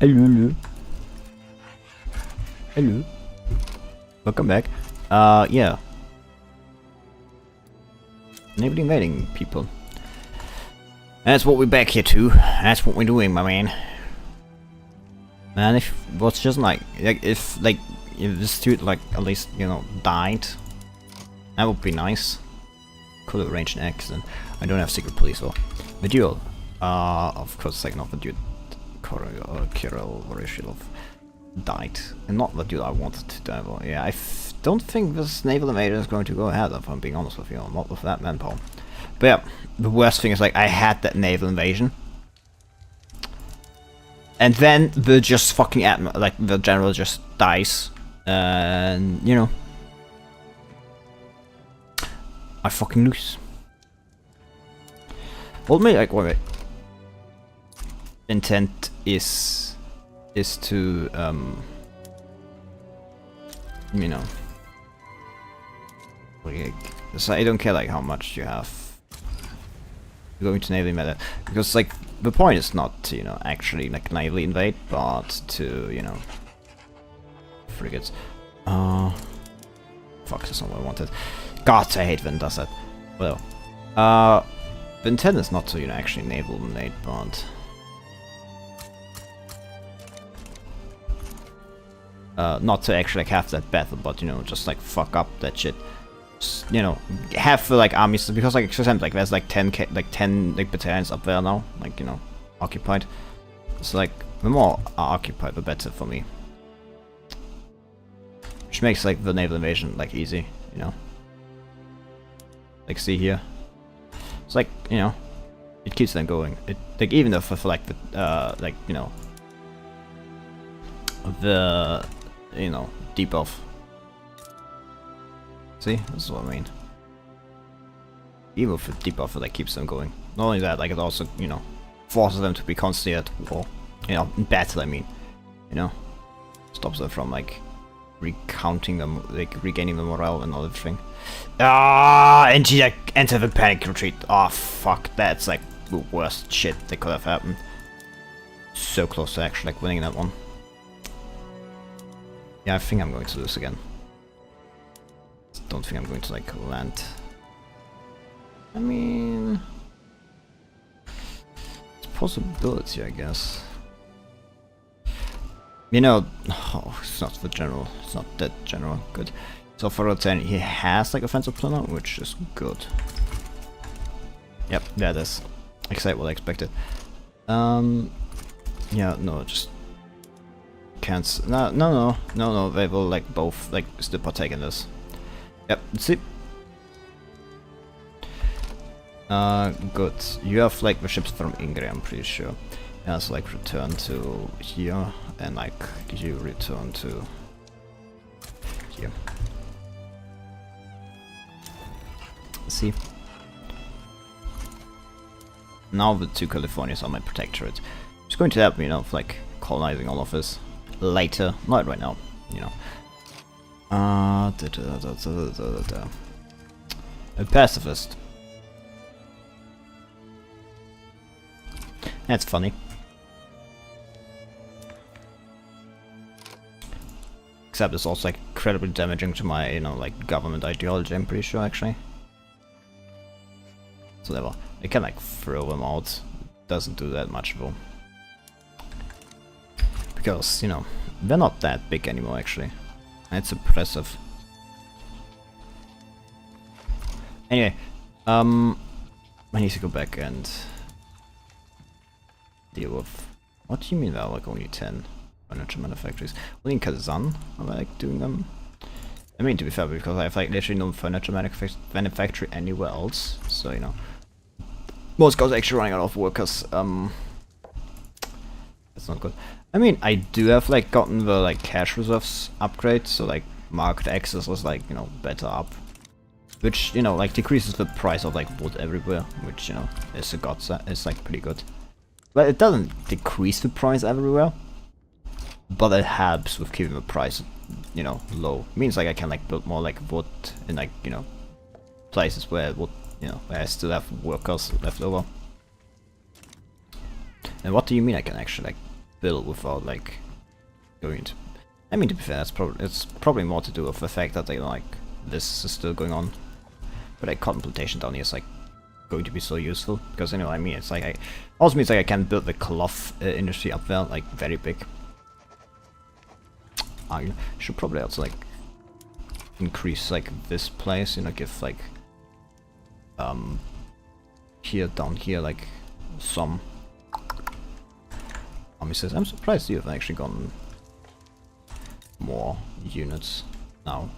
Hello. Hello. Welcome back. Yeah. Naval invading people. That's what we're back here to. That's what we're doing, my man. Man, if it was just if this dude at least died, that would be nice. Could have arranged an accident. I don't have secret police though. The duel, of course, not the dude. Kirill Vorishilov died, and not the dude I wanted to die. Well, yeah, I don't think this naval invasion is going to go ahead. If I'm being honest with you, not with that manpower. But yeah, the worst thing is I had that naval invasion. And then the just fucking the general just dies, and I fucking lose. Well, maybe wait. Intent is to so I don't care how much you have. You're going to naval invade, because the point is not to actually naval invade, but to frigates. Fuck, that's not what I wanted. God, I hate when it does that. Well, the intent is not to actually naval invade, but not to actually have that battle, but just fuck up that shit. Just, have armies, because for example there's 10 battalions up there now, occupied. It's the more are occupied, the better for me. Which makes the naval invasion easy, see here. It's it keeps them going. It even if for the debuff. See, this is what I mean. Even with the debuff that keeps them going. Not only that, it also forces them to be constantly at war. In battle, I mean. Stops them from recounting them, regaining the morale and all everything. And she enter the panic retreat. Oh fuck, that's the worst shit that could have happened. So close to actually winning that one. Yeah, I think I'm going to lose again. Don't think I'm going to land. I mean, it's a possibility, I guess. Oh, it's not the general. It's not that general. Good. So for a 10, he has offensive planner, which is good. Yep, that is exactly what I expected. Yeah, no, just can't. No. They will both still partake in this. Yep, let's see. Good. You have the ships from Ingrid, I'm pretty sure. And so return to here, and you return to here. Let's see. Now the two Californias are my protectorate. It's going to help me, colonizing all of this later, not right now, A pacifist. That's funny. Except it's also incredibly damaging to my, government ideology, I'm pretty sure, actually. So whatever. I can throw them out. Doesn't do that much though. Because, they're not that big anymore, actually. It's impressive. Anyway, I need to go back and deal with. What do you mean there are only 10 furniture manufacturers? Only in Kazan am I doing them? I mean, to be fair, because I have literally no furniture manufacturer anywhere else, so Moscow's actually running out of workers. That's not good. I mean, I do have gotten the cash reserves upgrade, so market access was better up, which decreases the price of wood everywhere, which is a godsend. It's pretty good. But it doesn't decrease the price everywhere, but it helps with keeping the price low. It means I can build more wood in places where wood where I still have workers left over. And what do you mean I can actually build without like going into. I mean, to be fair, it's probably more to do with the fact that they like this is still going on, but like cotton plantation down here is like going to be so useful because you know I mean it's like also means like I can build the cloth industry up there like very big. I should probably also like increase like this place, you know, give like here down here like some armies. I'm surprised you have actually gotten more units now.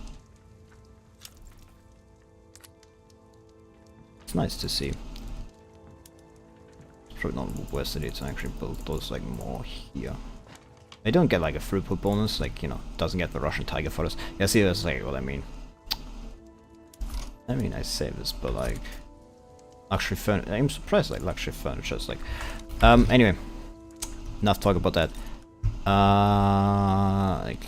It's nice to see. It's probably not the worst idea to actually build those like more here. They don't get like a throughput bonus, like, you know, doesn't get the Russian Tiger for us. Yeah, see, that's like what I mean. I mean, I say this, but like luxury furniture. I'm surprised like luxury furniture is like. Anyway, enough talk about that. Like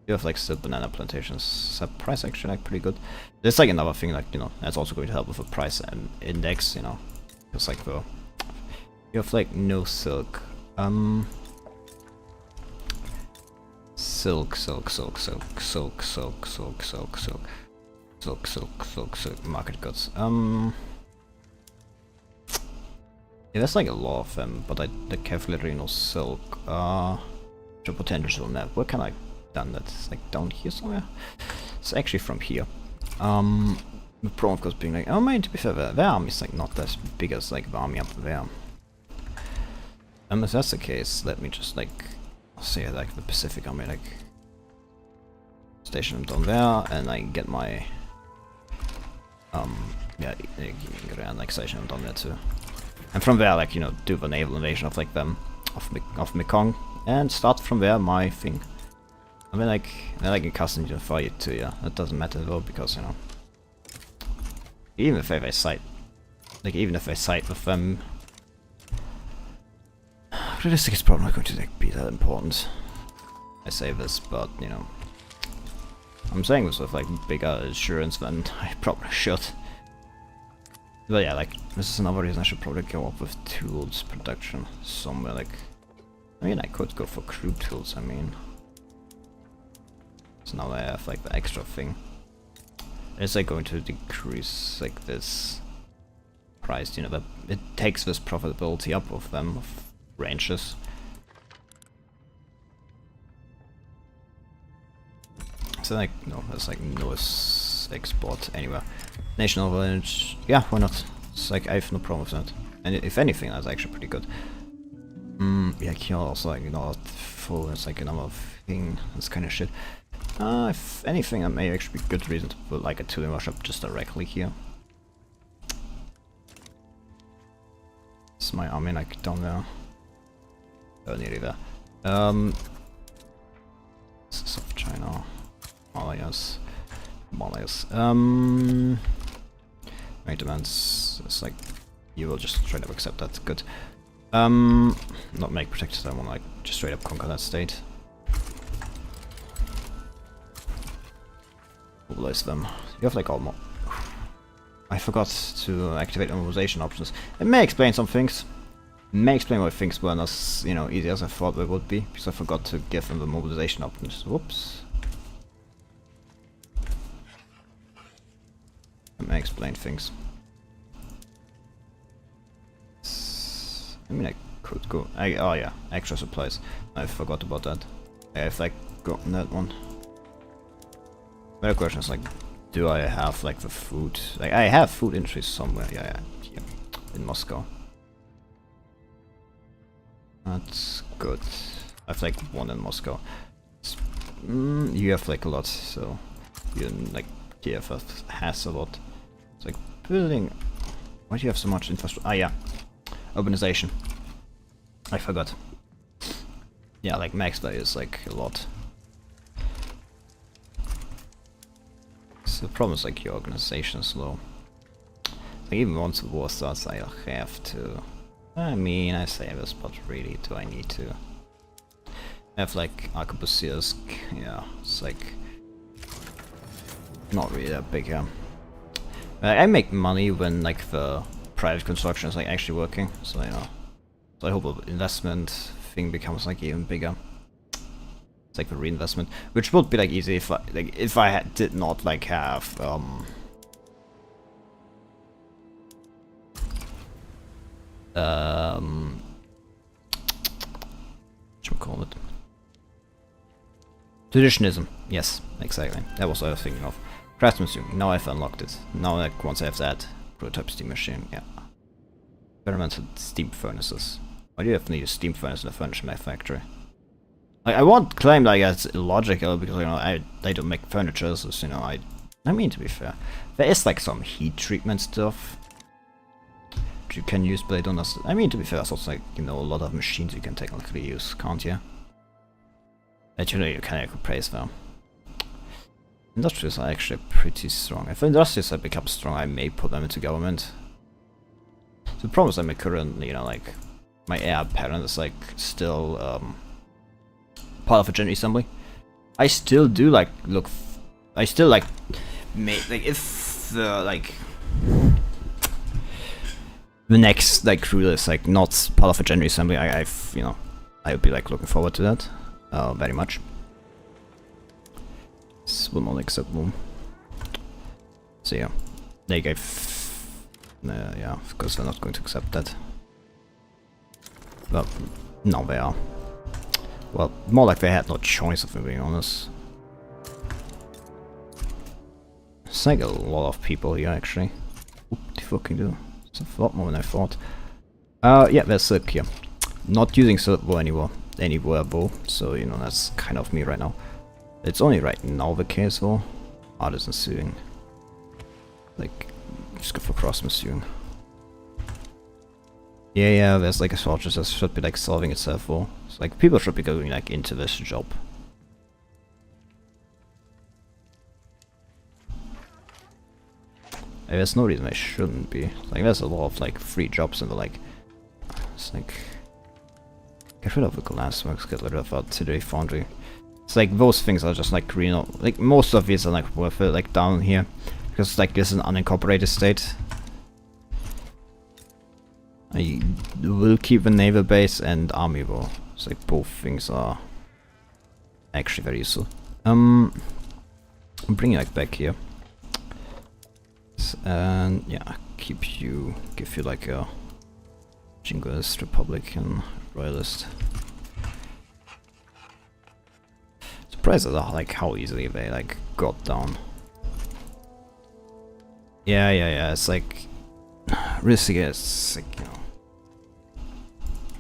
you have like still banana plantations. That price actually like pretty good. There's like another thing like, you know, that's also going to help with the price and index. You know, it's like the you have like no silk. Silk, market goods. Yeah, there's like a lot of them, but I carefully know silk. The potential net. Where can I done that? It's like down here somewhere. It's actually from here. The problem of course being like, oh man, to be fair, their army is like not as big as like the army up there. If that's the case, let me just like say like the Pacific Army, like station them down there, and I get my yeah, like station them down there too, and from there like, you know, do the naval invasion of like them of Mekong, and start from there my thing. I mean like then I can custom unify it too. Yeah, that doesn't matter though, because, you know, even if I side, like even if I side with them, realistic is probably not going to like be that important. I say this, but you know, I'm saying this with like bigger assurance than I probably should. But yeah, like this is another reason I should probably go up with tools production somewhere. Like, I mean, I could go for crude tools. I mean, so now I have like the extra thing. It's like going to decrease like this price. You know, that it takes this profitability up of them. Ranges. So like no, there's like no export anywhere. National village, yeah, why not? It's like I have no problem with that. And if anything, that's actually pretty good. Yeah, here also like not full. It's like another thing. That's kind of shit. If anything, that may actually be a good reason to put like a tooling workshop just directly here. It's my army like down there. Oh, nearly there. South China, Malayas. My demands. It's like you will just straight up accept that. Good. Not make protected. I want like just straight up conquer that state. Mobilize them. You have like all more. I forgot to activate the mobilization options. It may explain some things. May explain why things weren't as, you know, easy as I thought they would be, because I forgot to give them the mobilization options. Whoops. That may explain things. I mean, I could go. Oh yeah, extra supplies. I forgot about that. I've like gotten that one. Better question is like, do I have like the food? Like I have food industries somewhere. Yeah, here in Moscow. That's good. I have like one in Moscow. You have like a lot, so you like Kiev has a lot. It's like building. Why do you have so much infrastructure? Ah yeah, urbanization. I forgot. Yeah, like max value is like a lot. So the problem is like your organization is low. Like even once the war starts, I have to. I mean, I say this, but really, do I need to have like arquebusiers? Yeah, it's like not really that big. I make money when like the private construction is like actually working. So you know, so I hope investment thing becomes like even bigger. It's like the reinvestment, which would be like easy if I did not like have what should we call it? Traditionism. Yes, exactly. That was what I was thinking of. Craftsmanship. Now I've unlocked it. Now, like, once I have that prototype steam machine, yeah. Experimental steam furnaces. Why do you have to need a steam furnace in a furniture manufactory? Like, I won't claim like that's illogical because, you know, I don't make furniture, so, you know, I mean, to be fair, there is like some heat treatment stuff you can use, but I don't know. I mean, to be fair, there's also like, you know, a lot of machines you can technically use, can't you? Actually, you can praise them. Industrials are actually pretty strong. If industrials have become strong, I may put them into government. The problem is that my current, you know, like, my heir apparent is like still part of a general assembly. I still do like I still like make like if the like the next like crew is like not part of a general assembly, I've you know I would be like looking forward to that very much. This will not accept one. So yeah, like yeah, of course they're not going to accept that. But no, they are. Well, more like they had no choice, if I'm being honest. It's like a lot of people here, actually. What the fucking do? It's a lot more than I thought. Yeah, there's silk here. Not using silk anywhere though, so you know that's kind of me right now. It's only right now the case though. Artisan sewing. Like, just go for craftsman sewing. Yeah, there's like a fortress that should be like solving itself for. So, like, people should be going like into this job. There's no reason I shouldn't be. Like, there's a lot of like free jobs in the like. It's like get rid of the glass works, get rid of artillery foundry. It's like those things are just like like most of these are like worth it, like down here, because like this is an unincorporated state. I will keep a naval base and army war. So like both things are actually very useful. I'm bringing like back here. And yeah, give you like a jingoist, Republican, Royalist. Surprised at like how easily they like got down. Yeah, it's like risky, it's like, you know.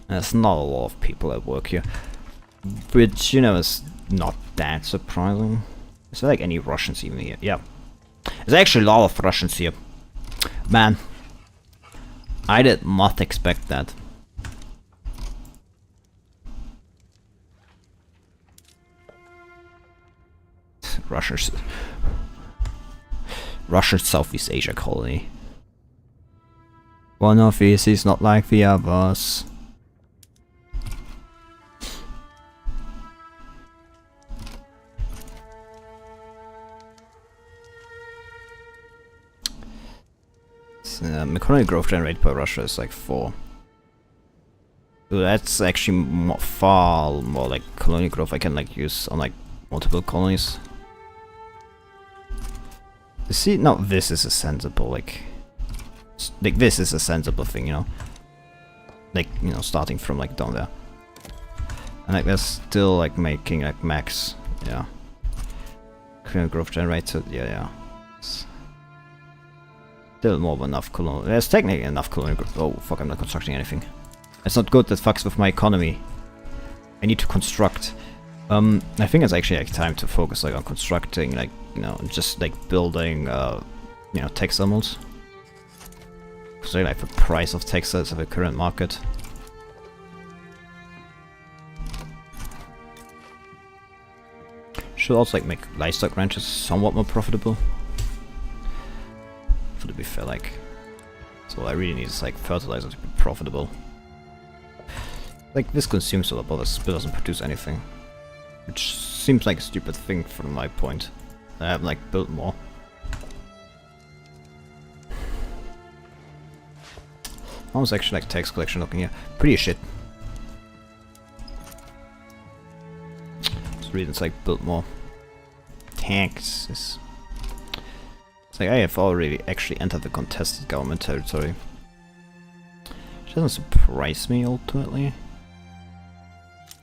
There's not a lot of people that work here, which, you know, is not that surprising. Is there like any Russians even here? Yeah. There's actually a lot of Russians here. Man, I did not expect that. Russian Southeast Asia colony. One of these is not like the others. Economic growth generated by Russia is like 4. So that's actually far more like colonial growth I can like use on like multiple colonies. You see, now this is a sensible like this is a sensible thing, you know. Like, you know, starting from like down there. And like they're still like making like max, yeah. Economic growth generated, yeah. Still more than enough colonial. There's technically enough colonial growth. Oh fuck, I'm not constructing anything. It's not good, that fucks with my economy. I need to construct. I think it's actually like time to focus like on constructing, like, you know, just like building you know, textile molds. So like the price of textiles of the current market. Should also like make livestock ranches somewhat more profitable. To be fair, like, so I really need is like fertilizer to be profitable. Like, this consumes a lot, but it doesn't produce anything, which seems like a stupid thing from my point. I haven't like built more. How was actually like tax collection looking here? Pretty shit. reasons, like build more tanks. It's like I have already actually entered the contested government territory. Which doesn't surprise me ultimately.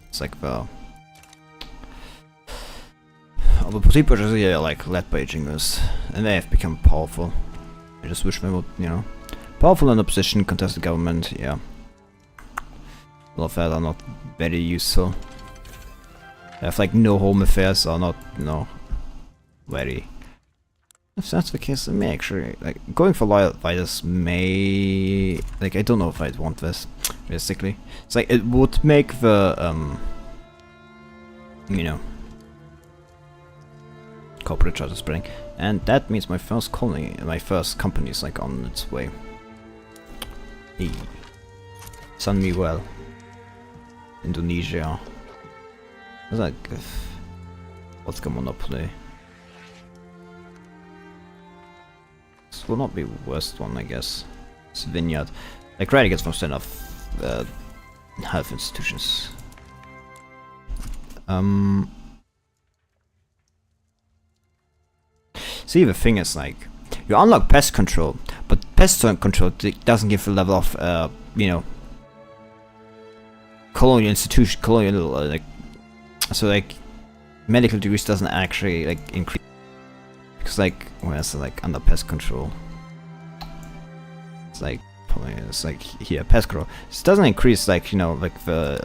It's like the people are here like led by Jingles, and they have become powerful. I just wish they would, you know, powerful in opposition, contested government, yeah. A lot of that are not very useful. They have like no home affairs, or not, no, very. If that's the case, I may actually, like, going for loyal advisors may, like, I don't know if I'd want this, realistically. It's like, it would make the, you know, corporate charter spreading, and that means my first colony, my first company is like on its way. Hey. Sun me well. Indonesia. That's like, what's the monopoly? This will not be the worst one, I guess. It's vineyard. Like, right against most enough health institutions. See, the thing is, like, you unlock pest control, but pest control doesn't give the level of, you know, colonial institution, colonial, like, so, like, medical degrees doesn't actually, like, increase, because, like, where's, like, under pest control? It's like, probably, it's like, here, pest control. This doesn't increase, like, you know, like, the,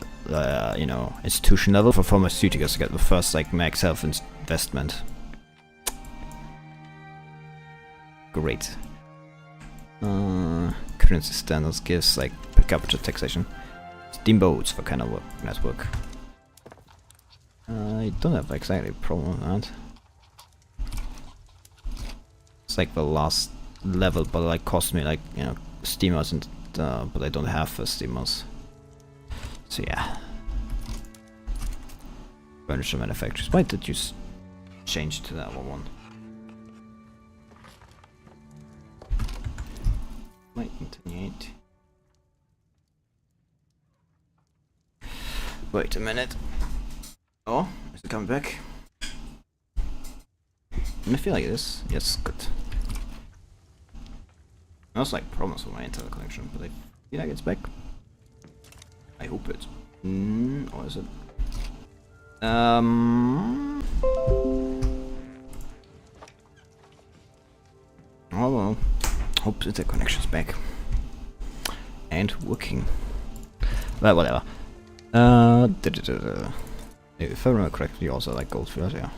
you know, institution level for pharmaceuticals to get the first, like, max health investment. Great. Currency standards gives like per capita taxation. Steamboats for kind of work, network. I don't have exactly a problem with that. It's like the last level, but like cost me like, you know, steamers, and but I don't have steamers. So yeah. Furniture manufacturers. Why did you change to that one? 1928. Wait a minute. Oh, is it coming back? I feel like it is. Yes, good. I was like problems with my internet connection, but I feel like it's back. I hope it. Or is it? Oh well. Hope the connection's back and working. Well, whatever. If I remember correctly, also like goldfield, yeah.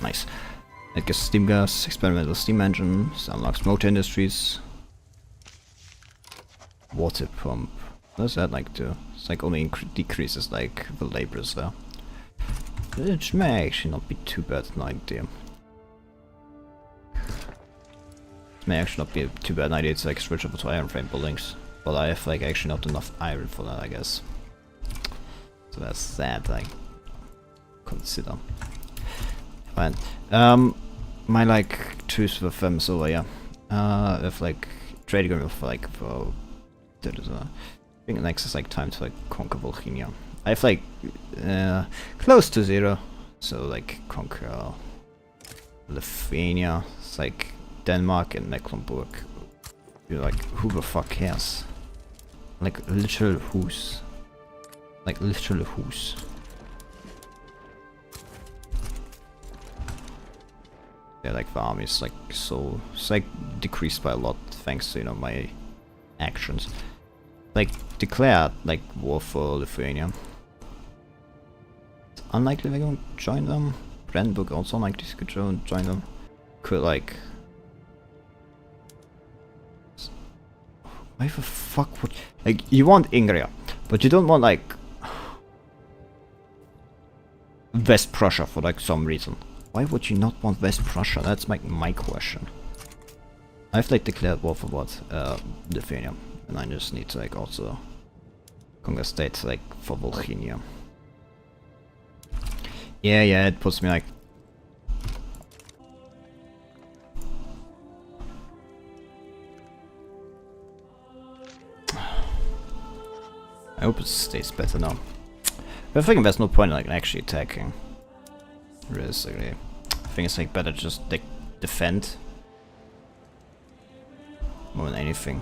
Nice. It gets steam gas, experimental steam engines, unlocks motor industries, water pump. What does that like do? It's like only decreases like the laborers there, which may actually not be too bad an idea. May actually not be too bad an idea to like switch over to iron frame buildings, but I have like actually not enough iron for that, I guess. So that's sad, like, consider. Fine. My like truce with them is over, yeah. With like trading with like for I think next is like time to like conquer Volhynia. I have like close to 0, so like conquer Lithuania. It's like Denmark and Mecklenburg. You're like, who the fuck cares? Like, literal who's? Like, literal who's? Yeah, like, the army is like so... It's like decreased by a lot thanks to, you know, my actions. Like, declared, like, war for Lithuania. It's unlikely they're gonna join them. Brandenburg also unlikely to join them. Could, like... Why the fuck would... Like, you want Ingria, but you don't want, like... West Prussia for, like, some reason. Why would you not want West Prussia? That's, like, my question. I've, like, declared war for what? Lithuania. And I just need to, like, also... conquer states, like, for Volhynia. Yeah, it puts me, like... I hope it stays better now. But I think there's no point in like actually attacking. Realistically, I think it's like better just like defend more than anything.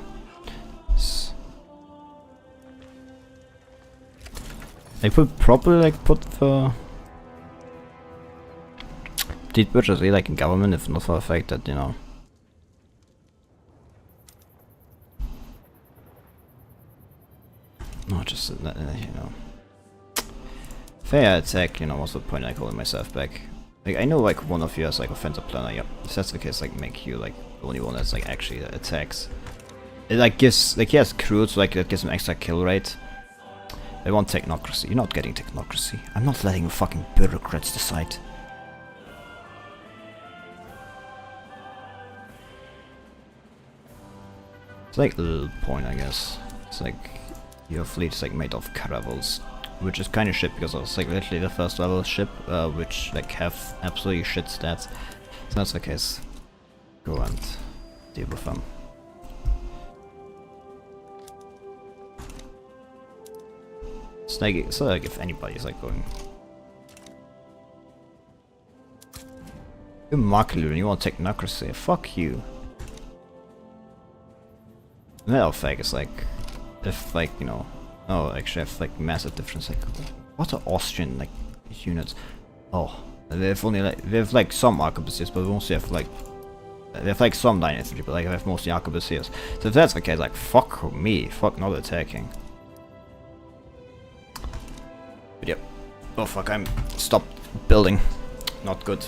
They could probably like put the Deed Butchers like in government, if not for the fact that, you know, no, just you know, fair attack. You know, what's the point? Like holding myself back. Like I know, like one of you has like offensive planner. Yeah, if that's the case, like make you like the only one that's like actually attacks. It like gives like he has crews, so like that gives him extra kill rate. I want technocracy. You're not getting technocracy. I'm not letting the fucking bureaucrats decide. It's like a little point, I guess. It's like your fleet's like made of caravels, which is kind of shit because it's like literally the first level ship, which like have absolutely shit stats. So that's the case. Go and deal with them. It's like, so like if anybody's like going, you're market looting, you want technocracy, fuck you. Matter of fact, it's like, if like, you know, oh actually I have like massive difference, like, what are Austrian like units? Oh, they have only like, they have like some arquebusiers, but we mostly have like, they have like some line infantry, but like I have mostly arquebusiers. So if that's the case, like fuck me, fuck not attacking. But yep. Oh fuck, I'm stopped building. Not good.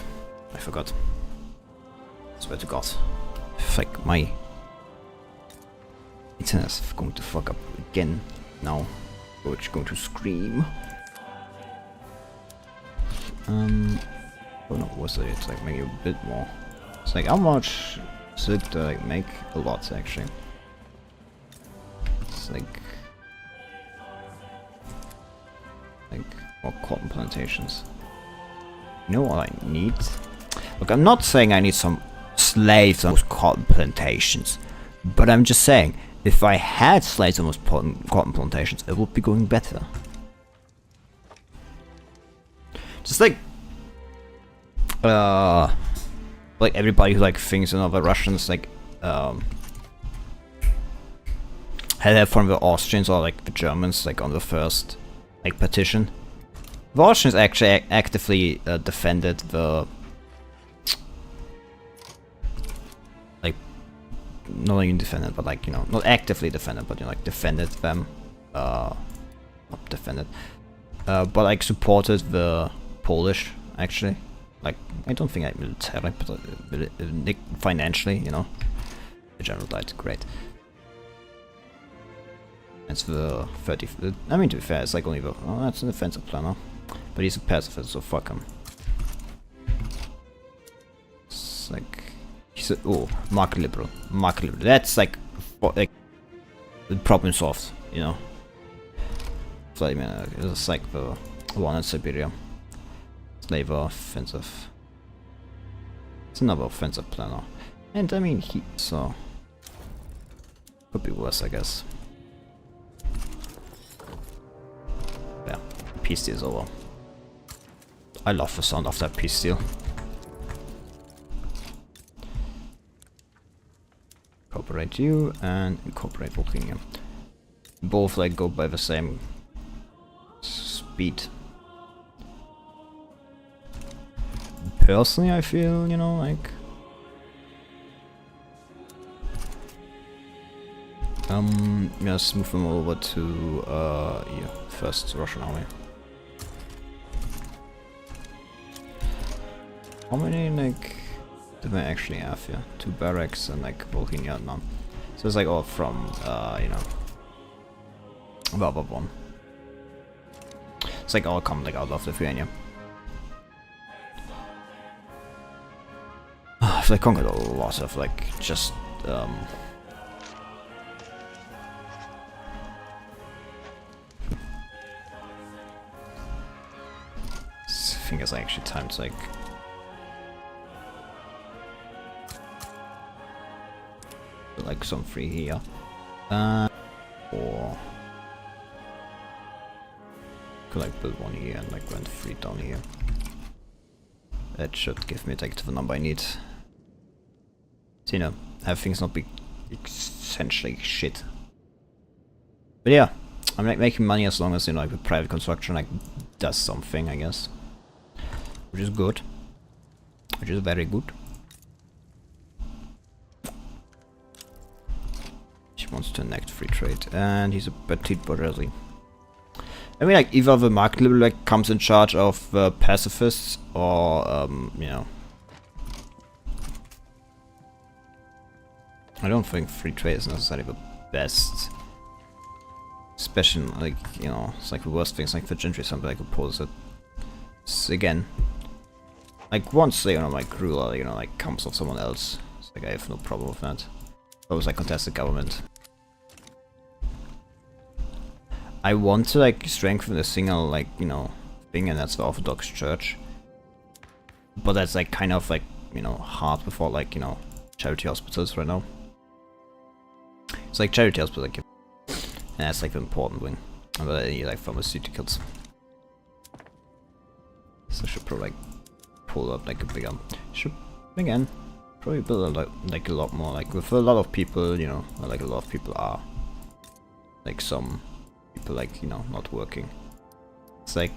I forgot. Swear to God. Fuck, my internet's going to fuck up again now. Which going to scream. Oh no, what's it? It's like maybe a bit more. It's like how much is it to like make? A lot actually. It's like more cotton plantations. You know what I need? Look, I'm not saying I need some slaves on those cotton plantations, but I'm just saying if I had slaves on those cotton plantations, it would be going better. Just like everybody who like thinks you know the Russians like had help from the Austrians or like the Germans like on the first like partition. The Austrians actually actively defended the like not even defended but like you know not actively defended but you know like defended them not defended but like supported the Polish actually. Like I don't think like militarily but financially, you know. The general died, great. It's the 30. I mean, to be fair, it's like only the. Oh, that's an offensive planner. But he's a pacifist, so fuck him. It's like. He's a. Oh, market liberal. Market liberal. That's like. The problem solved, you know. So, I mean, it's like the one in Siberia. Slave offensive. It's another offensive planner. And I mean, so. Could be worse, I guess. Yeah, peace deal is over. I love the sound of that peace deal. Incorporate you and incorporate Bohemia. Both like go by the same speed. Personally, I feel, you know, like let's move them over to yeah, first Russian army. How many like do they actually have here? 2 barracks and like Bohemia none. So it's like all from you know the other one. It's like all come like out of Lithuania. They conquered a lot of like just I think it's actually time to like put like some free here or could like build one here and like rent free down here. That should give me like the number I need. So, you know, have things not be essentially shit. But yeah, I'm like making money as long as, you know, like the private construction like does something, I guess. Which is good. Which is very good. He wants to enact free trade, and he's a petite bourgeoisie. I mean, like, either the market liberal like comes in charge of the pacifists, or you know, I don't think free trade is necessarily the best. Especially, like, you know, it's like the worst things, like the gentry, something like oppose it. So again, like, once, you know, like, ruler, you know, like, comes off someone else, it's like, I have no problem with that. That was like contested government. I want to like strengthen a single like, you know, thing, and that's the Orthodox Church. But that's like kind of like, you know, hard before like, you know, charity hospitals right now. It's like charity hospital, like, and that's like the important wing. But I need like pharmaceuticals. So I should probably like pull up like a bigger. Should again probably build like a lot more, like with a lot of people, you know, like a lot of people are like some people like, you know, not working. It's like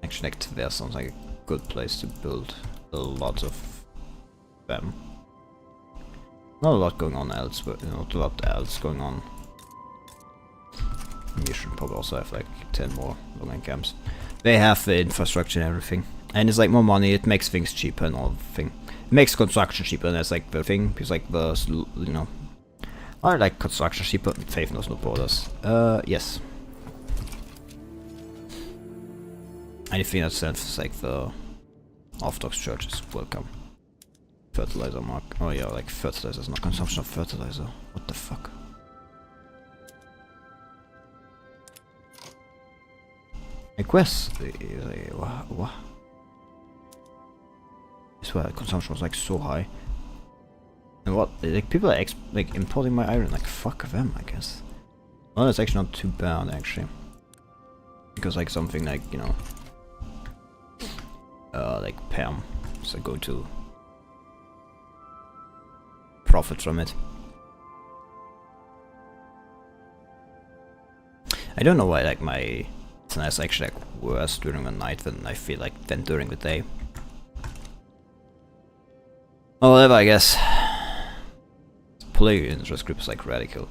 actually like Tver sounds like a good place to build a lot of them. Not a lot going on else, but you know, not a lot else going on. You should probably also have like 10 more long camps. They have the infrastructure and everything, and it's like more money. It makes things cheaper and all the thing. It makes construction cheaper, and that's like the thing. Because like the, you know, I like construction cheaper. Faith knows no borders. Yes. Anything that serves like the Orthodox Church is welcome. Fertilizer mark. Oh yeah, like fertilizer is not consumption of fertilizer. What the fuck? Like where's what? I swear consumption was like so high. And what, like people are like importing my iron, like fuck them, I guess. Well, that's actually not too bad actually, because like something like, you know, like Perm, so go to profit from it. I don't know why like my tonight is actually like worse during the night than I feel like than during the day. Oh, whatever, I guess. Political interest group is like radical.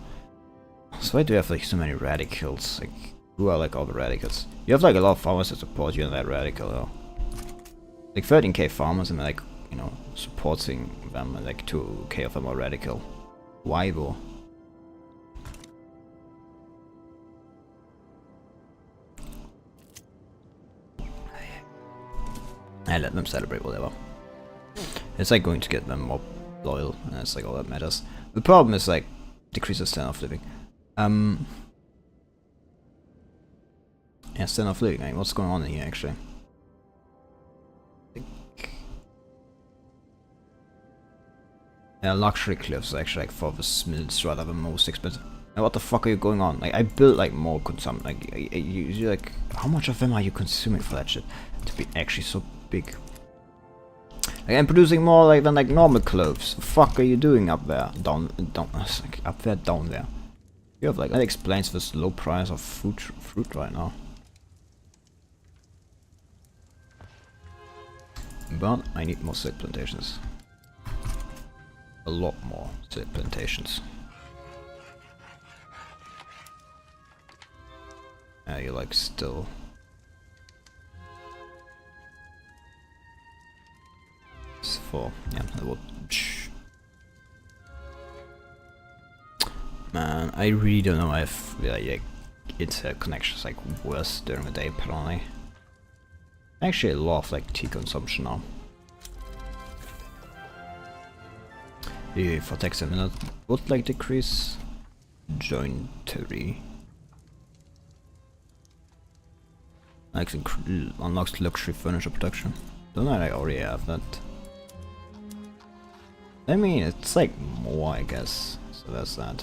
So why do you have like so many radicals? Like, who are like all the radicals? You have like a lot of farmers that support you in that radical though. Like 13k farmers and like, you know, supporting them, and like 2k of them are radical. Why though? I let them celebrate whatever. It's like going to get them more loyal, and it's like all that matters. The problem is like decreases standard of living. Yeah, standard of living. I mean, what's going on in here actually? Yeah, luxury cliffs actually like for the smiths rather than most expensive. Now what the fuck are you going on? Like I built like more consumption. Like you like, how much of them are you consuming for that shit to be actually so big? Like, I'm producing more like than like normal clothes. The fuck are you doing up there? Down, like, up there, down there. You have like, that explains this low price of fruit right now. But I need more silk plantations. A lot more silk plantations. You like still. It's for, yeah, that would. Man, I really don't know if like interconnections like worse during the day apparently. Actually, a lot of like tea consumption now. For text a minute would like decrease jointery. Like unlocks luxury furniture production. Don't I already have that? I mean, it's like more, I guess. So that's that.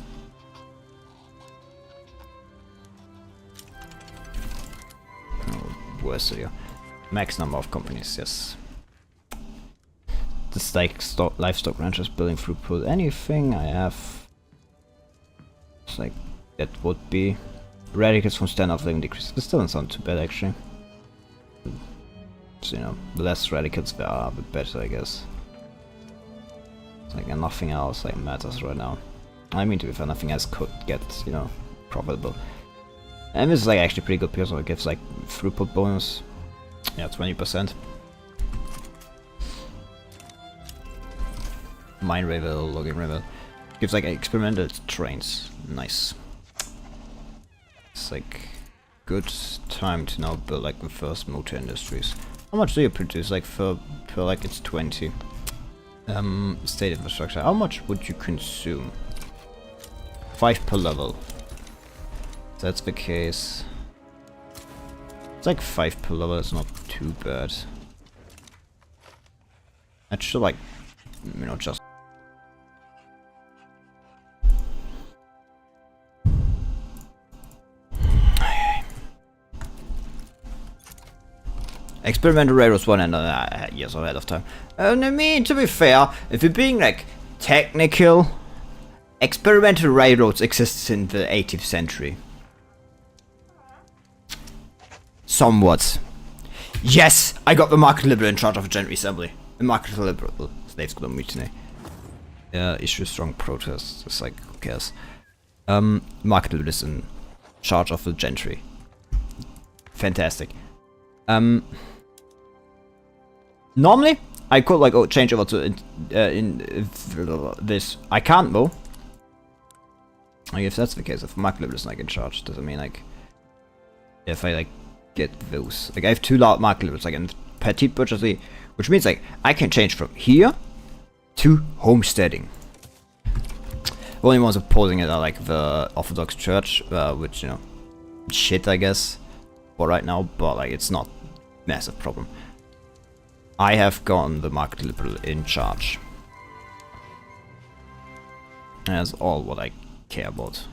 Oh, where's the max number of companies? Yes. this like livestock ranchers building throughput. Anything I have, it's like that would be radicals from standoff living decrease. This doesn't sound too bad actually. So, you know, the less radicals there are, the better, I guess. It's like nothing else like matters right now. I mean, to be fair, nothing else could get, you know, profitable. And this is like actually pretty good because it gives like throughput bonus. Yeah, 20%. Mine Ravel, Logging Ravel. Gives like experimental trains. Nice. It's like good time to now build like the first motor industries. How much do you produce like for like it's 20? State infrastructure. How much would you consume? 5 per level. If that's the case. It's like 5 per level, it's not too bad. I should like, you know, just experimental railroads 1 and years ahead of time. And I mean, to be fair, if you're being like technical, experimental railroads existed in the 18th century. Somewhat. Yes, I got the market liberal in charge of a general assembly. The market liberal slaves got a mutiny. Issue strong protests. It's like, who cares? Market liberal is in charge of the gentry. Fantastic. Normally, I could like change over to this. I can't though. Like if that's the case, if market liberal is like in charge, does it mean like if I like get those? Like I have 2 large market liberals like in petite bourgeoisie, which means like I can change from here to homesteading. The only ones opposing it are like the Orthodox Church, which, you know, shit I guess for right now, but like it's not massive problem. I have gotten the market liberal in charge. And that's all what I care about.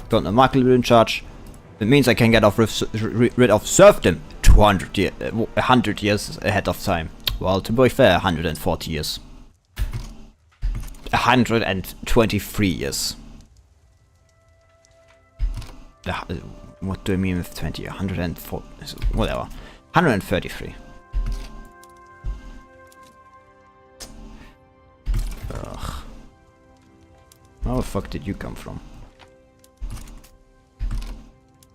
Gotten the market liberal in charge. It means I can get rid of serfdom 100 years ahead of time. Well, to be fair, 140 years. 123 years. What do I mean with 20? 104, whatever. 133. Ugh. Where the fuck did you come from?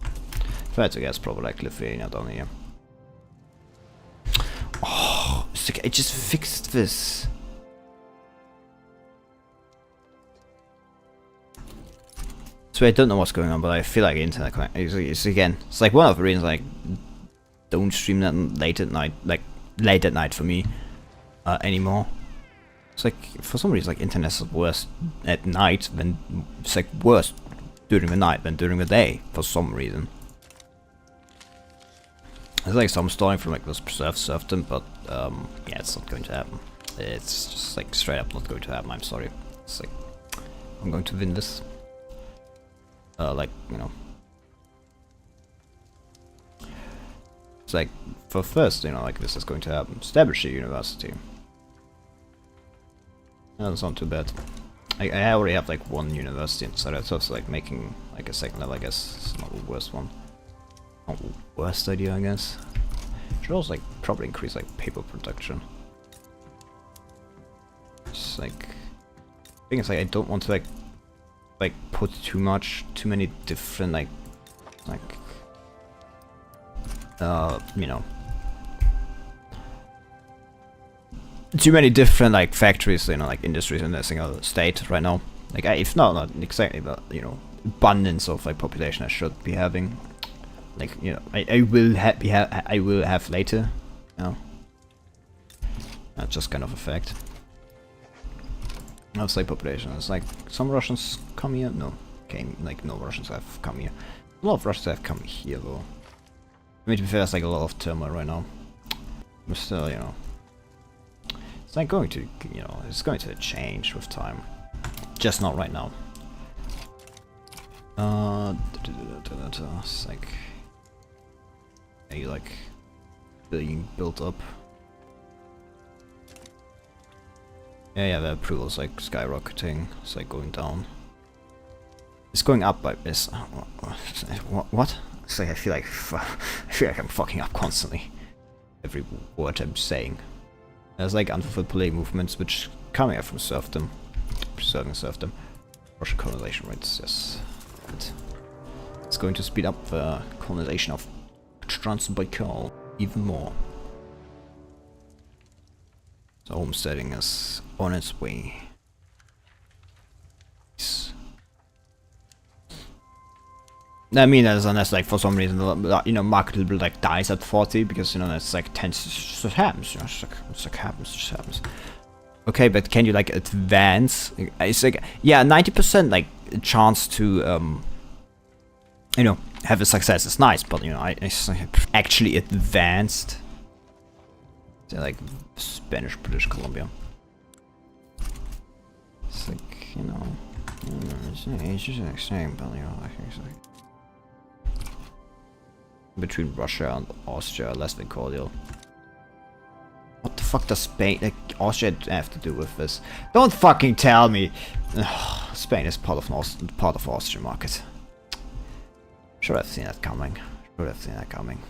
If I had to guess, probably like Lithuania down here. Oh, I just fixed this. So I don't know what's going on, but I feel like internet it's again. It's like one of the reasons like don't stream that late at night, like late at night for me anymore. It's like for some reason like internet is worse at night than it's like worse during the night than during the day for some reason. It's like some stalling from like this preserved serfdom, but yeah, it's not going to happen. It's just like straight up not going to happen. I'm sorry. It's like I'm going to win this. Like, you know, it's like for first, you know, like this is going to happen. Establish a university. That doesn't sound too bad. I already have like 1 university inside it, so it's like making like a second level. I guess it's not the worst one. Not the worst idea, I guess. Should also like probably increase like paper production. It's like the thing is like I don't want to like put too many different like you know, too many different like factories, you know, like industries in a single state right now. Like if not exactly, but you know, abundance of like population I should be having. Like, you know, I will have later. You know, that's just kind of a fact. I'll say population. It's like some Russians come here. No, like no Russians have come here. A lot of Russians have come here though. I mean, to be fair, there's like a lot of turmoil right now. But still, you know, it's like going to, you know, it's going to change with time. Just not right now. It's like, you like being built up. Yeah, the approval's like skyrocketing. It's like going down. It's going up by this. What? It's like I feel like I'm fucking up constantly. Every word I'm saying. There's like unfulfilled political movements which coming out from serfdom, preserving serfdom, Russian colonization rates. Yes, and it's going to speed up the colonization of Trans-Baikal even more. So homesteading is on its way. I mean, unless like for some reason, you know, market will like dies at 40 because, you know, that's like tends to happens. You know, it's like happens, just happens. Okay, but can you like advance? It's like, yeah, 90% like chance to you know, have a success is nice, but you know, I actually advanced. They're like Spanish, British Columbia. It's like, you know, it's just the same, but you know, I think it's like between Russia and Austria, less than cordial. What the fuck does Spain, like Austria, have to do with this? Don't fucking tell me. Ugh, Spain is part of Austrian market. Should have seen that coming. Should have seen that coming.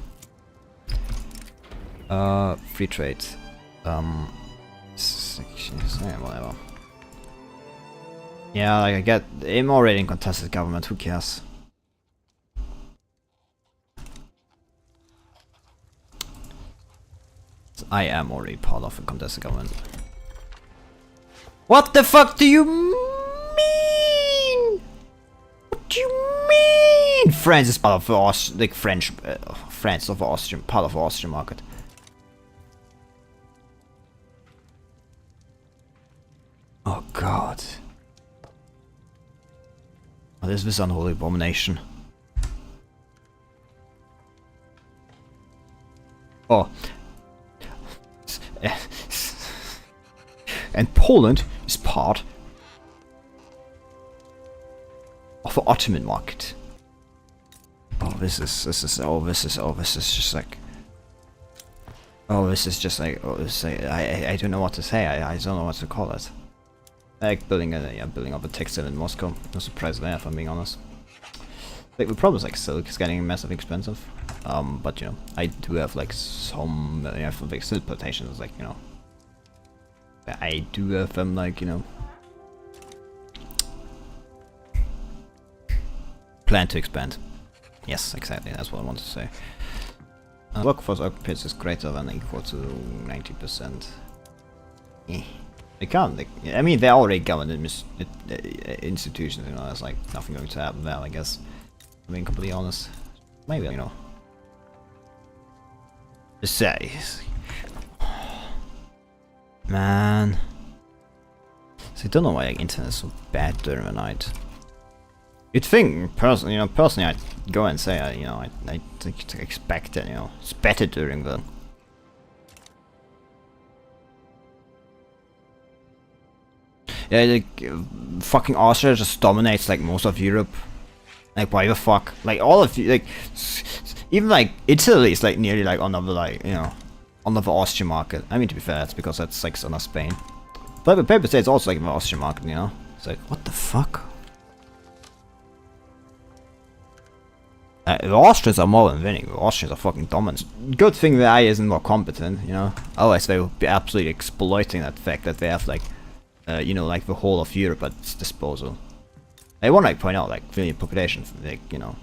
Free trade. Whatever. Yeah, like I get. I'm already in contested government. Who cares? I am already part of a contested government. What the fuck do you mean? What do you mean? France is part of the like French, France of Austrian, part of Austrian market. Oh god. What is this unholy abomination? Oh. And Poland is part of the Ottoman market. Oh, this is just like, I don't know what to say. I don't know what to call it. Like building up a textile in Moscow. No surprise there, if I'm being honest. Like the problem is like silk is getting massively expensive. But you know, I do have like some, I have like silk plantations, like, you know, I do have them, like, you know, plan to expand. Yes, exactly, that's what I want to say. Workforce occupancy is greater than or equal to 90%. They can't, like, I mean, they're already governed institutions, you know, there's like nothing going to happen there, I guess. I'm being completely honest. Maybe, you know. Say, man. So I don't know why like, internet is so bad during the night. You'd think, personally, I'd go and say, you know, I expect it, you know, it's better during the. Yeah, like fucking Austria just dominates like most of Europe. Like why the fuck? Like all of you, like even like Italy is like nearly like on the like, you know, on the Austrian market. I mean, to be fair, it's because that's like under Spain. But the paper says it's also like the Austrian market, you know. It's like what the fuck? The Austrians are more than winning. The Austrians are fucking dominant. Good thing the AI isn't more competent, you know. Otherwise, they would be absolutely exploiting that fact that they have like, you know, like the whole of Europe at its disposal. I want to like point out like the population, like, you know,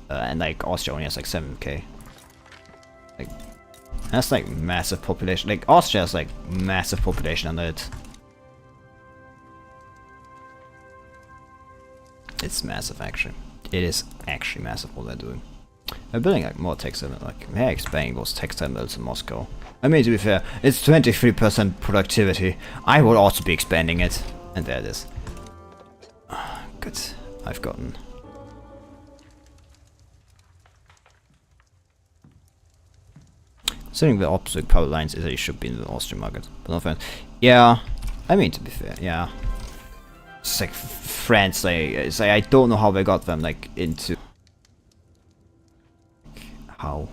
and like Austria only has like 7k. Like that's like massive population. Like Austria has like massive population under it. It's massive actually. It is actually massive what they're doing. They're building like more textile, like they're expanding those textile mills in Moscow. I mean, to be fair, it's 23% productivity. I would also be expanding it, and there it is. Good. I've gotten. Considering the opposite power lines, it should be in the Austrian market. But no offense. Yeah, I mean, to be fair, yeah. It's like France, like I don't know how they got them like into. How?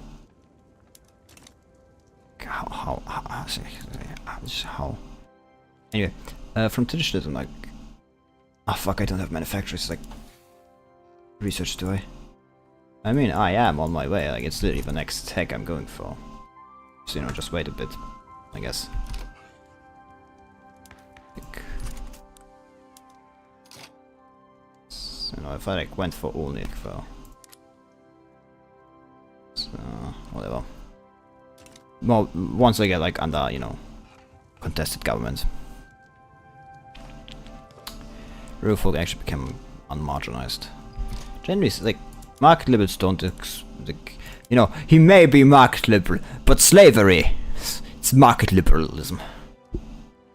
Anyway, from traditionalism, like, oh fuck, I don't have manufacturers. Like, research, do I? I mean, I am on my way. Like, it's literally the next tech I'm going for. So, you know, just wait a bit, I guess. Like, so, you know, if I like went for all Nick though. So, whatever. Well, once I get like under, you know, contested government, real folk actually become unmarginalized. Generally, like, market liberals don't, like, you know, he may be market liberal, but slavery, it's market liberalism.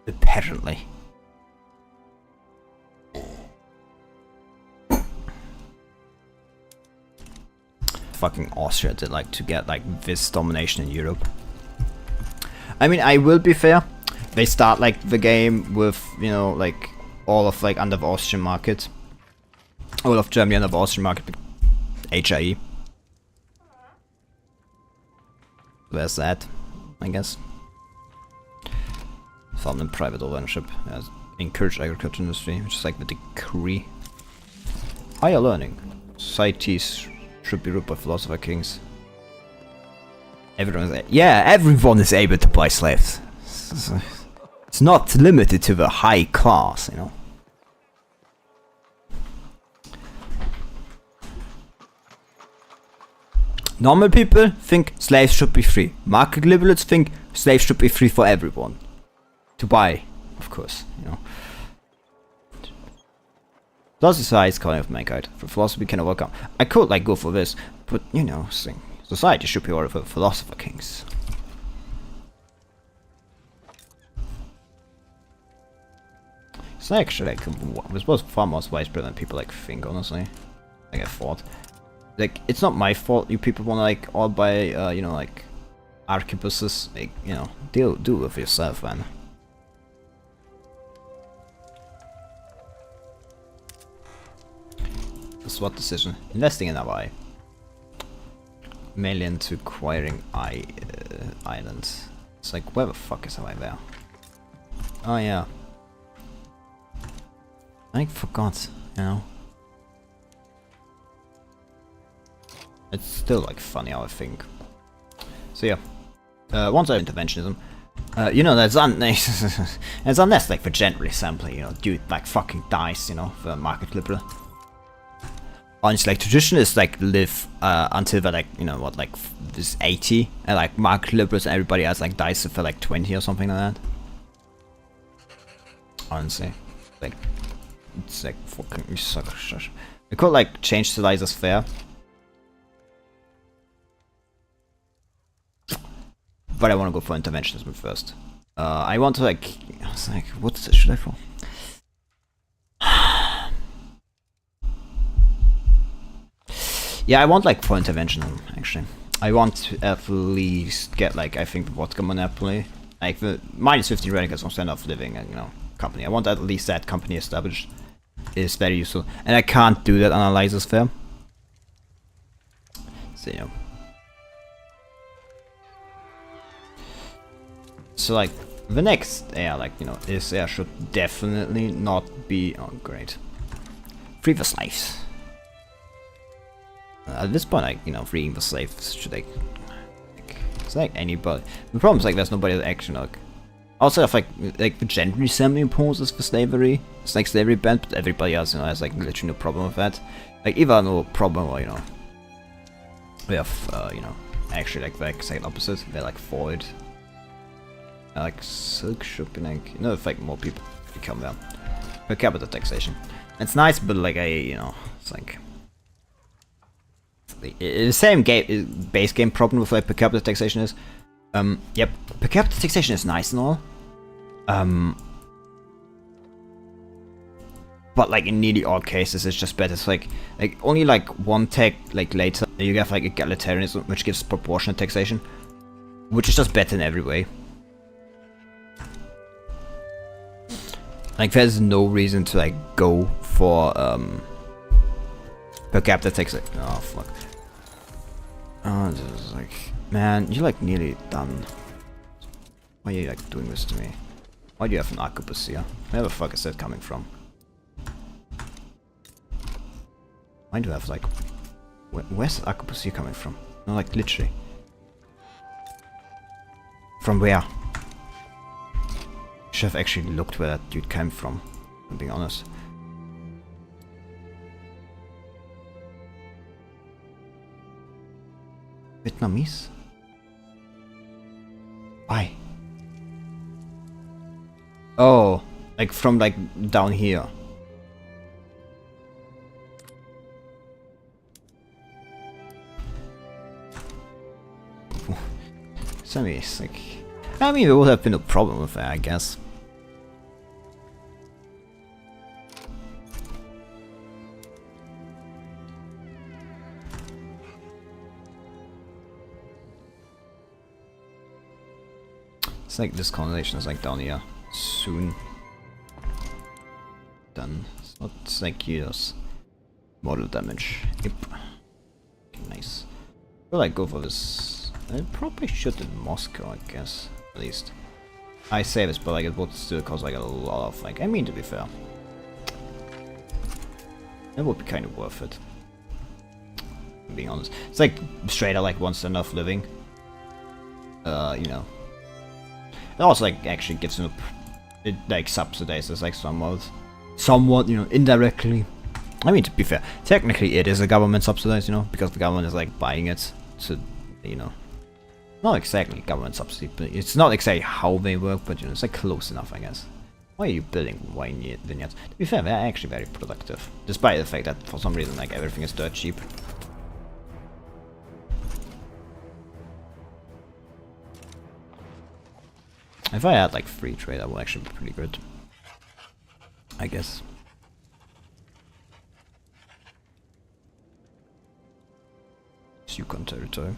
Apparently. Fucking Austria did like to get like this domination in Europe. I mean, I will be fair. They start like the game with, you know, like all of like under the Austrian market. All of Germany under the Austrian market. HIE. There's that, I guess. Found in private ownership. Encourage agriculture industry, which is like the decree. Higher learning. Societies should be ruled by philosopher kings. Everyone is able to buy slaves. It's not limited to the high class, you know. Normal people think slaves should be free. Market liberals think slaves should be free for everyone. To buy, of course, you know. Philosophy is the highest calling of mankind. For philosophy can overcome. I could like go for this, but you know, society should be ordered for philosopher kings. It's actually like this was far more widespread than people like think, honestly. Like I thought. Like, it's not my fault you people wanna like all buy you know, like arquebuses. Like, you know, do with yourself, man. The SWAT decision. Investing in Hawaii. Mainly into acquiring islands. It's like, where the fuck is Hawaii there? Oh yeah. I forgot, you know. It's still like funny how I think. So yeah. Once I have interventionism, you know, that's it's unless like for generally sampling, you know, dude like fucking dies, you know, for market liberal. Honestly, like traditionalists like live until they're like, you know what, like this 80, and like market liberals and everybody else like dies for like 20 or something like that. Honestly, like it's like fucking suck. We could like change the lies as fair, but I want to go for interventionism first. I want to like, I was like, what should I for? Yeah, I want like for interventionism actually. I want to at least get like, I think the vodka monopoly, like the -15 radicals on standard of living, you know, company. I want at least that company established. Is very useful, and I can't do that on a license fair. So, you know. So like the next air, like, you know, this air should definitely not be, oh great, free the slaves. At this point, like, you know, freeing the slaves should like it's like anybody. The problem is like there's nobody that actually like. Also, if like the gender assembly imposes for slavery, it's like slavery banned, but everybody else, you know, has like literally no problem with that. Like either no problem or, you know, we have you know, actually like the exact opposite. They're like for it. Like silk shopping, like, you know, if like more people become there. Per capita taxation. It's nice, but like you know, it's like the same game base game problem with like per capita taxation is. Yep, per capita taxation is nice and all. But like in nearly all cases, it's just better. It's like only like one tech like later you have like egalitarianism, which gives proportionate taxation, which is just better in every way. Like there's no reason to like go for per capita taxation. Oh fuck. Oh, this is like. Man, you're like nearly done. Why are you like doing this to me? Why do you have an octopus here? Where the fuck is that coming from? Why do I have like... where's the octopus here coming from? No, like literally. From where? Should have actually looked where that dude came from, I'm being honest. Vietnamese? Why? Oh, like from like down here. So it's like, I mean, there would have been a problem with that, I guess. It's like this colonization is like down here soon. Done. It's not like years. Model damage. Yep. Okay, nice. Will I go for this? I probably should in Moscow, I guess. At least. I say this, but like it would still cost like a lot of like, I mean, to be fair. It would be kind of worth it. I'm being honest. It's like straight out like one standard of living. You know. It also like actually gives him it like subsidizes like somewhat, you know, indirectly. I mean, to be fair, technically it is a government subsidized, you know, because the government is like buying it to, you know, not exactly government subsidy, but it's not exactly how they work, but you know, it's like close enough, I guess. Why are you building wine vineyards? To be fair, they're actually very productive, despite the fact that for some reason like everything is dirt cheap. If I had like free trade, that would actually be pretty good, I guess. Yukon territory.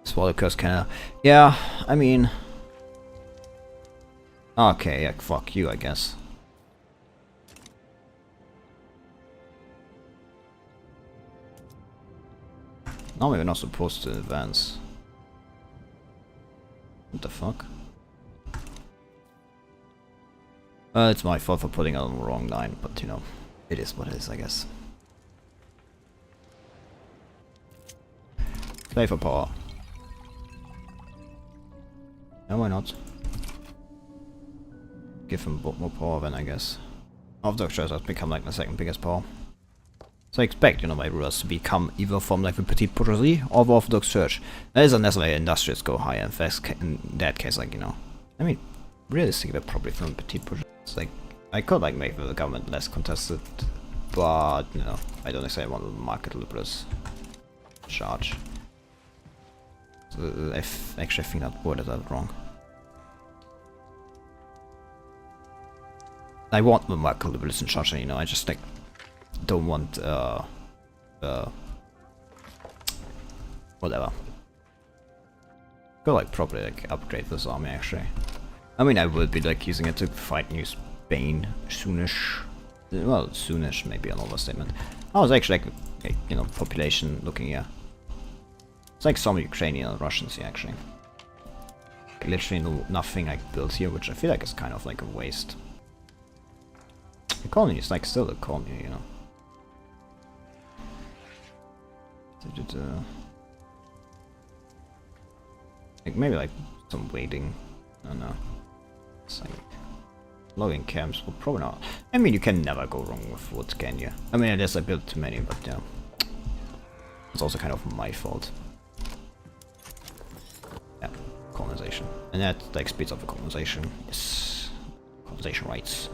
Swallow Curse Canada. Yeah, I mean... okay, yeah, fuck you, I guess. No, we're not supposed to advance. What the fuck? It's my fault for putting it on the wrong line, but you know, it is what it is, I guess. Play for power. No, why not? Give him more power then, I guess. Orthodox Church has become like the second biggest power. So I expect, you know, my rulers to become either from like the petite bourgeoisie or the Orthodox Church. That is unless like industrials go higher. In that case, like, you know, I mean, realistically, they're probably from petite bourgeoisie. It's like, I could like make the government less contested, but you know, I don't exactly want the market liberals charge. So I actually think that worded that wrong. I want the market liberals in charge, you know, I just like don't want whatever. Go like probably like upgrade this army actually. I mean, I would be like using it to fight New Spain soonish. Well, soonish may be an overstatement. I was actually like you know, population looking here. It's like some Ukrainian and Russians here actually. Literally nothing like built here, which I feel like is kind of like a waste. The colony is like still a colony, you know. Like maybe like some waiting. I don't know. It's like logging camps will probably not. I mean, you can never go wrong with wood, can you? I mean, I guess I built too many, but yeah, it's also kind of my fault. Yeah, colonization, and that like speeds up the colonization. Yes, colonization rights.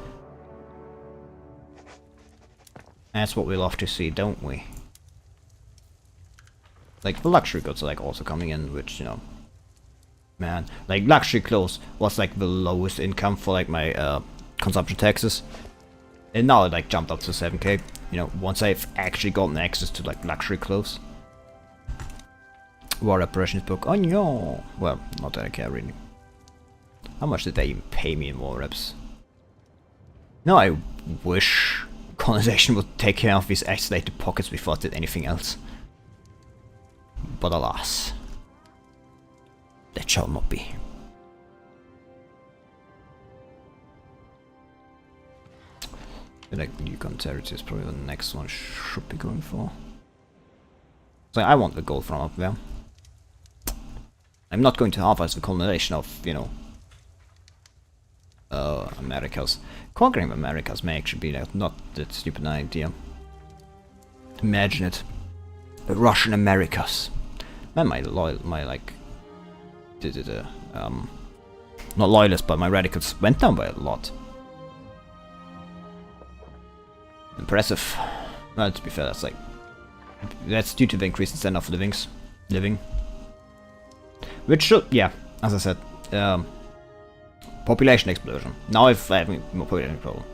That's what we love to see, don't we? Like the luxury goods are like also coming in, which, you know, man, like luxury clothes was like the lowest income for like my consumption taxes, and now it like jumped up to 7k. You know, once I've actually gotten access to like luxury clothes. War reparations book. Oh no, well, not that I care really. How much did they even pay me in war reps? No, I wish colonization would take care of these isolated pockets before it did anything else. But alas. That shall not be. Like Yukon territory is probably the next one I should be going for. So I want the gold from up there. I'm not going to harvest the colonization of, you know, Americas. Conquering Americas may actually be like not that stupid an idea. Imagine it. The Russian Americas. Man, my like not loyalists, but my radicals went down by a lot. Impressive. Well, to be fair, that's due to the increase in standard of living. Which should, yeah, as I said, population explosion. Now if I have more population problem,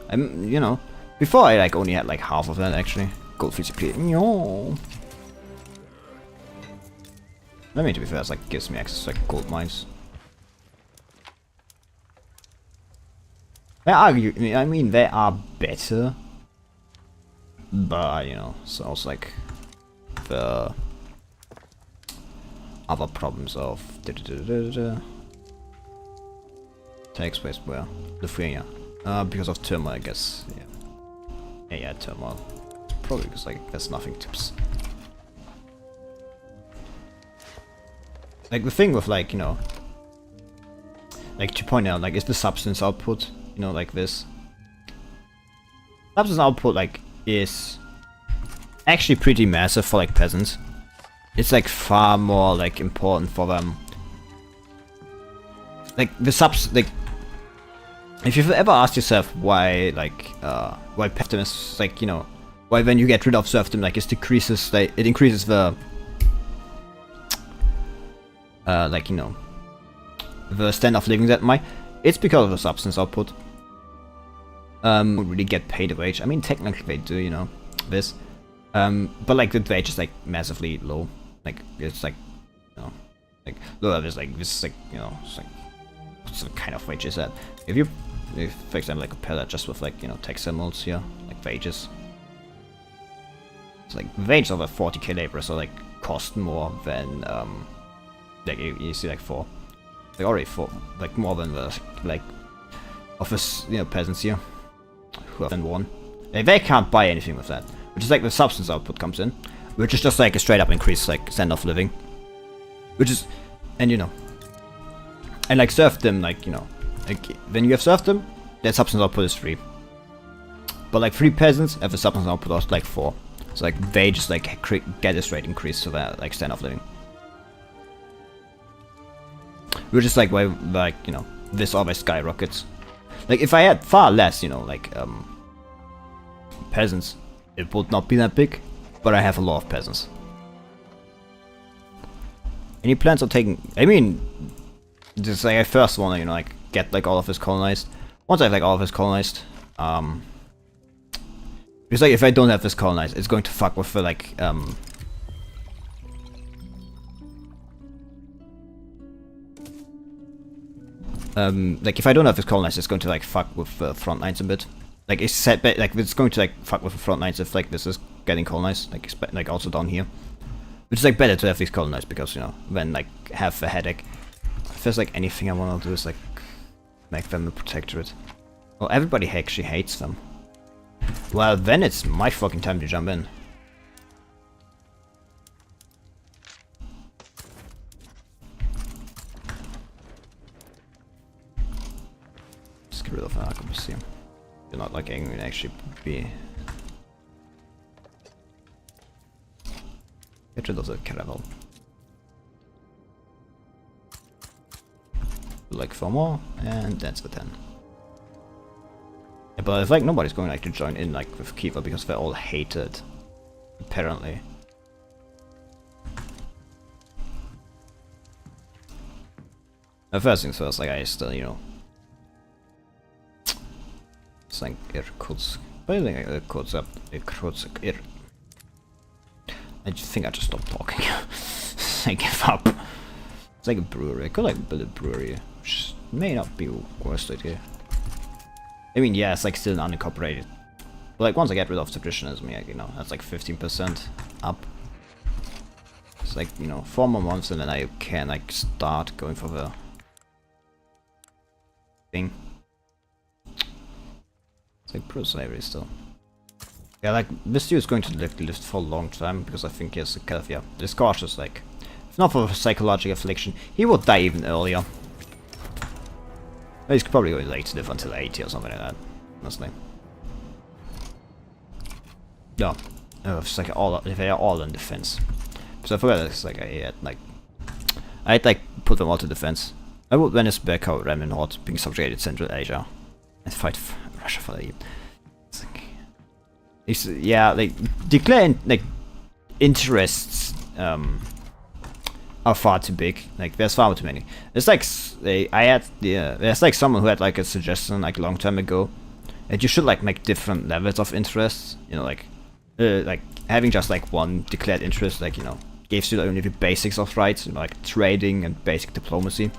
you know, before I like only had like half of that actually. Goldfields appear. No. I mean, to be fair, it's like gives me access to like gold mines. I mean, they are better, but you know, so also like the other problems of takes place where Lithuania, because of turmoil, I guess. Yeah, turmoil. Probably because like there's nothing tips. Like the thing with like, you know, like to point out, like is the substance output, you know, like this. Substance output like is actually pretty massive for like peasants. It's like far more like important for them. Like the like if you've ever asked yourself why like why serfdom is like, you know, why when you get rid of serfdom like it decreases, like it increases the like, you know, the standard of living that might, it's because of the substance output. Don't really get paid a wage. I mean, technically they do, you know, this. But like the wage is like massively low. Like it's like, you know, like lower. There's like this, like, you know, it's like what kind of wage is that? If for example like compare that just with like, you know, textile molds here, like wages. It's like wages of a 40k laborer, so like cost more than like you see like they already like more than the like office, you know, peasants here who have been won. Like, they can't buy anything with that, which is like the substance output comes in, which is just like a straight up increase like standard of living, which is, and you know, and like serfdom, like, you know, like when you have serfdom, that substance output is 3, but like 3 peasants have a substance output of like 4, so like they just like get a straight increase to their like standard of living. Which is like why, like, you know, this always skyrockets. Like if I had far less, you know, like peasants, it would not be that big, but I have a lot of peasants. Any plans on taking, I mean, just like I first want to, you know, like get like all of this colonized. Once I have like all of this colonized, because like if I don't have this colonized, it's going to fuck with the like like if I don't have this colonized, it's going to like fuck with the front lines a bit. Like it's set, like it's going to like fuck with the front lines if like this is getting colonized, like also down here. Which is like better to have these colonized because, you know, then like have a headache. If there's like anything I want to do is like make them a protectorate. Well, everybody actually hates them. Well, then it's my fucking time to jump in. Just get rid of arquebusier. You're not like angry to actually be. Get rid of the caravel. Like 4 more, and that's the 10. Yeah, but it's like nobody's going like to join in like with Kiva because they're all hated, apparently. The first things first, like I still, you know, it's like Irkutsk, but I think Irkutsk. I just think I just stopped talking. I give up. It's like a brewery. I could like build a brewery, which may not be the worst idea. I mean, yeah, it's like still unincorporated. But like once I get rid of traditionalism, yeah, you know, that's like 15% up. It's like, you know, 4 more months and then I can like start going for the thing. It's like pro-slavery still. Yeah, like, this dude is going to live for a long time, because I think he has a kind of, yeah, this cautious, like, if not for psychological affliction, he will die even earlier. He's probably going to live until 80 or something like that, honestly. No, it's like they are all in defense. So I forgot it's like I had like put them all to defense. I would Venice back out Remnant Horde being subjugated Central Asia and fight Russia for the. It's like, yeah, like declare like interests are far too big. Like there's far too many. It's like there's like someone who had like a suggestion like a long time ago that you should like make different levels of interests. You know, like having just like one declared interest, like, you know, gives you only the basics of rights, you know, like trading and basic diplomacy.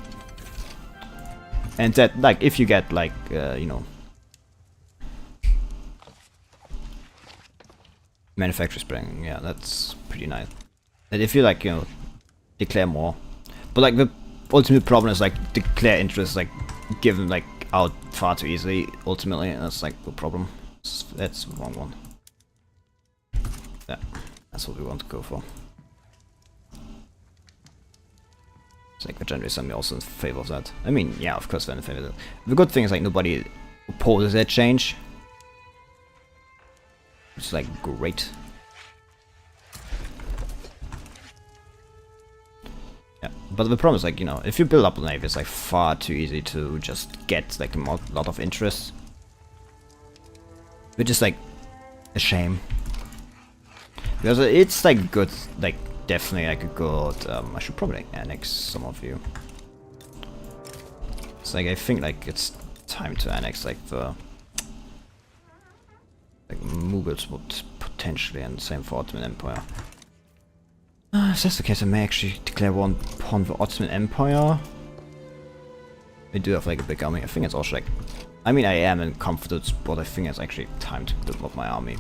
And that, like, if you get like you know, manufacturer spring, yeah, that's pretty nice. And if you like, you know, declare more, but like the ultimate problem is like declare interest like given like out far too easily ultimately, and that's like the problem. That's the wrong one. Yeah, that's what we want to go for. It's like the General Assembly also in favor of that. I mean, yeah, of course they're in favor of that. The good thing is like nobody opposes that change. It's like great. Yeah, but the problem is like, you know, if you build up a navy, it's like far too easy to just get like a lot of interest. Which is like a shame. Because it's like good, like definitely like a good, I should probably like, annex some of you. It's like, I think like it's time to annex like the like Mughals would potentially, and the same for Ottoman Empire. If that's the case, I may actually declare war upon the Ottoman Empire. They do have like a big army. I think it's also like, I mean, I am in comforted spot. I think it's actually time to build up my army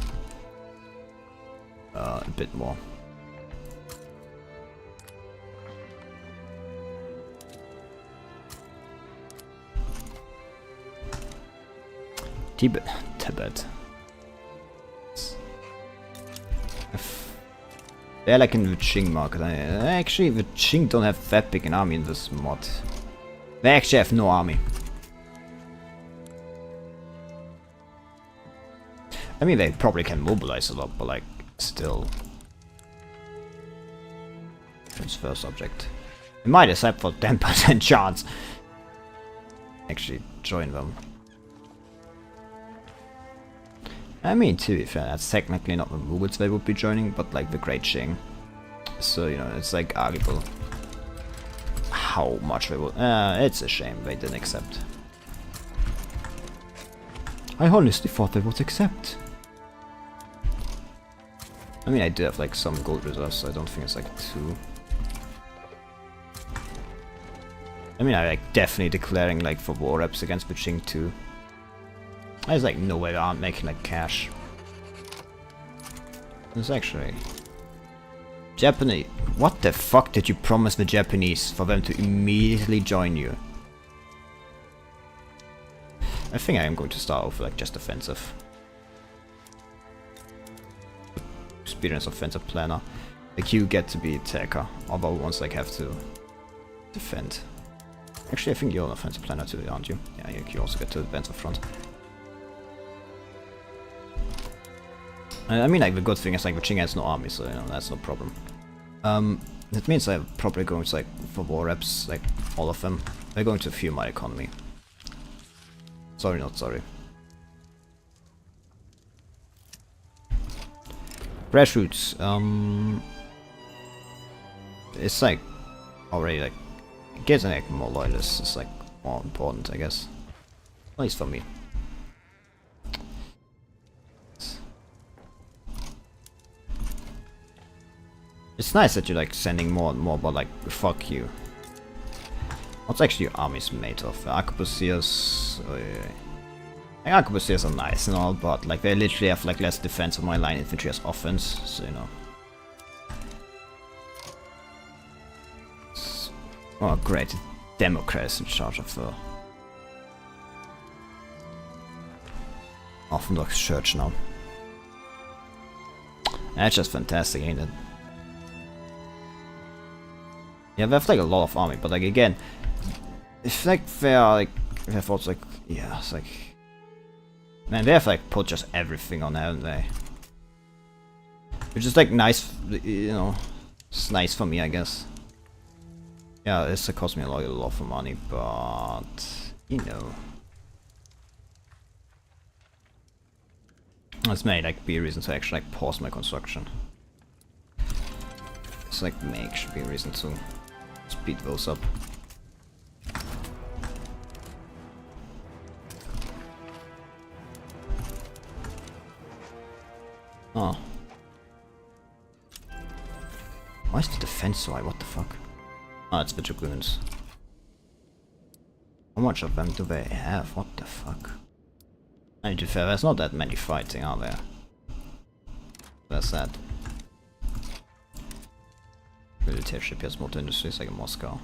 a bit more. Tibet. They're like in the Qing market. Actually, the Qing don't have that big an army in this mod. They actually have no army. I mean, they probably can mobilize a lot, but like, still. Transfer subject. It might accept for 10% chance. Actually, join them. I mean, to be fair, that's technically not the Mughals they would be joining, but like the Great Qing. So, you know, it's like arguable how much they would. It's a shame they didn't accept. I honestly thought they would accept. I mean, I do have like some gold reserves, so I don't think it's like too. I mean, I like definitely declaring like for war reps against the Qing too. There's like no way they aren't making like cash. There's actually Japanese. What the fuck did you promise the Japanese for them to immediately join you? I think I am going to start off like just offensive. Experience offensive planner. Like you get to be attacker, although once like have to defend. Actually, I think you're an offensive planner too, aren't you? Yeah, you also get to advance up front. I mean, like the good thing is like the Qing has no army, so you know that's no problem. That means I'm probably going to like for war reps, like all of them. They're going to fuel my economy. Sorry, not sorry. Grassroots. It's like already like getting like more loyalists is like more important, I guess. At least for me. It's nice that you're like sending more and more, but like fuck you. What's actually your armies made of? Arquebusiers. Oh, yeah. Like, arquebusiers are nice and all, but like they literally have like less defense of my line infantry as offense, so you know. Oh great, Democrats in charge of the Orthodox Church now. That's just fantastic, ain't it? Yeah, they have like a lot of army, but like again, it's like they are like they have also like yeah, it's like man, they have like put just everything on, haven't they? Which is like nice, you know, it's nice for me, I guess. Yeah, this cost me a lot of money, but you know, this may like be a reason to actually like pause my construction. It's like should be a reason to speed those up. Oh. Why is the defense so high? What the fuck? Oh, it's the dragoons. How much of them do they have? What the fuck? I mean, to be fair, there's not that many fighting, are there? That's sad. Military shipyards, motor industries like in Moscow.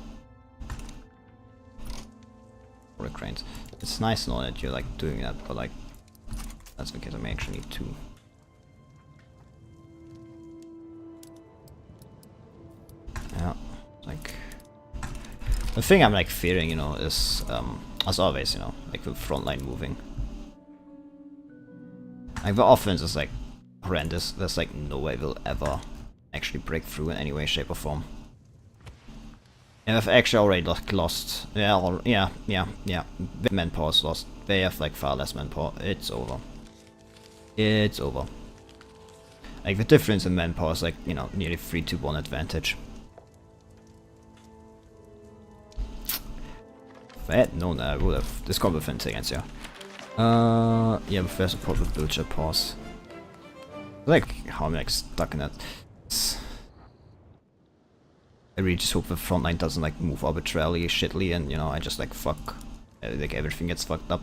Or cranes. It's nice to know that you're like doing that, but like that's because I may actually need two. Yeah, like the thing I'm like fearing, you know, is as always, you know, like the front line moving. Like the offense is like horrendous. There's like no way we'll ever actually break through in any way, shape or form. And I've actually already lost yeah, the manpower is lost. They have like far less manpower. It's over. It's over. Like the difference in manpower is like, you know, nearly 3-1 advantage. If I had known that, I would have discovered the thing against you. Yeah, but first support with build pause. Like how I'm like stuck in that. I really just hope the front line doesn't like move arbitrarily shittily, and you know, I just like fuck, like everything gets fucked up.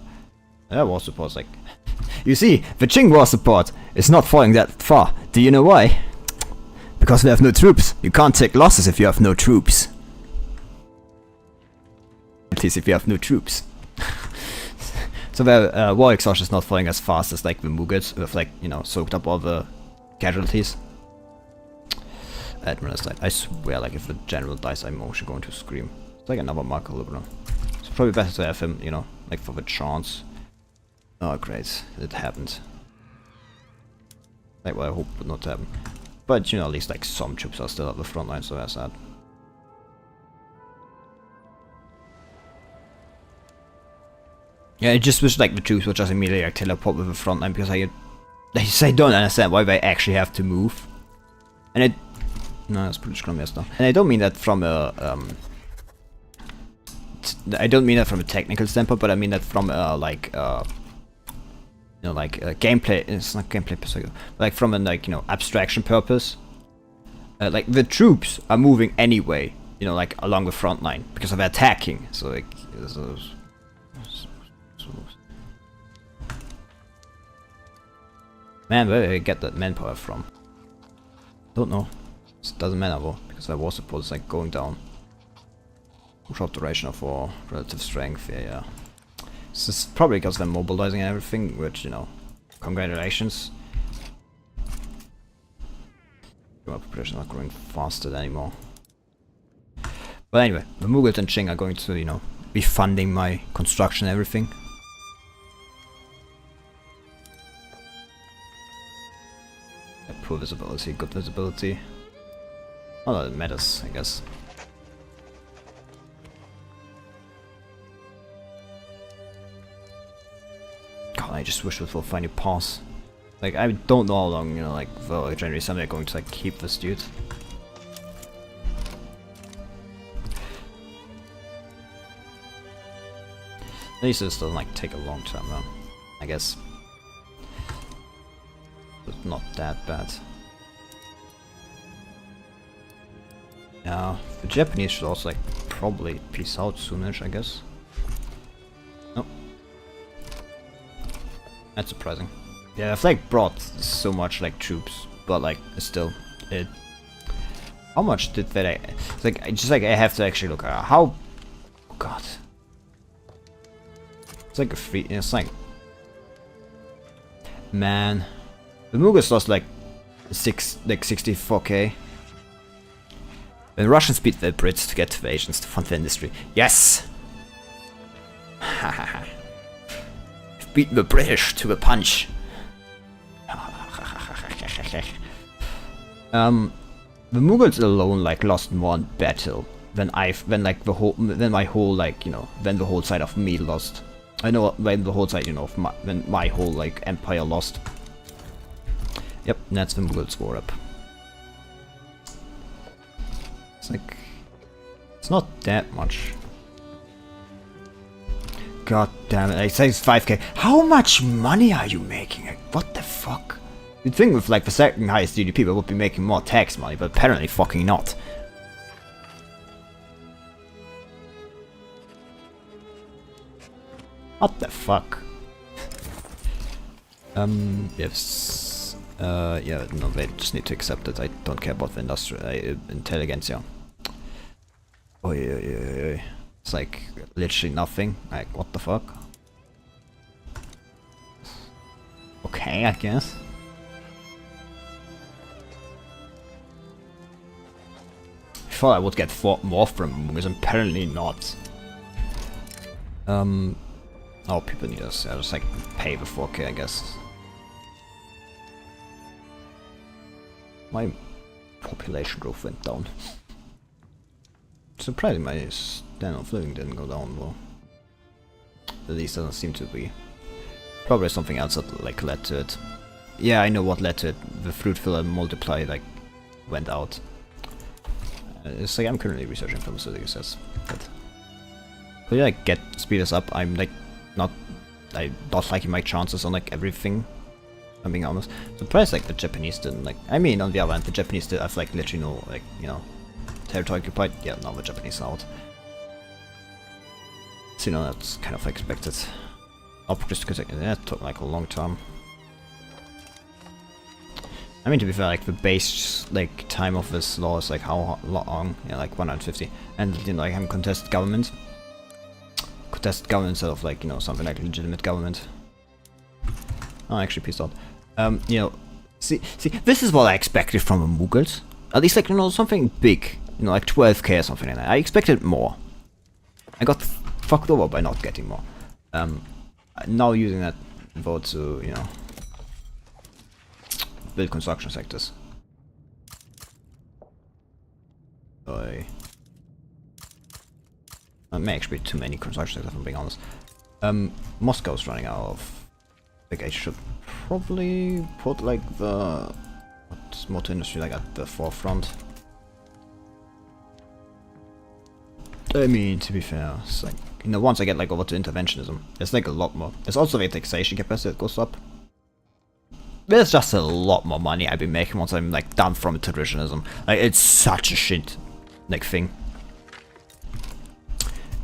War support's like, you see, the Qing war support is not falling that far. Do you know why? Because we have no troops. You can't take losses if you have no troops. At least if you have no troops. So the war exhaustion is not falling as fast as like the Mughals, with like, you know, soaked up all the casualties. Admiral died. I swear, like if the general dies, I'm actually going to scream. It's like another Mark Liberal. It's probably better to have him, you know, like for the chance. Oh great, it happened. Like what I hope would not happen. But you know, at least like some troops are still at the front line, so that's sad. Yeah, I just wish like the troops would just immediately like teleport with the front line, because I don't understand why they actually have to move. And it no, that's pretty scrummy stuff. And I don't mean that from a I don't mean that from a technical standpoint, but I mean that from a like you know, like gameplay. It's not gameplay perspective, like from a like, you know, abstraction purpose. Like the troops are moving anyway, you know, like along the front line because of attacking. So like man, where did I get that manpower from? Don't know. It doesn't matter though, because their war support is like going down. Short duration of war, relative strength, yeah. This is probably because they're mobilizing and everything, which, you know, congratulations. Your population is not growing faster anymore. But anyway, the Mughals and Qing are going to, you know, be funding my construction and everything. Poor visibility, good visibility. Well, it matters, I guess. God, I just wish it will finally pass. Like, I don't know how long, you know, like, the January Assembly are going to, like, keep this dude. At least this doesn't, like, take a long time, though, I guess. But not that bad. Yeah, the Japanese should also like probably peace out soonish, I guess. Nope. That's surprising. Yeah, I've like brought so much like troops, but like still, it How much did that? It's like just like I have to actually look at how. Oh God. It's like a free. It's like. Man, the Mughals lost like 64k. The Russians beat the Brits to get to the Asians to fund the industry. Yes! We've beaten the British to a punch. The Mughals alone like lost one battle than my whole side of me lost. I know when the whole side, of when my whole like empire lost. Yep, that's the Mughals war up. It's like, it's not that much. God damn it, it says 5k. How much money are you making? Like, what the fuck? You'd think with like the second highest GDP we would be making more tax money, but apparently fucking not. What the fuck? Yes. Yeah, no, they just need to accept it. I don't care about the industrial intelligence, yeah. Oh, yeah. It's like literally nothing. Like, what the fuck? Okay, I guess. I thought I would get more from because apparently not. Oh, people need us. I'll just like pay the 4k, I guess. My population growth went down. Surprisingly, my standard of living didn't go down, though. At least doesn't seem to be. Probably something else that like led to it. Yeah, I know what led to it. The fruitful and multiply like went out. It's like I'm currently researching pharmaceuticals as that. But yeah, like speed us up. I'm like not liking my chances on like everything. I'm being honest. Surprised like the Japanese didn't like. I mean, on the other hand, the Japanese did have like literally no like territory occupied. Yeah, now the Japanese are out. So that's kind of expected. Just because it took like a long time. I mean, to be fair, like the base like time of this law is like how long? Yeah, like 150. And like I'm contested government. Contested government instead of like something like legitimate government. Oh, actually pissed off. See, this is what I expected from the Mughals. At least like something big, like 12k or something like that. I expected more. I got fucked over by not getting more. Now using that vote to build construction sectors. May actually be too many construction sectors, if I'm being honest. Moscow's running out of. I think I should probably put like the motor industry like at the forefront. I mean, to be fair, it's like once I get like over to interventionism, it's like a lot more. It's also the taxation capacity that goes up. There's just a lot more money I've been making once I'm like done from traditionalism. Like it's such a shit like thing.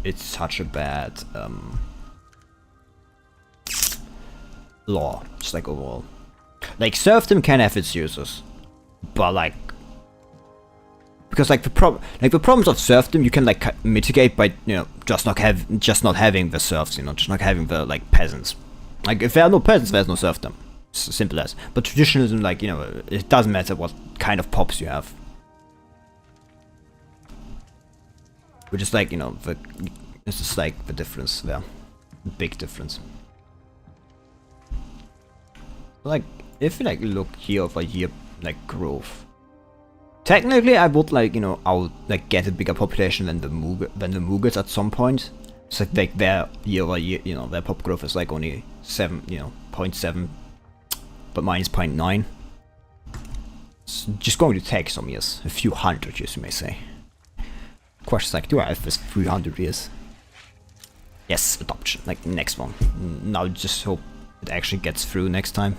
It's such a bad law, just like overall. Like serfdom can have its uses, but like because like the problems of serfdom you can like mitigate by just not having the serfs, just not having the like peasants. Like if there are no peasants, there's no serfdom. It's as simple as. But traditionalism, like it doesn't matter what kind of pops you have. Which is like this is like the difference there, big difference. Like if you like look year over year like growth, technically I would like I'll like get a bigger population than the Mughals at some point. So like their year over year their pop growth is like only 0.7, but mine is 0.9. It's just going to take some years, a few hundred years you may say. Questions like, do I have this 300 years? Yes, adoption, like next one. Now just hope it actually gets through next time.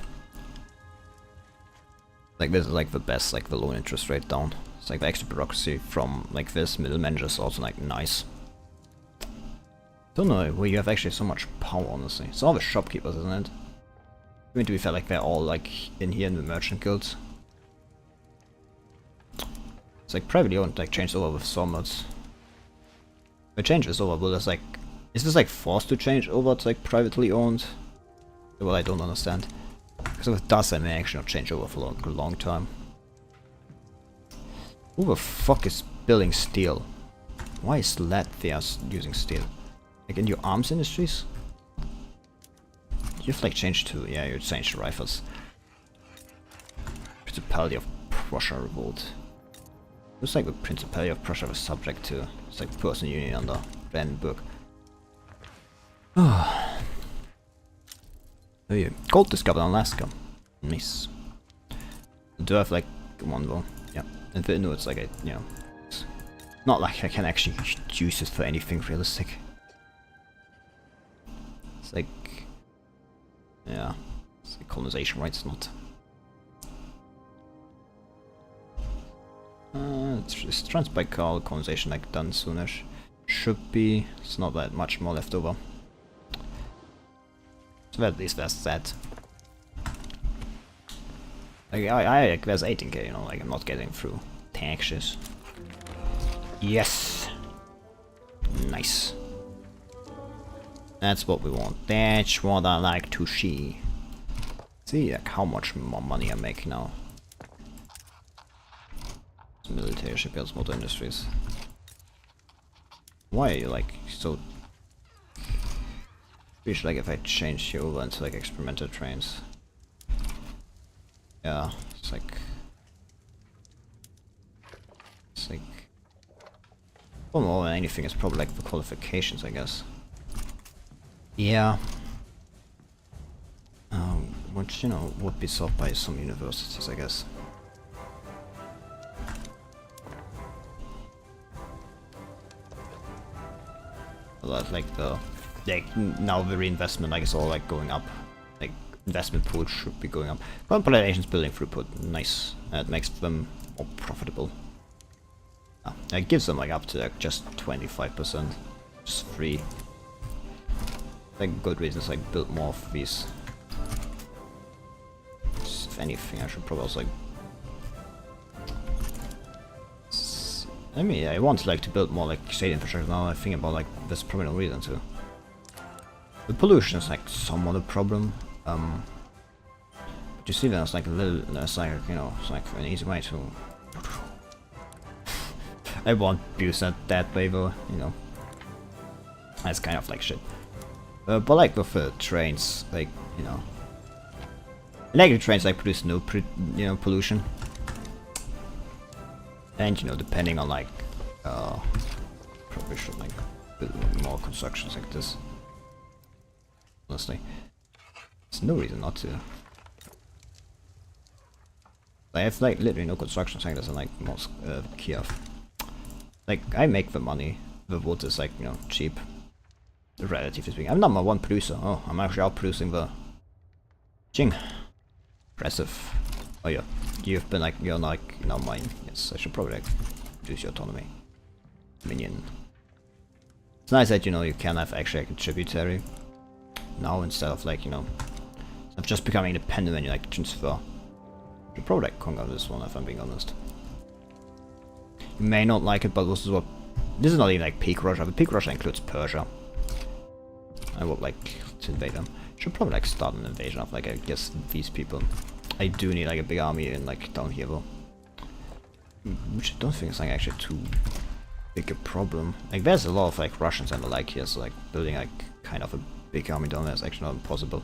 Like this is like the best, like the loan interest rate down. It's like the extra bureaucracy from like this middle manager is also like nice. Don't know where you have actually so much power, honestly. It's all the shopkeepers, isn't it? I mean, to be fair, like they're all like in here in the merchant guilds. It's like privately owned, like changed over with sawmills. If I change this over, will this like... Is this like forced to change over to like privately owned? Well, I don't understand. Because if it does, I may actually not change over for a long time. Who the fuck is building steel? Why is Latvia using steel? Like in your arms industries? You've like changed to... Yeah, you changed to rifles. Principality of Prussia revolt. Looks like the Principality of Prussia was subject to... It's like personal union under Brandenburg. Oh yeah. Gold discovered in Alaska. Nice. Do I have like one though? Yeah. And no, it's like a, you know, it's not like I can actually use it for anything realistic. It's like, yeah, it's like colonization, right? It's not. It's Transbaikal colonization like done soonish. Should be. It's not that much more left over. So at least that's that. Like I there's 18k, you know, like I'm not getting through taxes. Yes. Nice. That's what we want. That's what I like to see. See like how much more money I'm making now. Military shipyards, motor industries. Why are you like so... Wish like if I change you over into like experimental trains. Yeah, it's like... Well, more than anything, it's probably like the qualifications, I guess. Yeah. Which, you know, would be solved by some universities, I guess. Like the... Like, now the reinvestment, like, is all like going up. Like, investment pool should be going up. Population's building throughput, nice. That makes them more profitable. It gives them like up to like just 25%. Just free. Like good reasons like build more of these. If anything, I should probably also like... I mean, I want like to build more like state infrastructure now. I think about like there's probably no reason to. The pollution is like somewhat a problem. But you see, there's like a little, there's like, you know, it's like an easy way to. I won't abuse that way though, you know. That's kind of like shit. But like with the trains, like, you know, electric trains like produce no, you know, pollution. And you know, depending on like, probably should like build more constructions like this. Honestly, there's no reason not to. I have like literally no construction centers in like most Kiev. Like I make the money. The wood is like, you know, cheap. Relatively speaking, I'm number one producer. Oh, I'm actually out producing the. Jing. Impressive. Oh yeah, you've been like, you're like, you know, mine. Yes, I should probably like reduce your autonomy. Minion. It's nice that, you know, you can have actually like a tributary now instead of like, you know, of just becoming independent when you like transfer. You should probably like conquer this one if I'm being honest. You may not like it, but this is what, this is not even like peak Russia. The peak Russia includes Persia. I would like to invade them. Should probably like start an invasion of like, I guess, these people. I do need like a big army in like down here though. Which I don't think is like actually too big a problem. Like there's a lot of like Russians and the like here, so like building like kind of a big army down there is actually not impossible.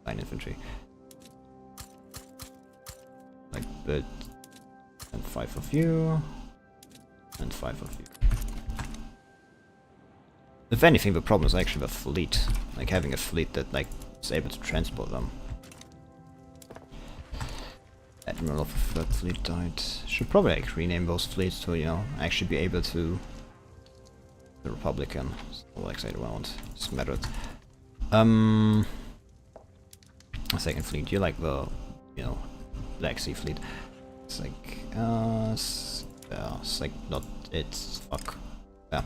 Line infantry. Like build and 5 of you and 5 of you. If anything, the problem is actually the fleet. Like having a fleet that like is able to transport them. Admiral of the 3rd Fleet died. Should probably like rename those fleets to, you know, actually be able to the Republican. So like say around. Just matter it. A 2nd Fleet, you like the, you know, Black Sea Fleet. It's like yeah, it's like not it's fuck. Yeah.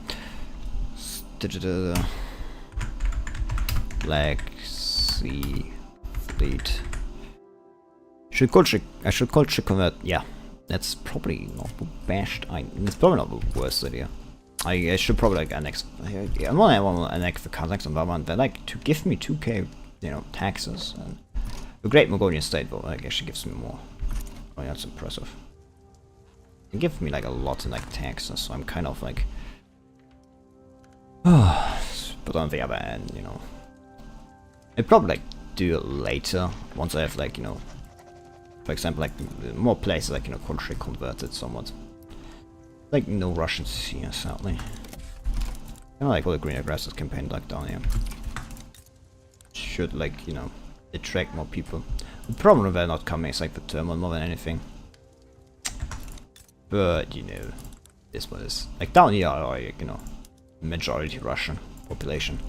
Digital Black Sea Fleet I should culture convert. Yeah, that's probably not the best. It's probably not the worst idea. I should probably like annex. I want to annex the Kazakhs and Burma. They like to give me 2k, you know, taxes. And the Great Mongolian State, well, like actually gives me more. Oh, yeah, that's impressive. They give me like a lot in like taxes, so I'm kind of like. But on the other hand, you know, I'd probably like do it later once I have like, you know, for example, like more places like, you know, country converted somewhat. Like no Russians here, sadly. You know, like all the green aggressors campaign like down here. Should like, you know, attract more people. The problem with they're not coming is like the turmoil more than anything. But you know, this one is like down here are like, you know, majority Russian population.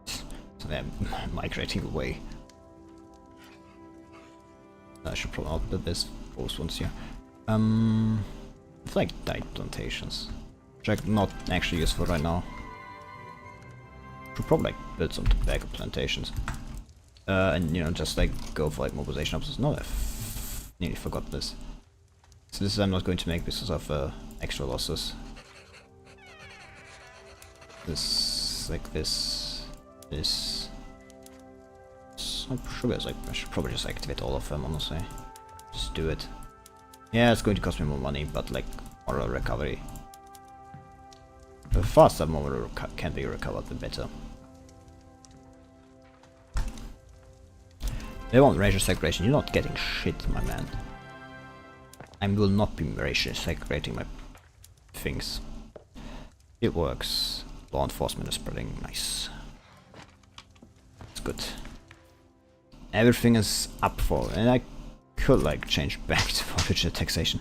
So they're migrating away. I should probably outbid this those ones here. It's like dye plantations, which are not actually useful right now. Should probably like build some tobacco plantations, and you know just like go for like mobilization options. No, I nearly forgot this. So this I'm not going to make because of extra losses. This like this. I'm sure I should probably just activate all of them, honestly. Just do it. Yeah, it's going to cost me more money, but like moral recovery. The faster moral can be recovered, the better. They want racial segregation. You're not getting shit, my man. I will not be racially segregating my things. It works. Law enforcement is spreading. Nice. It's good. Everything is up for, and I could like change back to forfeiture taxation.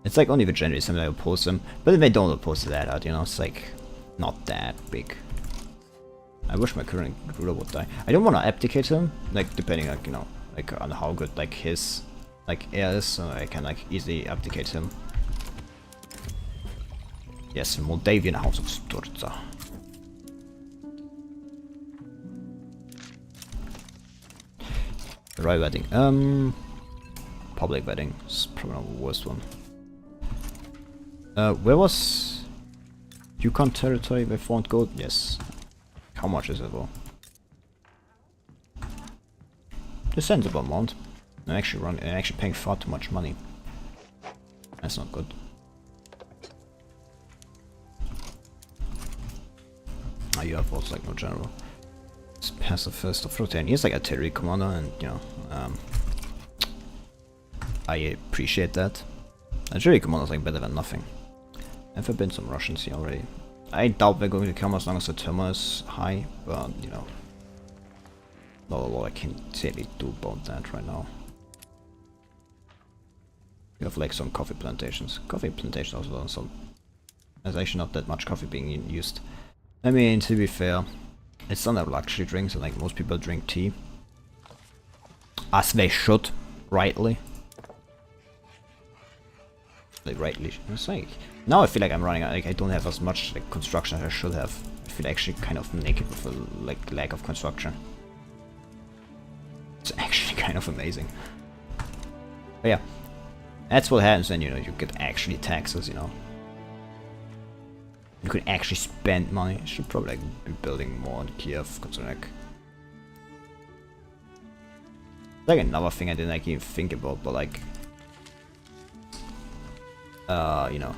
It's like only the January Assembly oppose them, but if they don't oppose that out, you know, it's like not that big. I wish my current ruler would die. I don't want to abdicate him, like depending like, you know, like on how good like his like heir is, so I can like easily abdicate him. Yes, Moldavian House of Sturza. Right wedding. Public wedding is probably not the worst one. Where was Yukon territory by Font Gold? Yes. How much is it though? The sensible amount. I'm actually paying far too much money. That's not good. Ah, you have also like no general. It's passive first of fruit, and he's like artillery commander, and you know, I appreciate that. Artillery commander is like better than nothing. Have there been some Russians here already? I doubt they're going to come as long as the turmoil is high, but you know, not a lot I can really do about that right now. You have like some coffee plantations. Coffee plantations also done some. There's actually not that much coffee being used. I mean, to be fair, it's not a luxury drink, so like most people drink tea. As they should, rightly. Like rightly, it's like, now I feel like I'm running out, like I don't have as much like construction as I should have. I feel actually kind of naked with a like lack of construction. It's actually kind of amazing. But yeah, that's what happens when, you know, you get actually taxes, you know. You could actually spend money. I should probably like be building more in Kiev, considering like another thing I didn't like even think about, but like you know,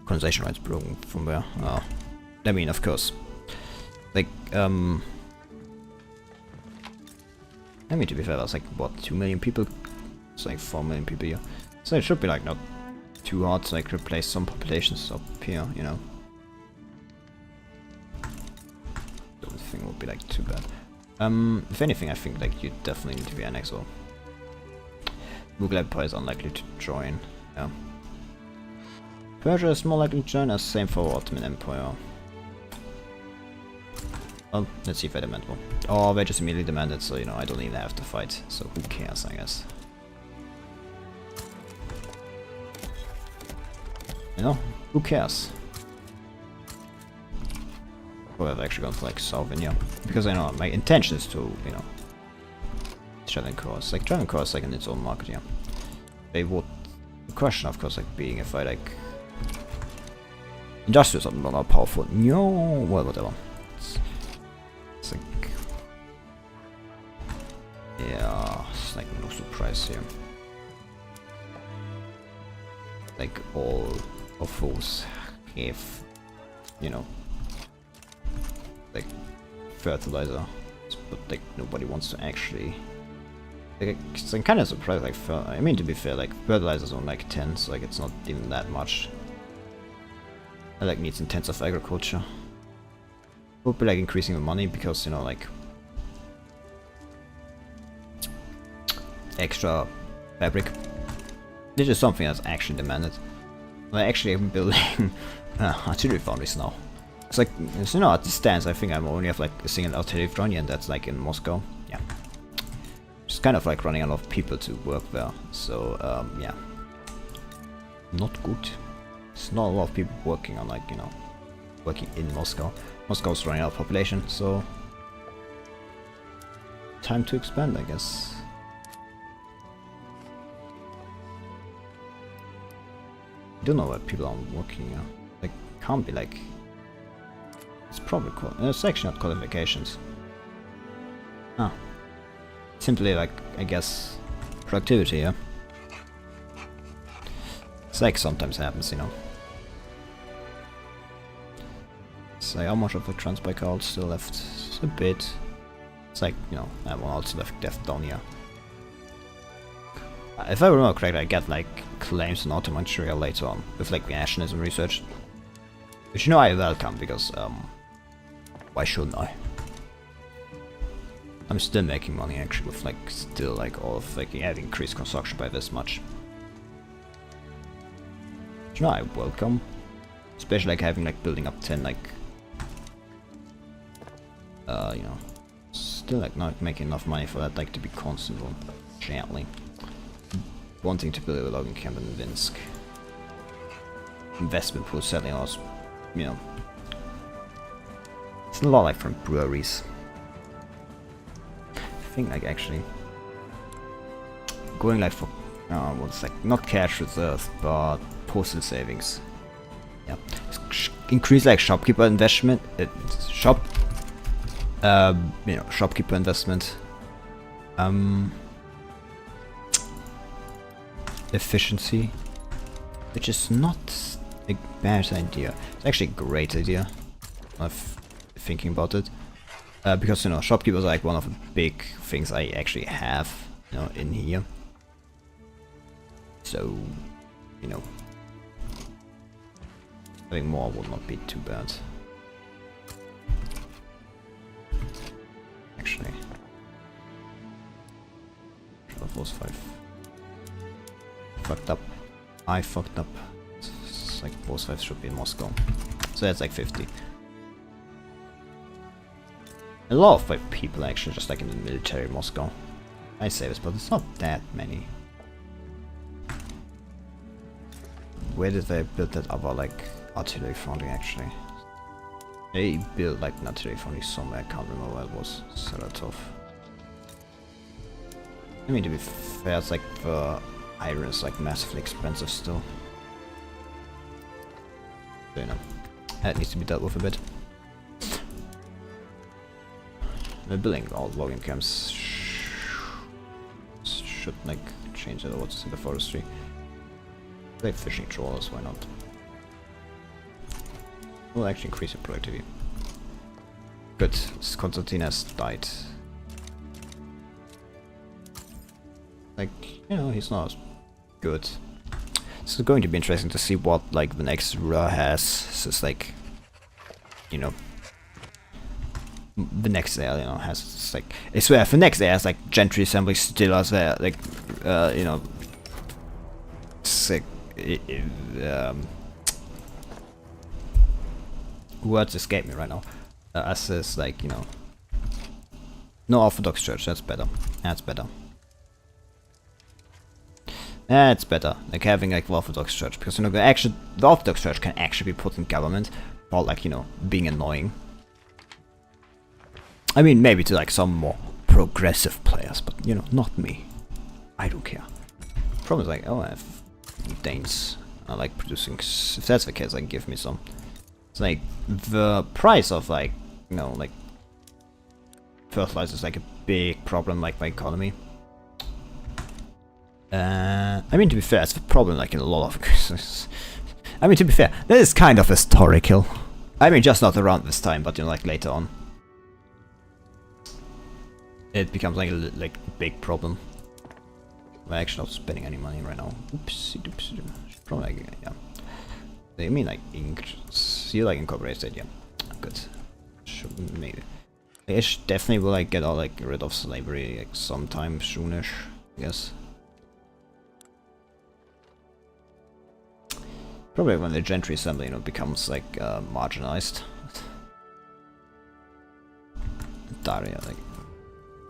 colonization rights broken from where? Oh, I mean, of course, like I mean, to be fair, that's like what, 2 million people. It's like 4 million people here, so it should be like not too hard to like replace some populations up here, you know. Don't think it would be like too bad. If anything, I think like you definitely need to be annexed. Or Mughal Empire is unlikely to join. Yeah. Persia is more likely to join us. Same for Ottoman Empire. Well, let's see if I demand more. Oh, they just immediately demanded, so you know I don't even have to fight. So who cares, I guess. You know, who cares? Well, I've actually gone for like Slovenia because I know my intention is to, you know, traveling across. Like traveling across, like in its own market, yeah. They would. The question, of course, like being if I like industrials are not powerful. No, well, whatever. It's like, yeah, it's like no surprise here. Like all of those have, you know, like fertilizer, but like nobody wants to actually. Like, I'm kind of surprised. Like, I mean, to be fair, like fertilizer's on like 10, so like it's not even that much. I like needs intensive agriculture. Would be like increasing the money because, you know, like extra fabric. This is something that's actually demanded. I actually am building artillery foundries now. It's like, you know, at the stands, I think I only have like a single artillery foundry, and that's like in Moscow. Yeah, just kind of like running a lot of people to work there. So yeah, not good. There's not a lot of people working on, like, you know, working in Moscow. Moscow's running out of population, so time to expand, I guess. I don't know where people are working. Like, can't be like. It's probably it's actually not qualifications. Ah, simply like, I guess, productivity. Yeah, it's like sometimes happens, you know. So how much of the Transbaikal still left? It's a bit. It's like, you know, I will also left down here. If I remember correctly, I get like claims on Ottoman Sharia later on with like nationalism research, which, you know, I welcome because why shouldn't I? I'm still making money actually with like still like all of like having increased construction by this much. Which, you know, I welcome, especially like having like building up 10 like you know, still like not making enough money for that like to be constant or gently. Wanting to build a logging camp in Vinsk. Investment pool selling us, you know. It's a lot like from breweries. I think like actually going like for what's like not cash reserve but postal savings. Yeah, increase like shopkeeper investment. You know, shopkeeper investment. Efficiency, which is not a bad idea. It's actually a great idea of thinking about it, because, you know, shopkeepers are like one of the big things I actually have, you know, in here. So, you know, having more would not be too bad. Actually, those 5. Fucked up. I fucked up. It's like those 5 should be in Moscow. So that's like 50. A lot of like people actually just like in the military Moscow. I say this, but it's not that many. Where did they build that other like artillery foundry actually? They built like an artillery foundry somewhere, I can't remember where it was. Saratov. I mean, to be fair, it's like the iron is like massively expensive still. So, you know, that needs to be dealt with a bit. They're building all logging camps. Should like change it or what's in the forestry. Like fishing trawlers, why not? Will actually increase your productivity. Good, Konstantin has died. Like, you know, he's not good. It's going to be interesting to see what like the next ruler has. So it's like, you know, the next heir, you know, has it's like, I swear, if the next heir has like gentry assembly still as there, like, you know, sick. Words escape me right now. As is like, you know, no Orthodox Church. That's better. That's better. That's better. Like having like the Orthodox Church, because, you know, the Orthodox Church can actually be put in government, or like, you know, being annoying. I mean, maybe to like some more progressive players, but you know, not me. I don't care. Problem is like, oh, I have Danes. I like producing. If that's the case, like, give me some. It's like the price of like, you know, like fertilizer is like a big problem, like my economy. I mean, to be fair, it's a problem like in a lot of cases. I mean, to be fair, that is kind of historical. I mean, just not around this time, but you know, like later on, it becomes like a big problem. I'm actually not spending any money right now. Oopsie doopsie. Probably like, yeah. I mean, like see, like incorporated, yeah. Good. Should maybe. I definitely will like get all like rid of slavery like sometime soonish, I guess. Probably when the gentry assembly, you know, becomes like marginalized. Daria, like,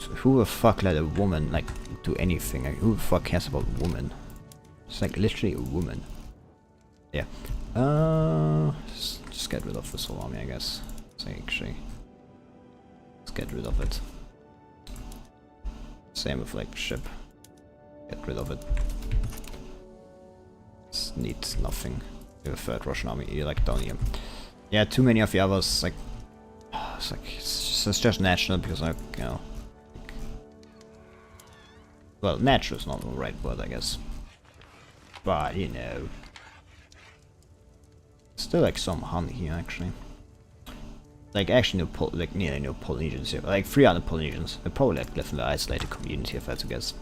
so who the fuck let a woman like do anything? Like, who the fuck cares about a woman? It's like literally a woman. Yeah. Just get rid of this whole army, I guess. So actually, let's get rid of it. Same with like ship. Get rid of it. It needs nothing. We have a third Russian army here, like down here. Yeah, too many of the others, like, it's just natural because, like, you know, like, well, natural is not the right word, I guess, but you know, still like some Hun here actually. Like actually no nearly no Polynesians here, like 300 Polynesians. They're probably like live in the isolated community, if I had to guess.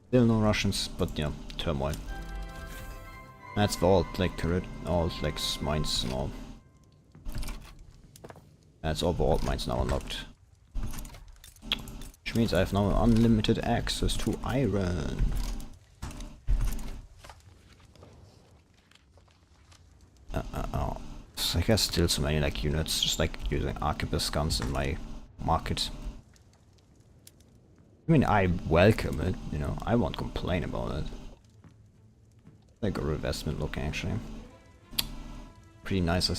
Still no Russians, but you know, turmoil. That's the all like turret, all like mines and all. That's all the alt mines now unlocked. Which means I have now unlimited access to iron. So I guess still so many like units, just like using arquebus guns in my market. I mean, I welcome it, you know, I won't complain about it. Like a reinvestment looking actually. Pretty nice. I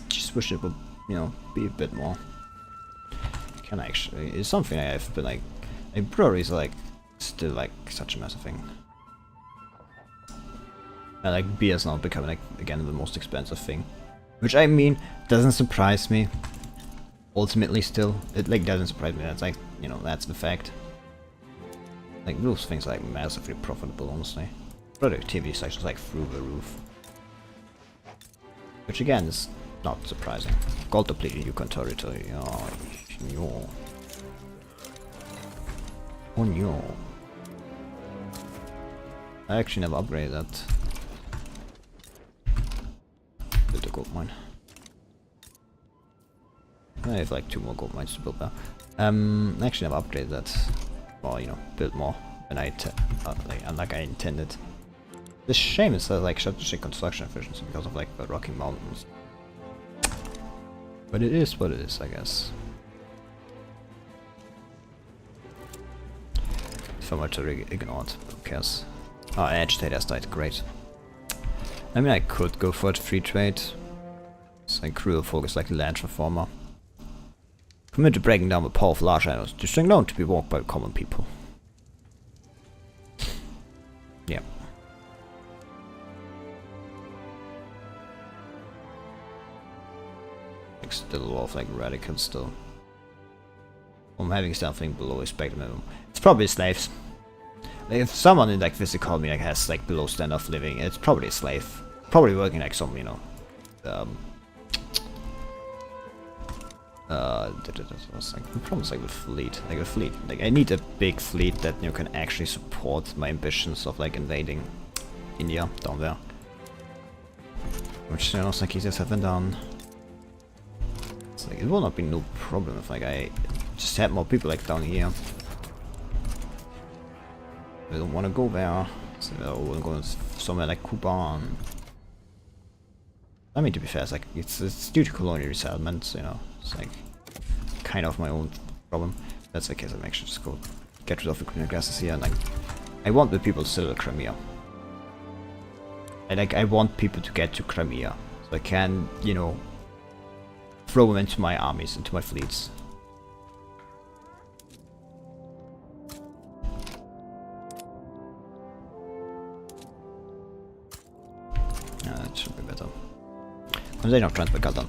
just wish it would, you know, be a bit more. Can actually, it's something I've been like breweries are like still like such a massive thing. And like beer is now becoming like again the most expensive thing. Which I mean doesn't surprise me. Ultimately still. It like doesn't surprise me, that's like, you know, that's the fact. Like those things are like massively profitable honestly. Productivity is actually like through the roof. Which again is not surprising. Gold depleted Yukon territory. Oh no. Oh no. I actually never upgraded that. Build a gold mine. I have like 2 more gold mines to build now. I actually never upgraded that. Or, you know, build more than like I intended. The shame is that like such a construction efficiency because of like the Rocky Mountains. But it is what it is, I guess. So much to ignored, who cares? Oh, Agitator has died, great. I mean, I could go for a free trade. It's like cruel focus like a land reformer. Commit to breaking down the power of large animals, just known to be walked by common people. Yeah. Like still a lot of like radicals still. I'm having something below expected minimum. It's probably slaves. Like, if someone in like this economy like has like below standard of living, it's probably a slave. Probably working like some, you know, was like the problem is like the fleet. Like a fleet. Like I need a big fleet that, you know, can actually support my ambitions of like invading India down there. Which, you know, it's like easier said than done. It's like it will not be no problem if like I just had more people like down here. They don't want to go there, so they'll go somewhere like Kuban. I mean, to be fair, it's like it's due to colonial resettlements, you know. It's like kind of my own problem. If that's the case, I'm actually just go get rid of the criminal classes here, and like I want the people to settle Crimea. I want people to get to Crimea, so I can, you know, throw them into my armies, into my fleets. They don't transfer got done.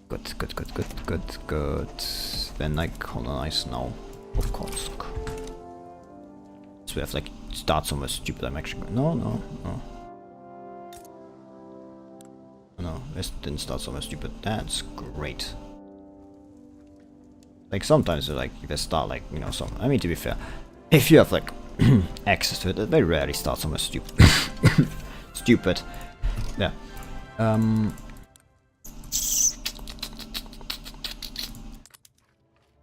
Good. Then like colonize now. Of course. So we have like start somewhere stupid. I'm actually going. No. No, this didn't start somewhere stupid. That's great. Like sometimes like they start like, you know, some. I mean, to be fair, if you have like access to it, they rarely start somewhere stupid. Stupid. Yeah.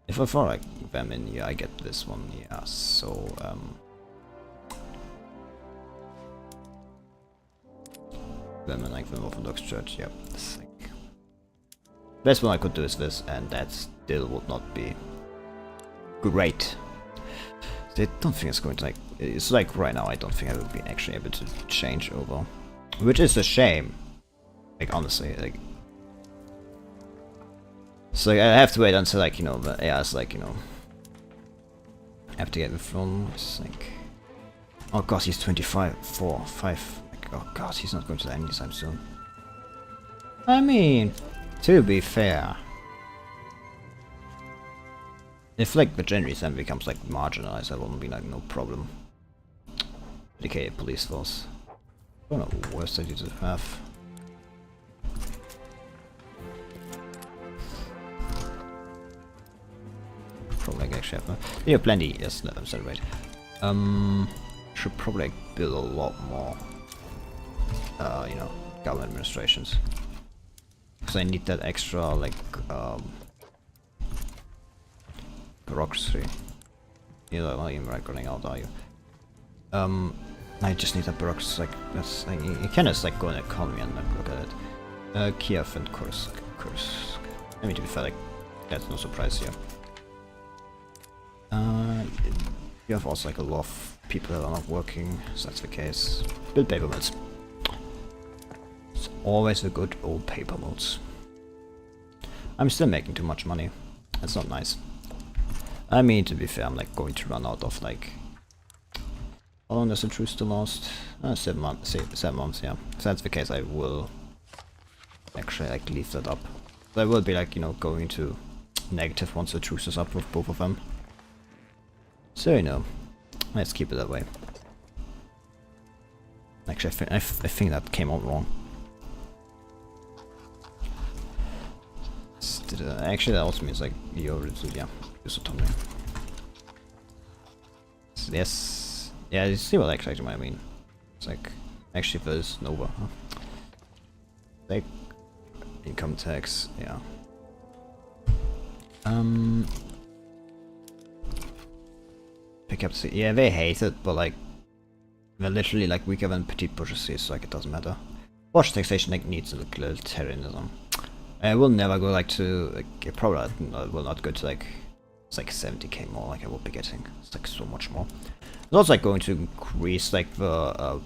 If I throw like them in here, I get this one. Yeah. So them and like the Orthodox Church. Yep. Like, best one I could do is this, and that still would not be great. I don't think it's going to like. It's like right now. I don't think I will be actually able to change over, which is a shame. Like honestly, like. So I have to wait until like, you know, the AI's like, you know. I have to get the film. It's like. Oh god, he's 25, 4, 5. Like, oh god, he's not going to die anytime soon. I mean, to be fair. If like the January then becomes like marginalized, that won't be like no problem. Dedicated police force. I don't know, worst idea to have. Probably like actually have yeah, plenty, yes, let them celebrate. Should probably like, build a lot more you know, government administrations. Because I need that extra like bureaucracy. You're not even like running out, are you? I just need that bureaucracy, like that's like you can just like go in the economy and like look at it. Kiev and Kursk. I mean, to be fair, like that's no surprise here. You have also like a lot of people that are not working, so that's the case. Build paper mills. It's always the good old paper mills. I'm still making too much money. That's not nice. I mean, to be fair, I'm like going to run out of like. How long does the truce still last? 7 months. 7 months, yeah. So that's the case. I will actually like leave that up. So I will be like, you know, going to negative once the truce is up with both of them. So you know, let's keep it that way. Actually, I think that came out wrong. Actually, that also means like you're yeah, use autonomy. Yes, yeah, you see what actually I mean. It's like actually there's Nova. Huh? Like income tax, yeah. Pick up the yeah, they hate it, but like they're literally like weaker than petite bourgeoisie, so like it doesn't matter. Watch taxation like needs a little terrorism. I will never go like to like probably will not go to like it's like 70k more like I will be getting. It's like so much more. It's also like going to increase like the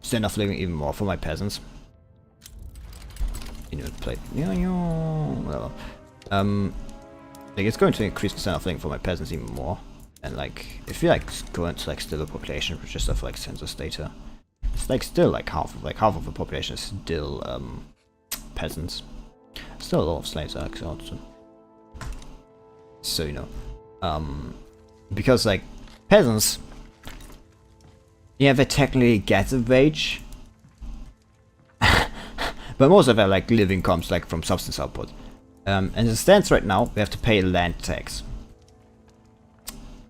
standard of living even more for my peasants. You know, play whatever. Like it's going to increase the standard of living for my peasants even more. And like if you like go into like still the population with just stuff like census data, it's like still like half of the population is still peasants. Still a lot of slaves actually also. So you know, because like peasants, yeah, they technically get a wage, but most of their like living comes like from substance output. And as it stands right now, we have to pay land tax.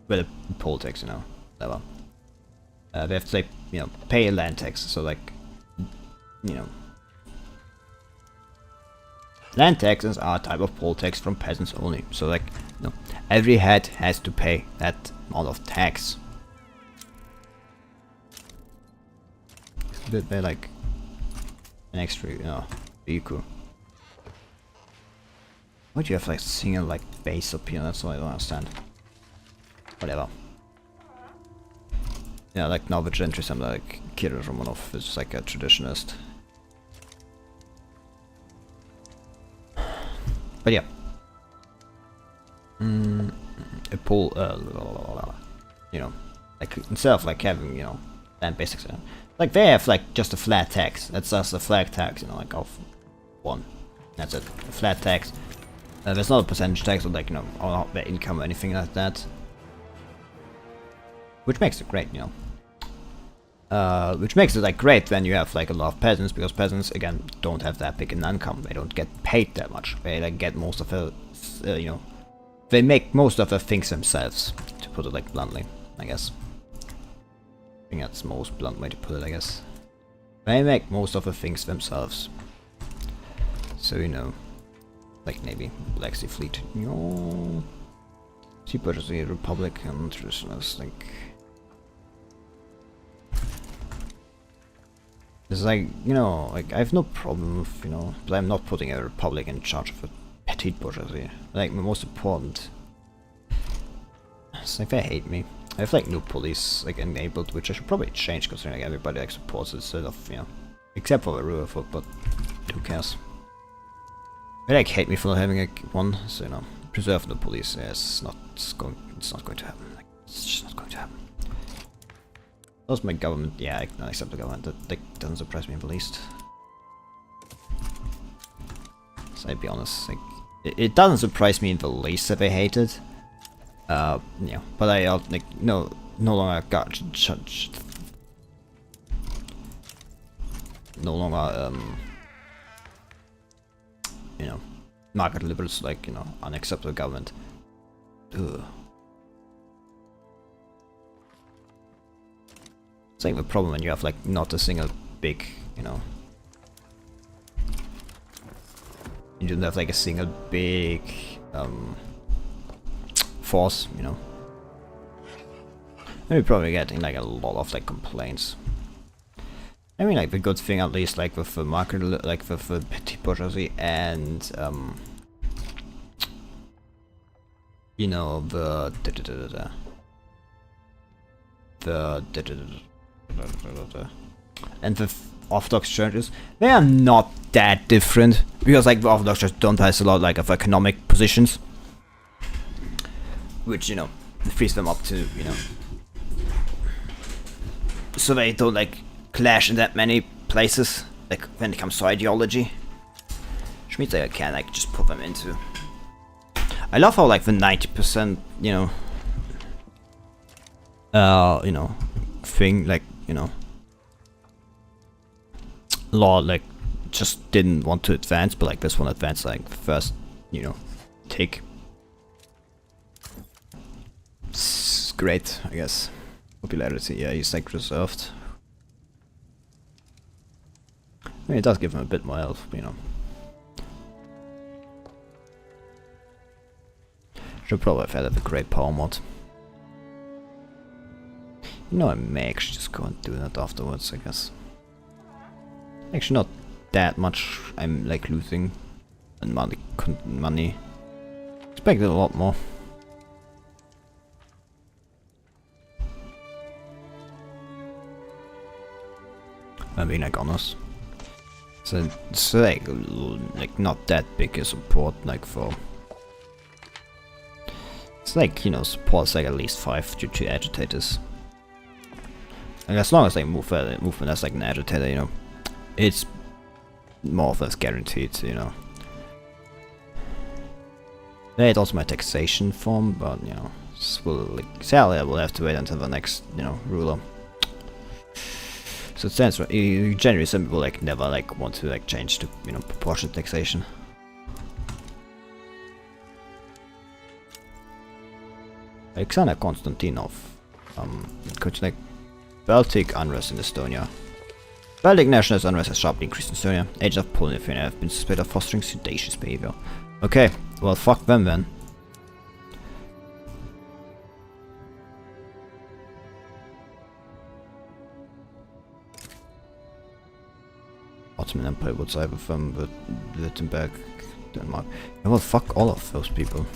Well, a poll tax, you know, whatever. They have to like, you know, pay a land tax. So like, you know. Land taxes are a type of poll tax from peasants only. So like, you know, every head has to pay that amount of tax. They're like an extra, you know, vehicle. Why do you have like single like base up here? That's what I don't understand. Whatever. Yeah, like now the gentries, I'm like Kirill Romanov is like a traditionalist. But yeah. A poll, you know, like instead of like having, you know, land basics, like they have like just a flat tax. That's just a flat tax, you know, like of 1. That's it. A flat tax. There's not a percentage tax on like, you know, on their income or anything like that. Which makes it great, you know. Which makes it like great when you have like a lot of peasants, because peasants again don't have that big an income. They don't get paid that much. They like get most of the, you know, they make most of the things themselves. To put it like bluntly, I guess. I think that's the most blunt way to put it, I guess. They make most of the things themselves. So you know, like maybe Black Sea Fleet. No, Sea Purchasing Republic and traditionalists like. It's like, you know, like I have no problem with, you know, but I'm not putting a republic in charge of a petite bourgeoisie. Like the most important. It's like they hate me. I have like no police like enabled, which I should probably change considering like, everybody like supports it instead of, you know, except for the Rutherford, but who cares? They like hate me for not having like one, so you know, preserve the police. Yeah, it's not going to happen. Like, it's just not going to happen. That's my government. Yeah, I can accept the government. That doesn't surprise me in the least. So I'd be honest, like it doesn't surprise me in the least that they hate it. Yeah, but I like no longer got no longer you know, market liberals like, you know, unacceptable government. Ugh. It's like the problem when you have like not a single big, you know, you don't have like a single big force, you know. And you're probably getting like a lot of like complaints. I mean, like the good thing at least, like with the market, like with the petite bourgeoisie and you know, the and the Orthodox churches, they are not that different, because like the Orthodox church don't have a lot like of economic positions, which, you know, frees them up to, you know, so they don't like clash in that many places, like when it comes to ideology, which means that I can like just put them into. I love how like the 90%, you know, thing, like, you know, law like just didn't want to advance, but like this one advanced like first, you know, take. It's great, I guess. Popularity, yeah, he's like reserved. I mean, it does give him a bit more health, you know. Should probably have had a great power mod. You know, I may actually just go and do that afterwards, I guess. Actually, not that much. I'm like losing and money. Expected a lot more. I'm being like honest. So it's like not that big a support, like for. It's like, you know, supports like at least 5 due to agitators. Like as long as they movement as like an agitator, you know, it's more or less guaranteed, you know. It's also my taxation form, but you know, sadly I will have to wait until the next, you know, ruler. So it stands for generally some people like never like want to like change to, you know, proportionate taxation. Alexander Konstantinov, could like Baltic unrest in Estonia. Baltic nationalist unrest has sharply increased in Estonia. Agents of Poland and Lithuania have been suspected of fostering seditious behavior. Okay, well fuck them then. Ottoman Empire would side with them, but Württemberg, Denmark. Yeah, well fuck all of those people.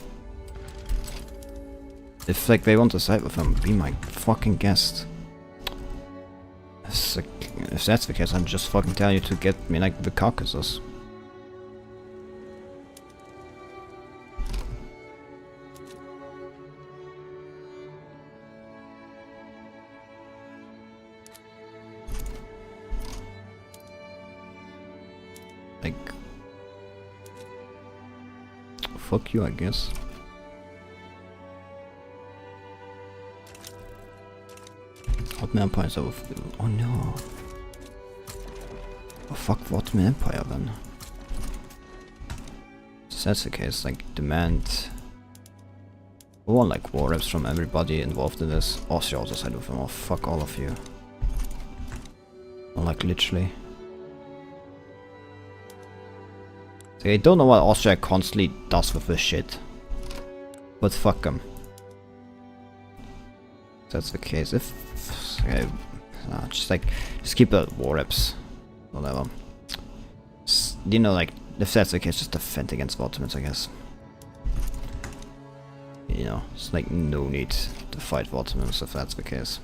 If like they want to side with them, be my fucking guest. Like, if that's the case, I'm just fucking telling you to get me like the Caucasus. Like, fuck you, I guess. Ottoman Empire is over. Oh no. Oh fuck the Ottoman Empire then. So that's the case, like demand. We want like war reps from everybody involved in this. Austria also side with them. Oh fuck all of you. Well, like literally. So I don't know what Austria constantly does with this shit. But fuck them. That's the case. If just like just keep the war reps, whatever. You know, like if that's the case, just defend against the Ottomans, I guess. You know, it's like no need to fight the Ottomans if that's the case.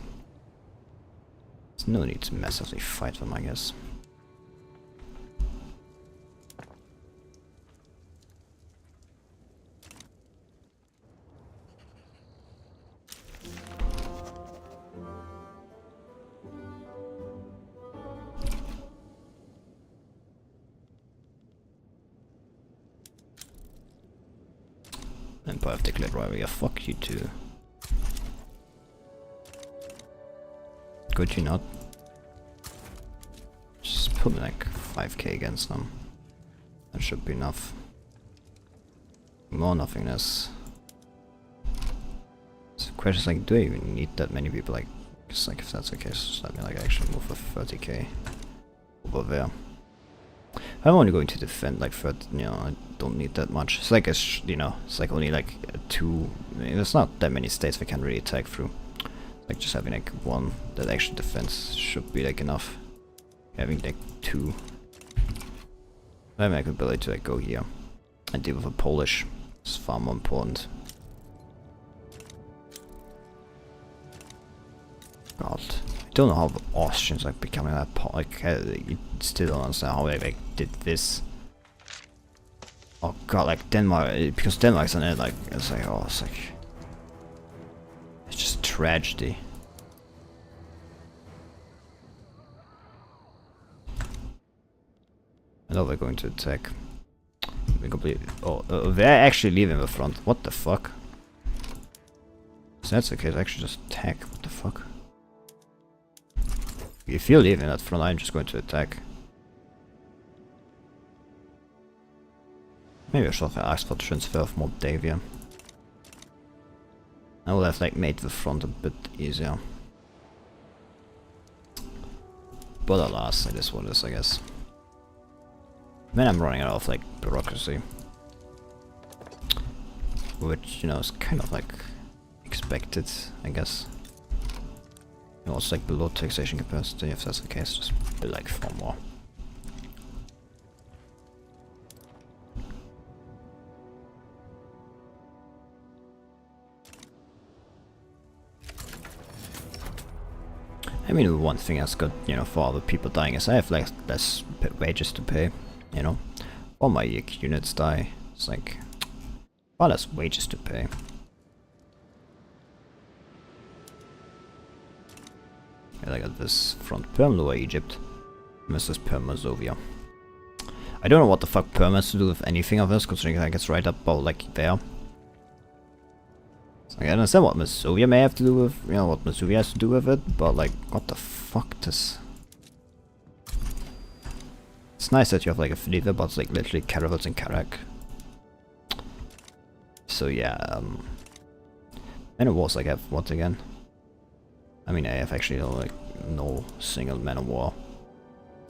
There's no need to massively fight them, I guess. Empire of declared rivalry. Yeah, fuck you too. Could you not? Just put me like 5k against them. That should be enough. More nothingness. So the question is like, do I even need that many people? Like, just like if that's the case, just let me like actually move for 30k over there. I'm only going to defend like for, you know, I don't need that much. It's like a you know, it's like only like two. I mean, there's not that many states we can really attack through. Like just having like one that actually defends should be like enough. Having like two, having like ability to like go here and deal with a Polish is far more important. God, I don't know how the Austrians like becoming that like you still don't understand how they like did this. Oh god, like Denmark, because Denmark's on it, like it's like, oh, it's like it's just tragedy. I know they're going to attack. We completely. Oh, they're actually leaving the front. What the fuck? So that's the case. Actually, just attack. What the fuck? If you're leaving that front, I'm just going to attack. Maybe I should have asked for transfer of Moldavia. I would have like made the front a bit easier. But alas, it is what it is, I guess. Then I'm running out of like bureaucracy, which, you know, is kind of like expected, I guess. You know, it's like below taxation capacity. If that's the case, just be like 4 more. I mean, the one thing that's good, you know, for all the people dying is I have like less wages to pay, you know. All my units die. It's like far less wages to pay. Yeah, I got this front Perm Lower Egypt. This is Perm Mazovia. I don't know what the fuck Perm has to do with anything of this, considering I guess right up about like there. I understand what Mazovia may have to do with, you know, what Mazovia has to do with it, but like, what the fuck does... It's nice that you have like a fleet there, but it's like literally caravels in Karak. So yeah, Man of Wars like I have what again? I mean, I have actually like no single Man of War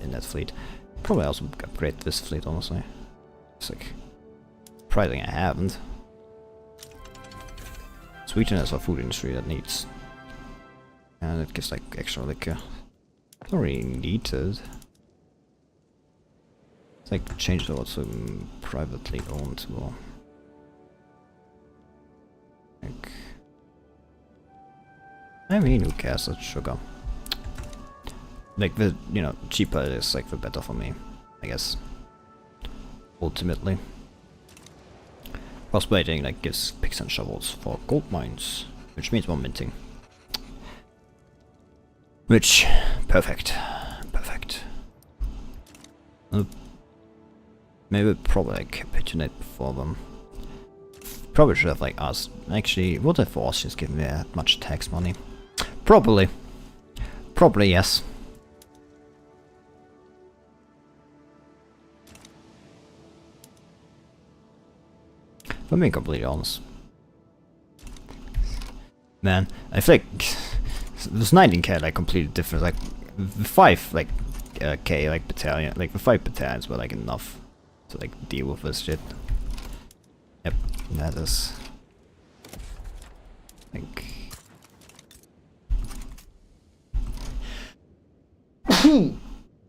in that fleet. Probably also upgrade this fleet, honestly. It's like, surprising I haven't. Sweden has a food industry that needs, and it gives like extra liquor. Don't really need it. It's like change to what's privately owned. Well, like, I mean, who cares? That's sugar. Like the, you know, cheaper it is, like the better for me, I guess. Ultimately. Crossblading like gives picks and shovels for gold mines, which means more minting. Which, perfect. Perfect. Maybe probably like capitulate before them. Probably should have like asked. Actually, what if Austrians give me that much tax money? Probably. Probably yes. If I'm being completely honest. Man, I feel like this 19k like completely different. Like the 5 like k like battalion, like the 5 battalions were like enough to like deal with this shit. Yep, that is like.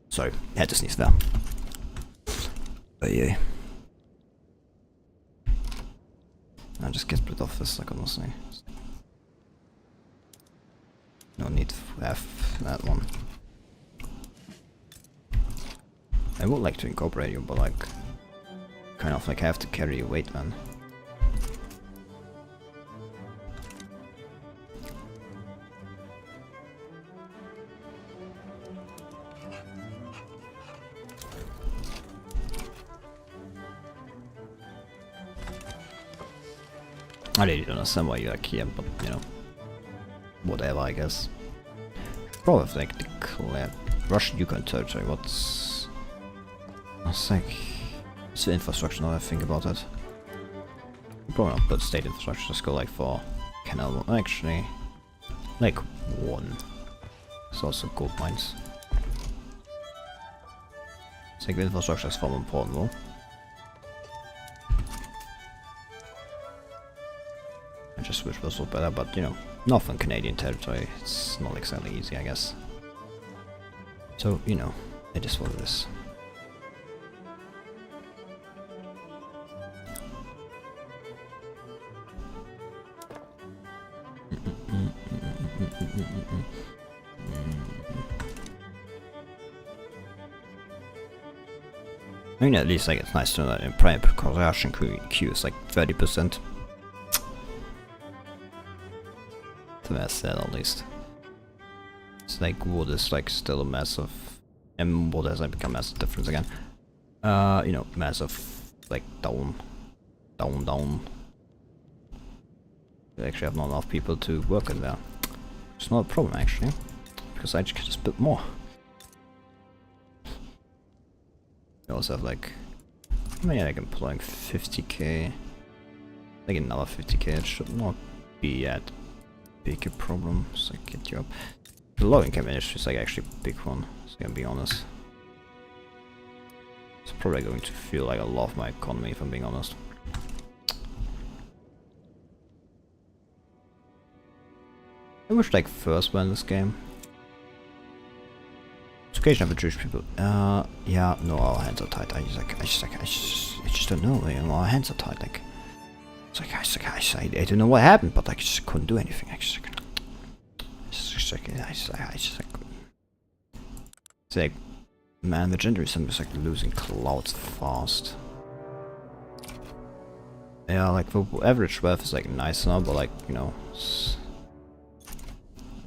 Sorry, had to sneeze there. But yeah. I'll just get rid of this, like honestly. No need to have that one. I would like to incorporate you, but like kind of like have to carry your weight, man. I really don't understand why you're like here, but you know, whatever, I guess. Probably like declare Russian Yukon territory. What's like? It's the infrastructure now I think about it. Probably not put state infrastructure. Just go like for canal. Actually, like 1. It's also gold mines. I think the infrastructure is far more important though. I just wish it was better, but you know, Northern Canadian territory, it's not exactly easy, I guess. So, you know, it is what it is. I mean, at least like it's nice to know that in prime progression Q is like 30%. That's that at least. It's like wood is like still a massive, and wood has like become massive difference again. You know, massive like down. We actually have not enough people to work in there. It's not a problem actually, because I just build more. We also have like, I mean, like employing 50k, like another 50k. It should not be at big a problem, so I get you up. The low income industry is like actually a big one, so I'm gonna be honest. It's probably going to feel like a lot of my economy if I'm being honest. I wish like first were in this game. It's occasion of the Jewish people. Yeah, no, our hands are tied. I just don't know, you know, our hands are tied, like. I don't know what happened, but I just couldn't do anything. It's like, man, the gender is like losing clouds fast. Yeah, like the average wealth is like nice now, but like, you know,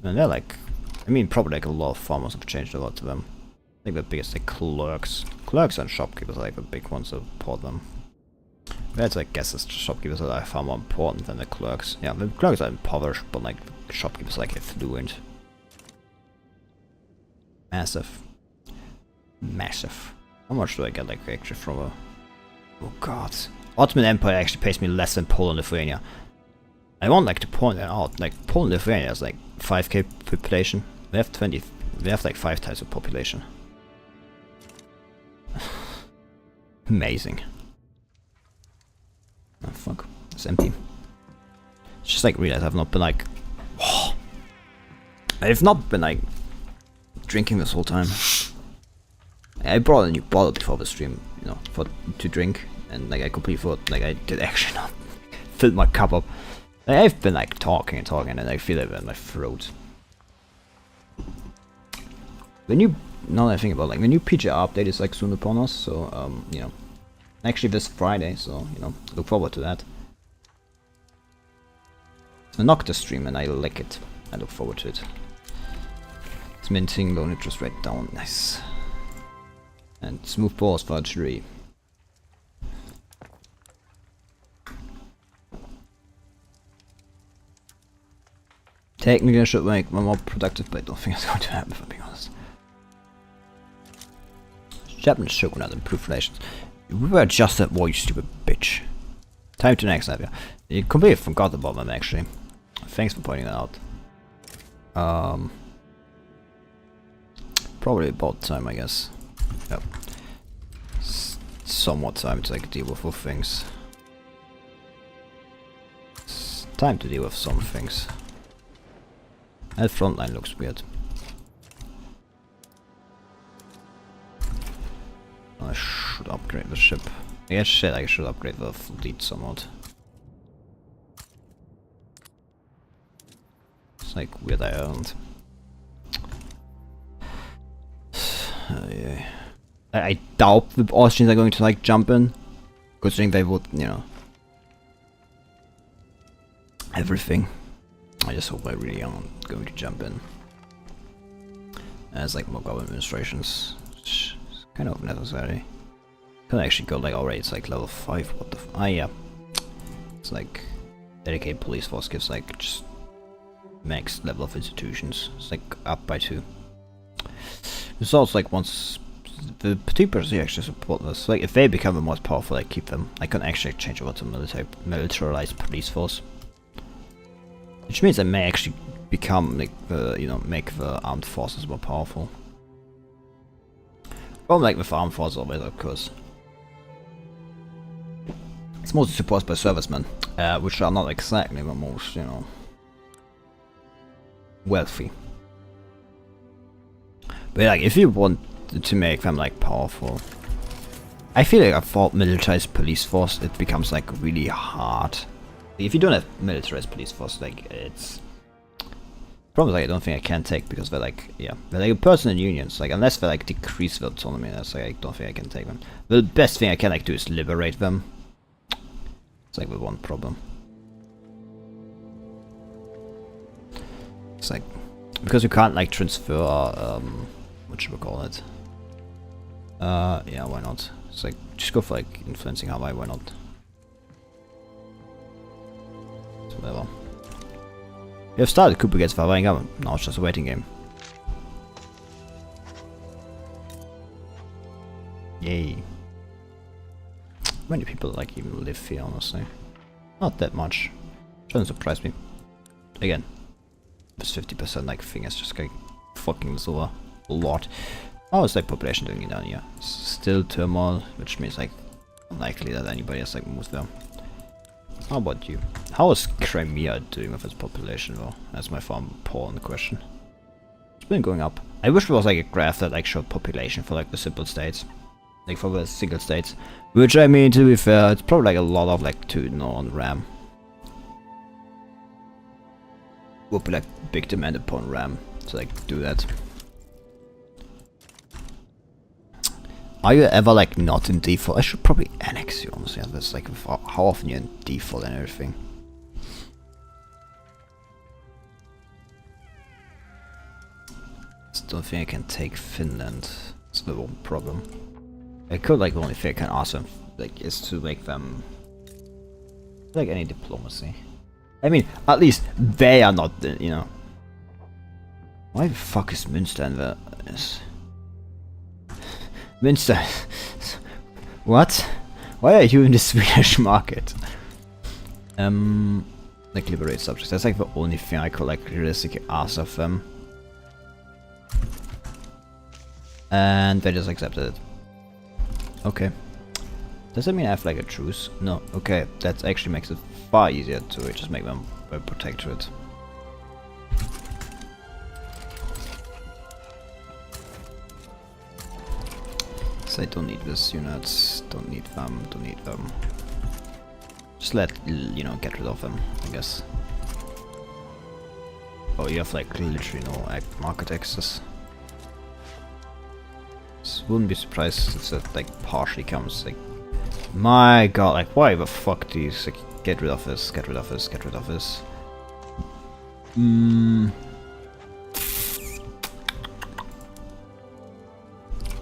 and they're like, I mean, probably like a lot of farmers have changed a lot to them. I think the biggest like clerks and shopkeepers are like the big ones that support them. That's I guess it's shopkeepers that are far more important than the clerks. Yeah, the clerks are impoverished, but like the shopkeepers are like affluent. Massive. How much do I get like actually from a... Oh god. Ottoman Empire actually pays me less than Poland and Lithuania. I want like to point that out, like Poland and Lithuania has like 5k population. They have like 5 times the population. Amazing. Oh fuck, it's empty. It's just like realize I've not been like... Oh, I've not been like drinking this whole time. I brought a new bottle before the stream, you know, to drink, and like I completely thought like I did actually not fill my cup up. Like, I've been like talking and I feel it in my throat. The new, now that I think about it, like the new PGR update is like soon upon us, so you know, actually this Friday, so you know, look forward to that. It's a Noctis stream and I like it. I look forward to it. It's minting loan interest rate down, nice. And smooth balls for archery. Technically I should make one more productive, but I don't think it's going to happen, if I'm being honest. Japanese shogunate improved relations. We were just at war, you stupid bitch. Time to next area. You completely forgot about them actually. Thanks for pointing that out. Probably about time, I guess. Yep. Somewhat time to like deal with things. It's time to deal with some things. That front line looks weird. I should upgrade the ship. Yeah, shit, I should upgrade the fleet somewhat. It's like weird island. Yeah. I doubt the Austrians are going to like jump in, considering they would, you know, everything. I just hope I really aren't going to jump in. As like more government administrations, which is kind of necessary. Can I actually go like already? It's like level 5. What the? Ah, yeah. It's like dedicated police force gives like just max level of institutions. It's like up by 2. It's also like once the people actually support this. Like if they become the most powerful, I keep them. I can actually change over to militarized police force, which means I may actually become like the make the armed forces more powerful. Well, like with armed forces always, of course. It's mostly supported by servicemen, which are not exactly the most, you know, wealthy. But like, if you want to make them like powerful, I feel like for militarized police force, it becomes like really hard. If you don't have militarized police force, like it's problems like I don't think I can take because they're like they're like personal unions. Like unless they like decrease their autonomy, that's like I don't think I can take them. The best thing I can like do is liberate them. It's like the one problem. It's like because you can't like transfer what should we call it? Yeah, why not? It's like just go for like influencing Hawaii, why not? So whatever. We have started coup against the Hawaiian government. Now it's just a waiting game. Yay. How many people like even live here, honestly? Not that much. Doesn't surprise me. Again, this 50% like thing is just like fucking this over a lot. How is like population doing down here? Still turmoil, which means like unlikely that anybody has like moved there. How about you? How is Crimea doing with its population though? That's my far important question. It's been going up. I wish there was like a graph that like showed population for like the simple states. Like for the single states. Which I mean, to be fair, it's probably like a lot of like to on RAM. Would be like big demand upon RAM to like do that. Are you ever like not in default? I should probably annex you honestly. That's like how often you're in default and everything. Just don't think I can take Finland. It's the one problem. I could like the only thing I can ask them like is to make them like any diplomacy. I mean, at least they are not, you know. Why the fuck is Münster in the Münster? What? Why are you in the Swedish market? Like liberate subjects. That's like the only thing I could like realistically ask of them. And they just accepted it. Okay. Does that mean I have like a truce? No. Okay, that actually makes it far easier to just make them a protectorate. So I don't need this units, don't need them, don't need them. Just let, you know, get rid of them, I guess. Oh, you have like literally no market access. Just wouldn't be surprised if that like partially comes like, my god, like why the fuck do you like get rid of this, get rid of this, get rid of this?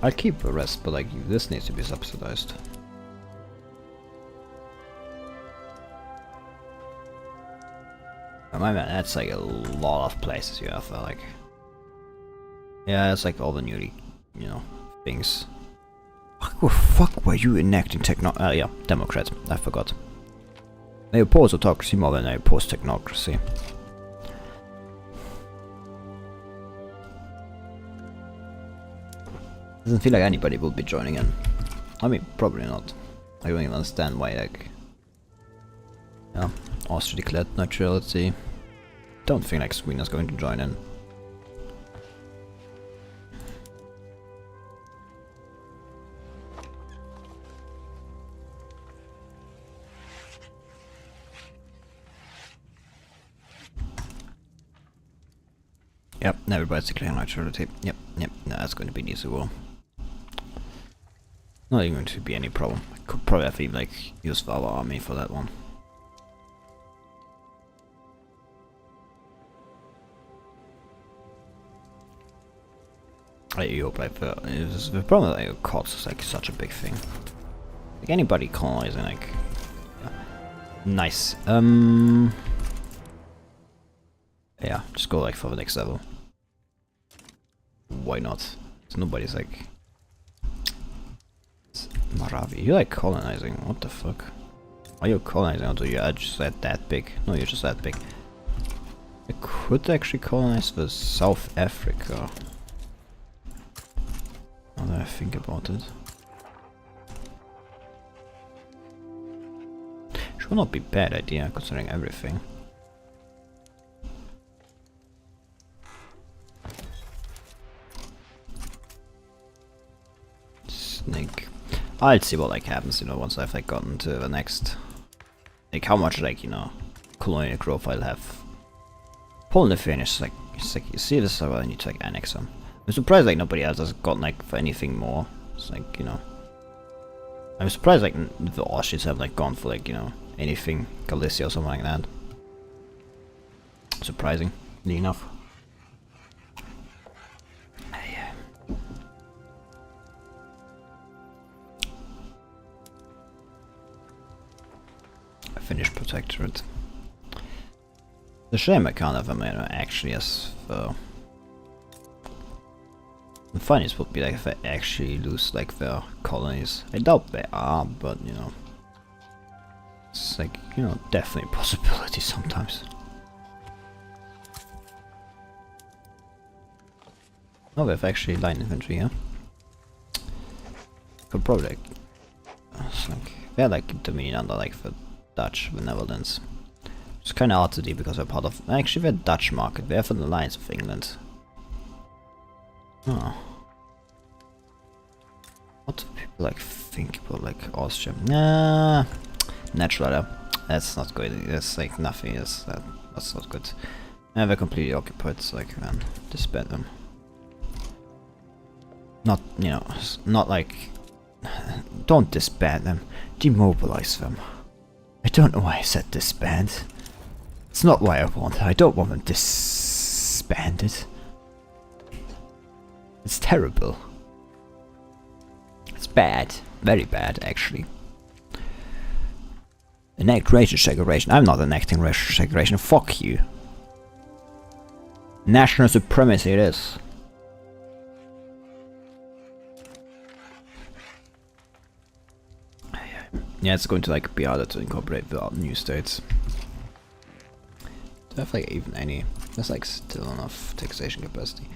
I'll keep the rest, but like this needs to be subsidized. Oh, my man, that's like a lot of places you have, like... Yeah, that's like all the newly, you know, things. What the fuck were you enacting yeah, Democrats, I forgot. They oppose autocracy more than they oppose technocracy. Doesn't feel like anybody will be joining in. I mean, probably not. I don't even understand why, like... Yeah, Austria declared neutrality. Don't think like Sweden is going to join in. Yep, everybody's declaring neutrality. Yep, no, that's going to be an easy war. Not even going to be any problem. I could probably have even like used our army for that one. I hope like the problem is like cops is like such a big thing. Like anybody colonizing like nice. Yeah, just go like for the next level. Why not? So nobody's like Maravi. You like colonizing? What the fuck? Are you colonizing or do you just that big? No, you're just that big. I could actually colonize the South Africa. Now that I think about it. Should not be a bad idea considering everything. Snake. I'll see what like happens, you know, once I've like gotten to the next, like how much like, you know, colonial growth I'll have. Poland Lithuania like it's like you see this, so I need to like annex them. I'm surprised like nobody else has gotten like for anything more. It's like, you know, I'm surprised like the Austrians have like gone for like, you know, anything Galicia or something like that. Surprisingly enough. Finnish protectorate. The shame I can't have a man actually as the funniest would be like if I actually lose like their colonies. I doubt they are, but you know, it's like, you know, definitely a possibility sometimes. Oh, we have actually line infantry here. Could probably like, it's like they're like dominion under like the Dutch, the Netherlands. It's kind of hard to do because we're part of... Actually, we're Dutch market. We have an alliance with England. Oh. What do people like think about like Austria? Nah, natural. That's not good. That's like nothing. That's not good. And they're completely occupied, so I can disband them. Not, you know, not like... Don't disband them. Demobilize them. I don't know why I said disband. It's not what I want. I don't want them disbanded. It's terrible. It's bad. Very bad, actually. Enact racial segregation. I'm not enacting racial segregation. Fuck you. National supremacy it is. Yeah, it's going to like be harder to incorporate the new states. Do I have like even any? There's like still enough taxation capacity.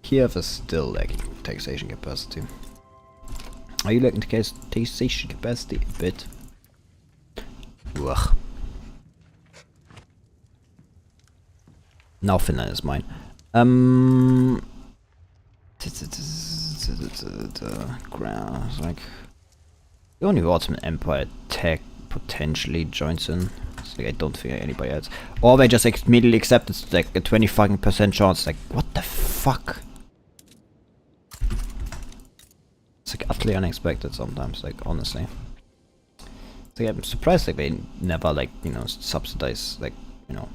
Kiev is still lacking taxation capacity. Are you lacking taxation capacity a bit? Ugh. Now Finland is mine. Like the only Ottoman Empire tech potentially joins in. It's like I don't think anybody else. Or they just immediately accept it's like a 20% chance. Like what the fuck? It's like utterly unexpected sometimes. Like honestly, it's like I'm surprised like they never like, you know, subsidize like, you know.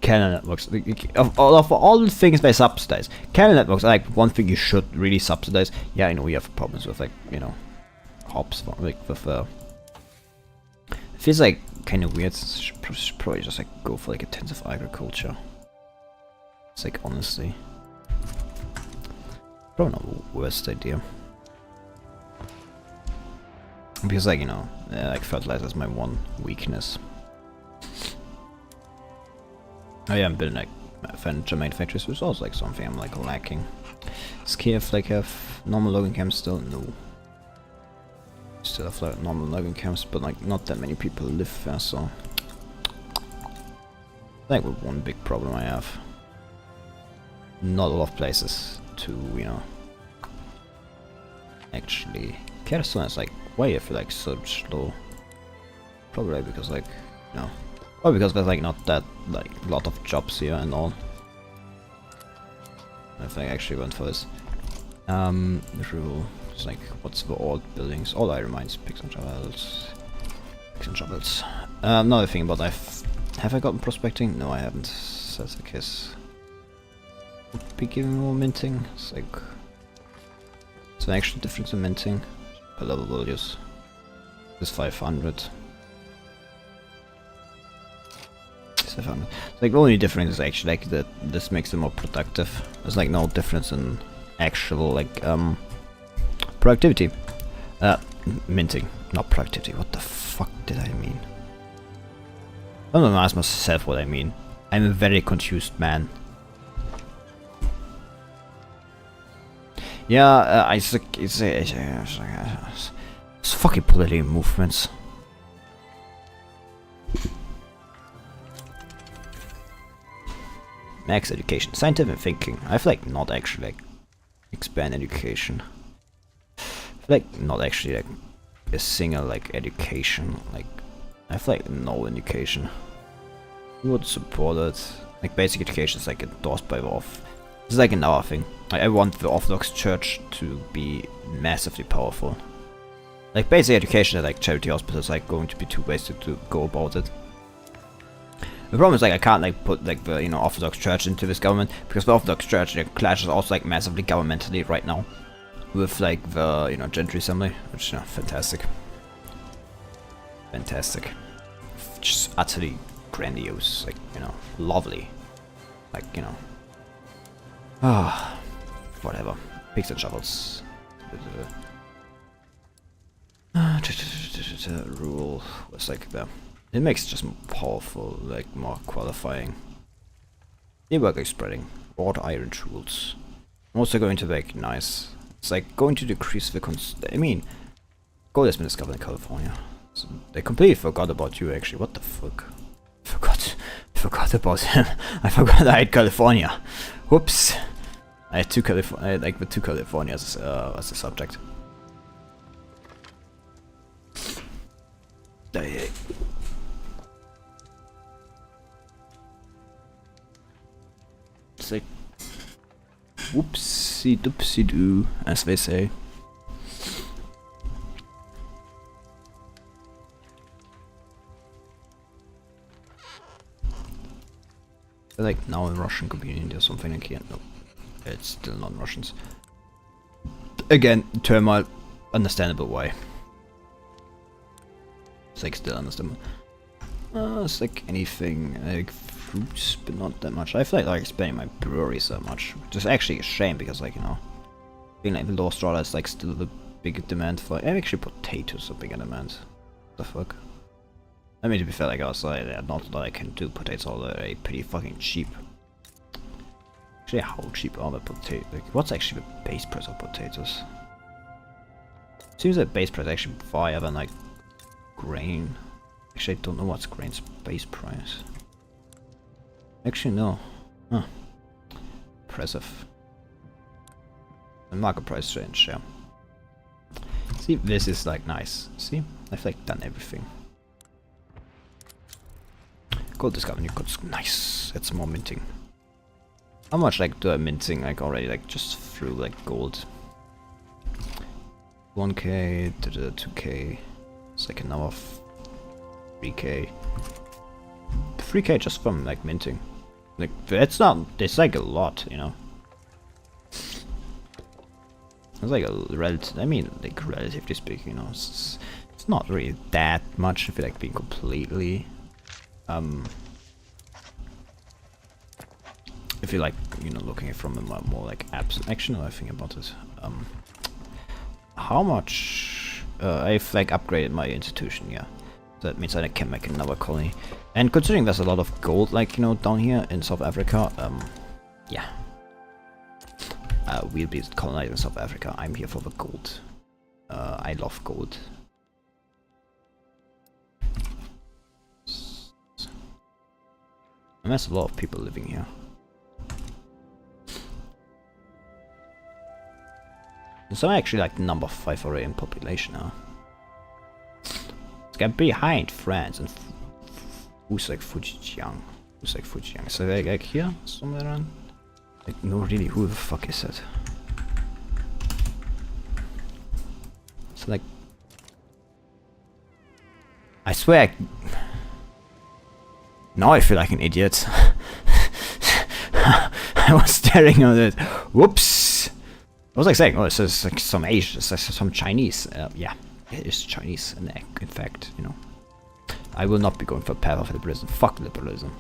Canal networks, of all the things they subsidize, canal networks are like one thing you should really subsidize. Yeah, I know we have problems with like, you know, hops like with feels like kind of weird. Should probably just like go for like intensive agriculture. It's like honestly, probably not the worst idea. Because like, you know, like fertilizer is my one weakness. Oh yeah, I'm building like furniture manufacturers, which is also like something I'm like lacking. Skiff like have normal logging camps still? No. Still have like normal logging camps, but like not that many people live there, so I think with one big problem I have. Not a lot of places to, you know, actually. Keystone is like, why I feel like so slow? Probably because like, you know, or because there's like not that like lot of jobs here and all. I think I actually went for this. Rule. It's like, what's the old buildings? All iron mines, picks and shovels. Picks and shovels. Another thing about have I gotten prospecting? No, I haven't. So that's the case. Would be giving more minting. It's like, it's an actual difference in minting. Per level values. This 500. It's 500. It's like the only difference is actually like that this makes them more productive. There's like no difference in actual like productivity. Minting, not productivity. What the fuck did I mean? I don't know, ask myself what I mean. I'm a very confused man. Yeah, it's fucking political movements. Max education, scientific thinking. I feel like not actually like expand education. I feel like not actually like a single like education. Like I feel like no education. Who would support it? Like basic education is like endorsed by the off. It's like another thing. I want the Orthodox Church to be massively powerful. Like basic education at like charity hospitals like going to be two ways to go about it. The problem is like I can't like put like the, you know, Orthodox Church into this government because the Orthodox Church like, clashes also like massively governmentally right now with like the, you know, Gentry Assembly, which, you know, fantastic. Fantastic. Just utterly grandiose, like, you know, lovely. Like, you know. Ah, whatever. Picks and shovels. Rule was like the. It makes it just more powerful, like more qualifying. The work is spreading. Wrought iron tools. I'm also going to make nice. It's like going to decrease the I mean, gold has been discovered in California. So they completely forgot about you actually. What the fuck? Forgot about him. I forgot I had California. Whoops. I had I had like the two Californias as a subject. It's like whoopsie doopsie doo, as they say. Like now in Russian community or something like that. No, it's still non-Russians. Again, turmoil, understandable why. It's like still understandable. It's like anything, like fruits, but not that much. I feel like expanding my brewery so much, which is actually a shame because, like, you know, being like the low strata is like still the big demand for. Actually, potatoes are bigger demand. What the fuck? I mean, to be fair, like outside, not that I can do potatoes, although they're pretty fucking cheap. Actually, how cheap are the potatoes? Like, what's actually the base price of potatoes? Seems like base price actually higher than like grain. Actually, I don't know what's grain's base price. Actually, no. Huh. Impressive. The market price range, yeah. See, this is like nice. See, I've like done everything. Gold discovery, new goods, nice. That's more minting. How much like do I minting like already? Like just through like gold. 1k to the 2k. It's like another 3k. 3k just from like minting. Like it's not. It's like a lot, you know. It's like a relative. I mean, like relatively speaking, you know, it's It's not really that much, I feel like being completely... if you like, you know, looking at it from a more like absent... Actually, no, I think about it. How much... I've like upgraded my institution, yeah. That means that I can make another colony. And considering there's a lot of gold, like, you know, down here in South Africa, yeah. We'll be colonizing South Africa. I'm here for the gold. I love gold. And there's a lot of people living here. So I'm actually like number 5 already in population now. It's got behind France and who's like Fujian? Who's like Fujian? So like here somewhere around. Like no, really, who the fuck is it? So like, I swear. Now I feel like an idiot. I was staring at it. Whoops. I was like saying, oh, this is like some Asian, this is some Chinese. Yeah, it is Chinese, in fact, you know. I will not be going for a path of liberalism. Fuck liberalism.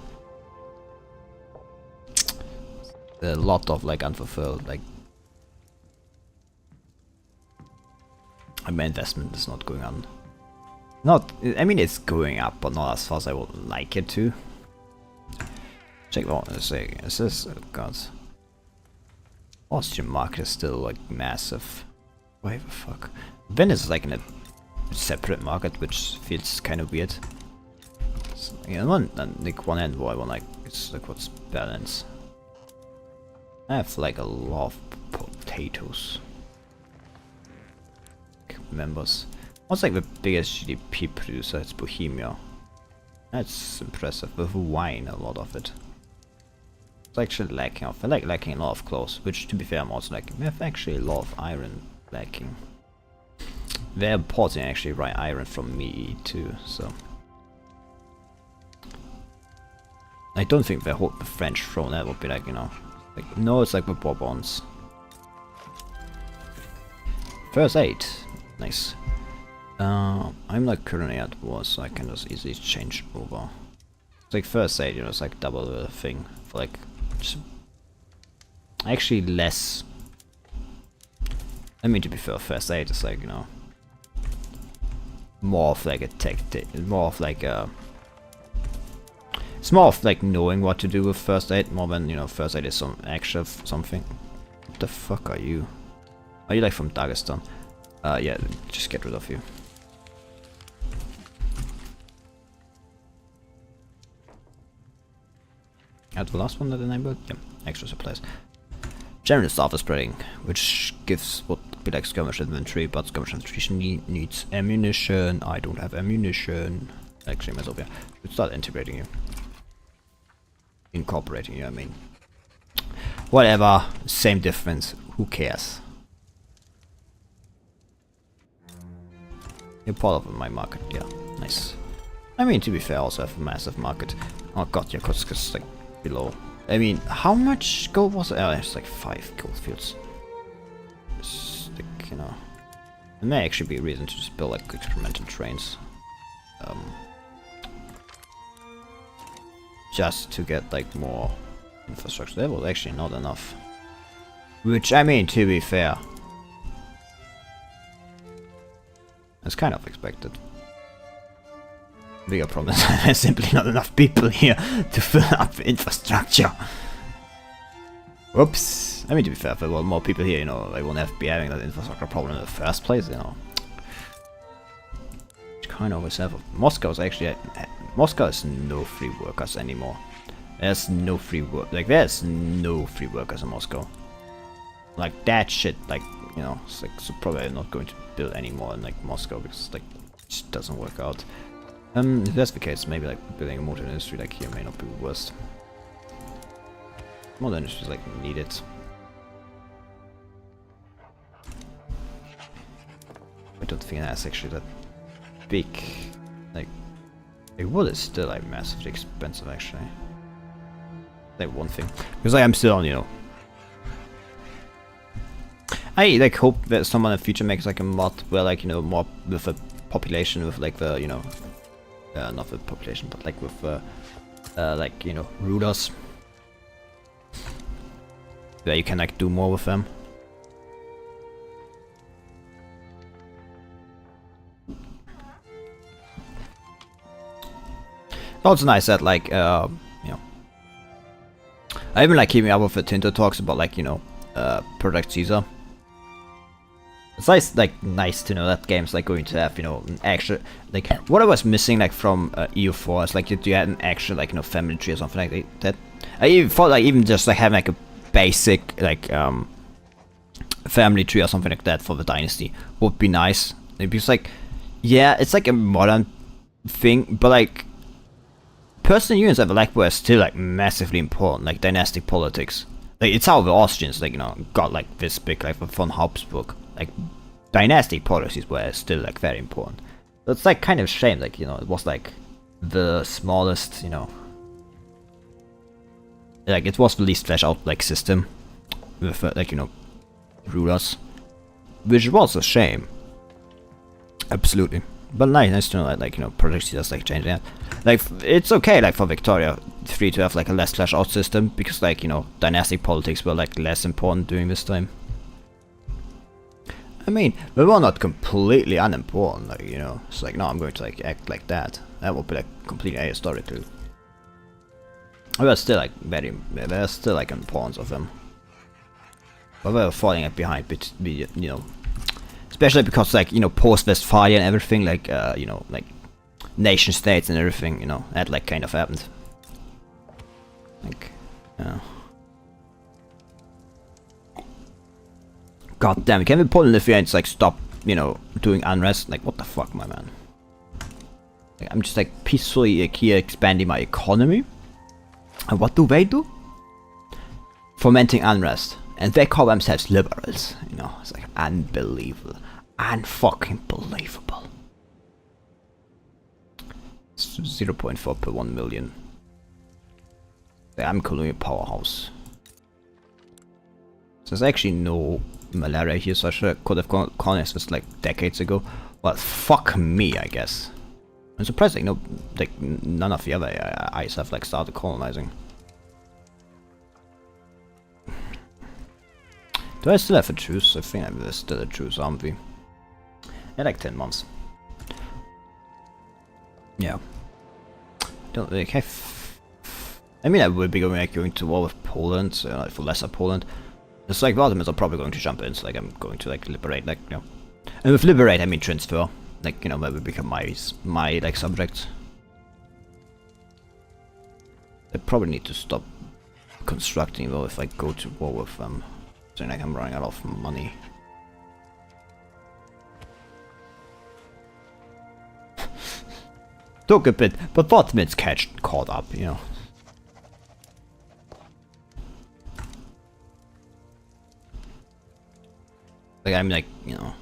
A lot of like unfulfilled, like. My investment is not going on. Not, I mean, it's going up, but not as fast as I would like it to. Check what I say. Is this? Oh god. Austrian market is still like massive. Why the fuck? Venice is like in a separate market, which feels kind of weird. So, yeah, like one end where I want like it's like what's balance. I have like a lot of potatoes. Members. What's like the biggest GDP producer? It's Bohemia. That's impressive. With wine, a lot of it. It's actually lacking of. I like lacking a lot of clothes, which to be fair I'm also lacking. We have actually a lot of iron lacking. They're importing actually iron from me too, so. I don't think the French throne that would be like, you know. Like, no, it's like the Bourbons. First aid. Nice. I'm like currently at war, so I can just easily change over. It's like first aid, you know, it's like double the thing for like just actually less. I mean, to be fair, first aid is like, you know, more of like a tactic, more of like a. It's more of like knowing what to do with first aid, more than, you know, first aid is some extra something. What the fuck are you? Are you like from Dagestan? Yeah, just get rid of you. That's the last one that enabled? Yeah, extra supplies. General staff is spreading, which gives what would be like skirmish inventory, but skirmish inventory needs ammunition. I don't have ammunition. Actually, myself, yeah. Should start integrating you. Incorporating you, I mean. Whatever, same difference, who cares? You're part of my market, yeah, nice. I mean, to be fair, I also have a massive market. Oh god, yeah, cause it's like below. I mean, how much gold was it? Oh, it's like 5 gold fields. It's like, you know. It may actually be a reason to just build like experimental trains. Just to get like more infrastructure. That was actually not enough. Which, I mean, to be fair, it's kind of expected. Bigger problem is there's simply not enough people here to fill up the infrastructure. Whoops. I mean, to be fair, if there were more people here, you know, I wouldn't be having that infrastructure problem in the first place, you know. Which kind of always have. Moscow is actually. Moscow has no free workers anymore. There's no free work. Like, there's no free workers in Moscow. Like, that shit, like, you know, it's like, so probably I'm not going to build anymore in like Moscow because like it just doesn't work out. If that's the case, maybe like building a modern industry like here may not be the worst. Modern industry is like needed. I don't think that's actually that big. Like wood is still like massively expensive actually. Like one thing, because I am still on, you know. I like hope that someone in the future makes like a mod where like, you know, more with a population with like the, you know, not the population, but like with like, you know, rulers, where you can like do more with them. It's also nice that like you know, I even like keeping up with the Tinto talks about like, you know, Project Caesar. It's nice, like, nice to know that game's like going to have, you know, an actual, like, what I was missing like from EU4 is like that you had an actual, like, you know, family tree or something like that. I even thought like even just like having like a basic like family tree or something like that for the dynasty would be nice. Because like, yeah, it's like a modern thing, but like personal unions of like were still like massively important, like dynastic politics. Like it's how the Austrians, like, you know, got like this big, like von Habsburg. Like dynastic policies were still like very important. So it's like kind of a shame, like, you know, it was like the smallest, you know, like it was the least fleshed out like system with like, you know, rulers, which was a shame. Absolutely. But nice to know that, like, you know, Project Caesar's like changing that. Like it's okay like for Victoria 3 to have like a less fleshed out system, because like, you know, dynastic politics were like less important during this time. I mean, they were not completely unimportant, like, you know, it's like, no, I'm going to like act like that. That would be like completely ahistorical. But still like there's still like importance of them. But we were falling like behind, you know, especially because like, you know, post-Westphalia and everything, like, you know, like nation states and everything, you know, that like kind of happened. Like, yeah. God damn it, can we Poland Lithuanians like stop, you know, doing unrest? Like, what the fuck, my man? Like, I'm just like peacefully here expanding my economy. And what do? Fomenting unrest. And they call themselves liberals, you know, it's like unbelievable. Unfucking believable. 0.4 per 1 million. I'm colonial powerhouse. So there's actually no malaria here, so I could have colonized this like decades ago. Well, fuck me, I guess. I'm surprised, like, no, like none of the other eyes have like started colonizing. Do I still have a truce? I think there's still a truce, aren't we? Yeah, like 10 months. Yeah. Don't like have. I mean, I would be going to war with Poland, like for lesser Poland. It's like the Ottomans are probably going to jump in, so like I'm going to like liberate, like, you know. And with liberate I mean transfer, like, you know, maybe become my like subjects. I probably need to stop constructing though if I go to war with them. So like I'm running out of money. Took a bit, but Ottomans caught up, you know. Like, I'm like, you know,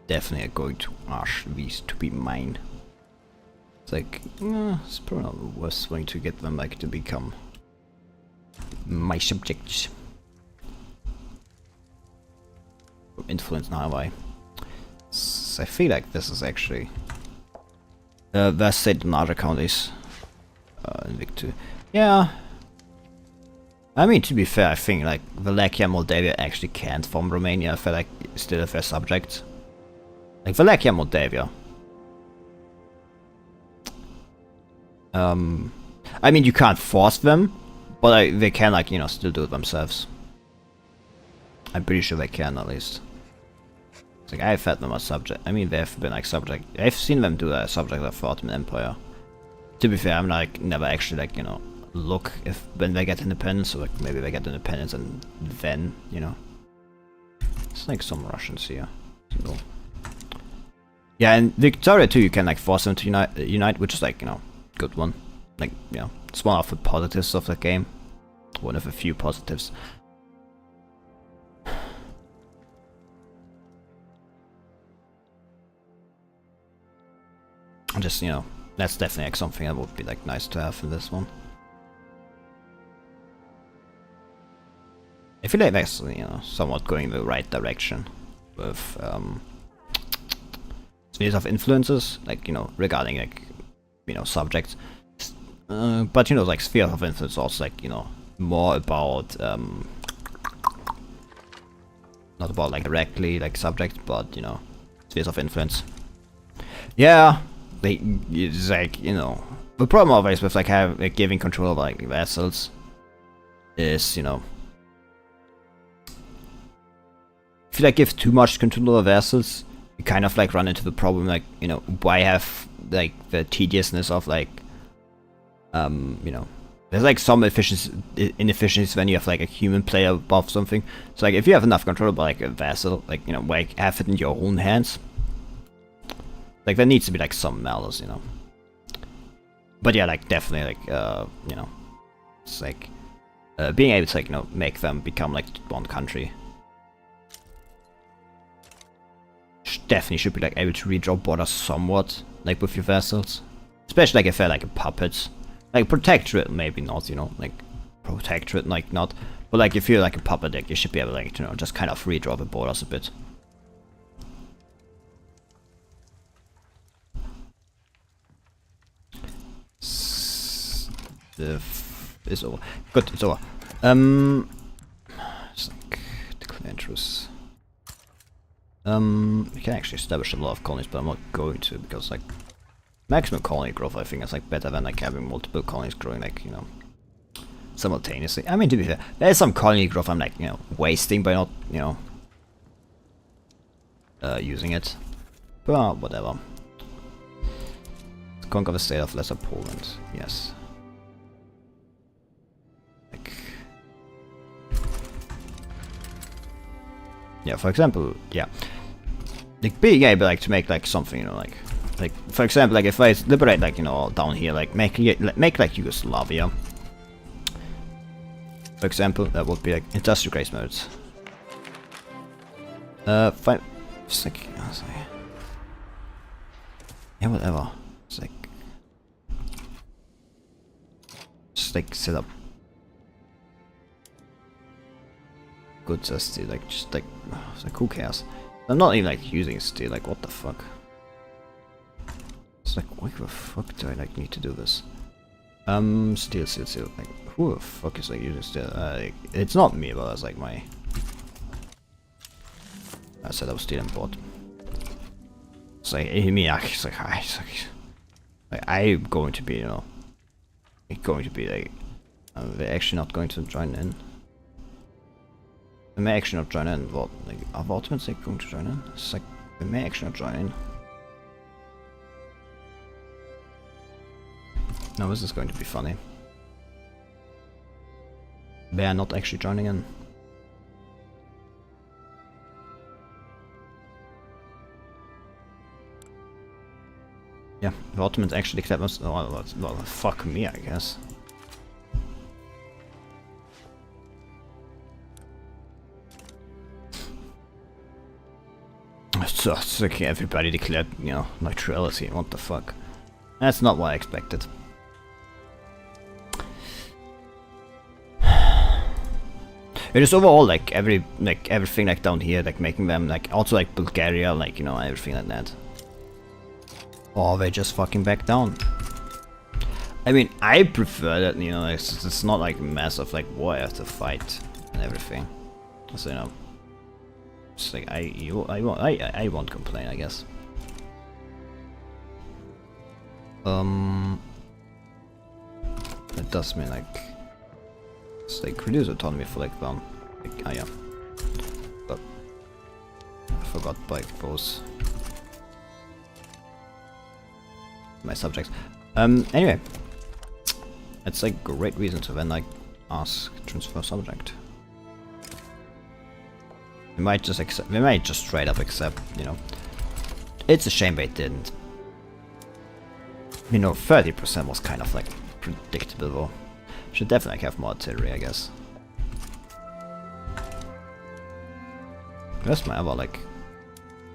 definitely going to ask these to be mine. It's like, it's probably not the worst way to get them like to become my subjects. Influence now, I feel like this is actually West State and other counties in Victor. Yeah. I mean, to be fair, I think like Wallachia and Moldavia actually can't form Romania. I feel like it's still a fair subject. Like Wallachia and Moldavia. I mean, you can't force them, but they can, like, you know, still do it themselves. I'm pretty sure they can, at least. It's like, I've had them as subject. I mean, they've been like subject. I've seen them do that subject of the Ottoman Empire. To be fair, I'm like never actually, like, you know, look if when they get independence, so like maybe they get independence and then, you know. It's like some Russians here. So. Yeah, and Victoria too, you can like force them to unite, which is like, you know, good one. Like, you know, it's one of the positives of the game. One of a few positives. Just, you know, that's definitely like something that would be like nice to have in this one. I feel like that's, you know, somewhat going the right direction with spheres of influences, like, you know, regarding, like, you know, subjects. But, you know, like, sphere of influence also, like, you know, more about, not about, like, directly, like, subject, but, you know, spheres of influence. Yeah, it's like, you know, the problem always with, like, giving control of, like, vessels is, you know, if you, like, give too much control of vessels, you kind of, like, run into the problem, like, you know, why have, like, the tediousness of, like, you know, there's, like, some inefficiencies when you have, like, a human player above something. So, like, if you have enough control over, like, a vessel, like, you know, like, have it in your own hands, like, there needs to be, like, some malice, you know. But yeah, like, definitely, like, you know, it's like, being able to, like, you know, make them become, like, one country. Definitely should be, like, able to redraw borders somewhat, like, with your vessels. Especially, like, if they're, like, puppets. Like, protectorate, maybe not, you know, like, protectorate, like, not. But, like, if you're, like, a puppet deck, you should be able, like, you know, just kind of redraw the borders a bit. It's over. Good, it's over. It's like, declare interest. We can actually establish a lot of colonies, but I'm not going to, because, like, maximum colony growth, I think, is, like, better than, like, having multiple colonies growing, like, you know, simultaneously. I mean, to be fair, there's some colony growth I'm, like, you know, wasting by not, you know, using it. But whatever. Conquer the state of Lesser Poland. Yes. Like, yeah, for example, yeah, like, being able, like, to make, like, something, you know, like, for example, like, if I liberate, like, you know, down here, like, make like Yugoslavia, for example, that would be, like, industrial grace modes. Fine. It's like, yeah, whatever. It's like, just, like, set up goods as steel, like, just, like, it's like, who cares? I'm not even, like, using steel, like, what the fuck? It's like, why the fuck do I, like, need to do this? Steel, like, who the fuck is, like, using steel? It's not me, but it's, like, my... I said I was steel import. It's like, it's like, I'm going to be, you know, going to be, like, they're actually not going to join in. They may actually not join in, what, like, are the Ottomans, like, going to join in? It's like, they may actually not join in. No, this is going to be funny. They are not actually joining in. Yeah, the Ottomans actually accept us. Well, fuck me, I guess. So it's like everybody declared, you know, neutrality. What the fuck? That's not what I expected. It is overall, like, everything, like, down here, like, making them, like, also, like, Bulgaria, like, you know, everything like that. Or they just fucking back down. I mean, I prefer that, you know, it's not, like, massive, like, war I have to fight and everything. So, you know, it's like, I won't complain, I guess. That does mean, like, it's like reduce autonomy for, like, them. Like, oh yeah. But I forgot by both my subjects. Anyway, it's like a great reason to then, like, ask transfer subject. We might just accept. We might just straight up accept. You know, it's a shame they didn't. You know, 30% was kind of, like, predictable though. Should definitely have more artillery, I guess. Where's my other, like,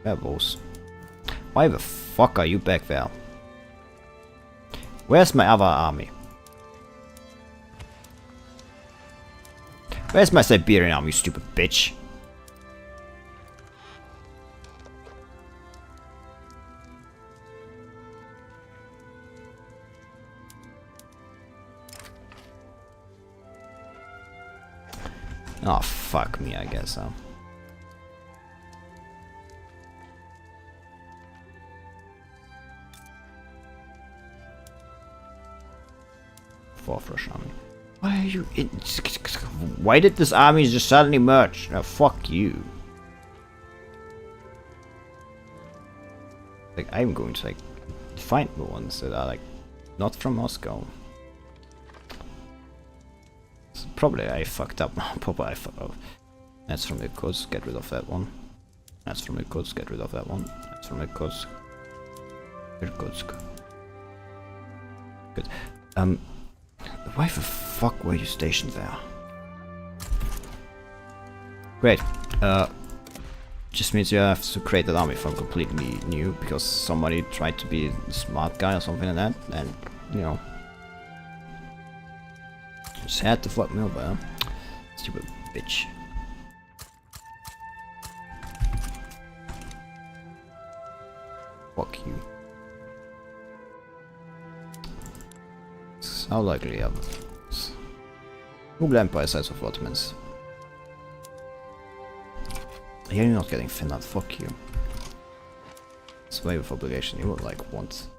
where are those? Why the fuck are you back there? Where's my other army? Where's my Siberian army, you stupid bitch? Oh, fuck me, I guess, huh? Fourth Russian army. Why are you in? Why did this army just suddenly merge? Oh, fuck you. Like, I'm going to, like, find the ones that are, like, not from Moscow. So probably I fucked up. Probably I fucked up. That's from Irkutsk, get rid of that one. That's from Irkutsk, get rid of that one. That's from Irkutsk. Irkutsk. Good. Why the fuck were you stationed there? Great. Just means you have to create that army from completely new because somebody tried to be a smart guy or something like that, and you know, just had to fuck me over. Huh? Stupid bitch. Fuck you. How likely are this? Mughal Empire size of Ottomans. You're not getting Finland, fuck you. It's wave of obligation, you would like want.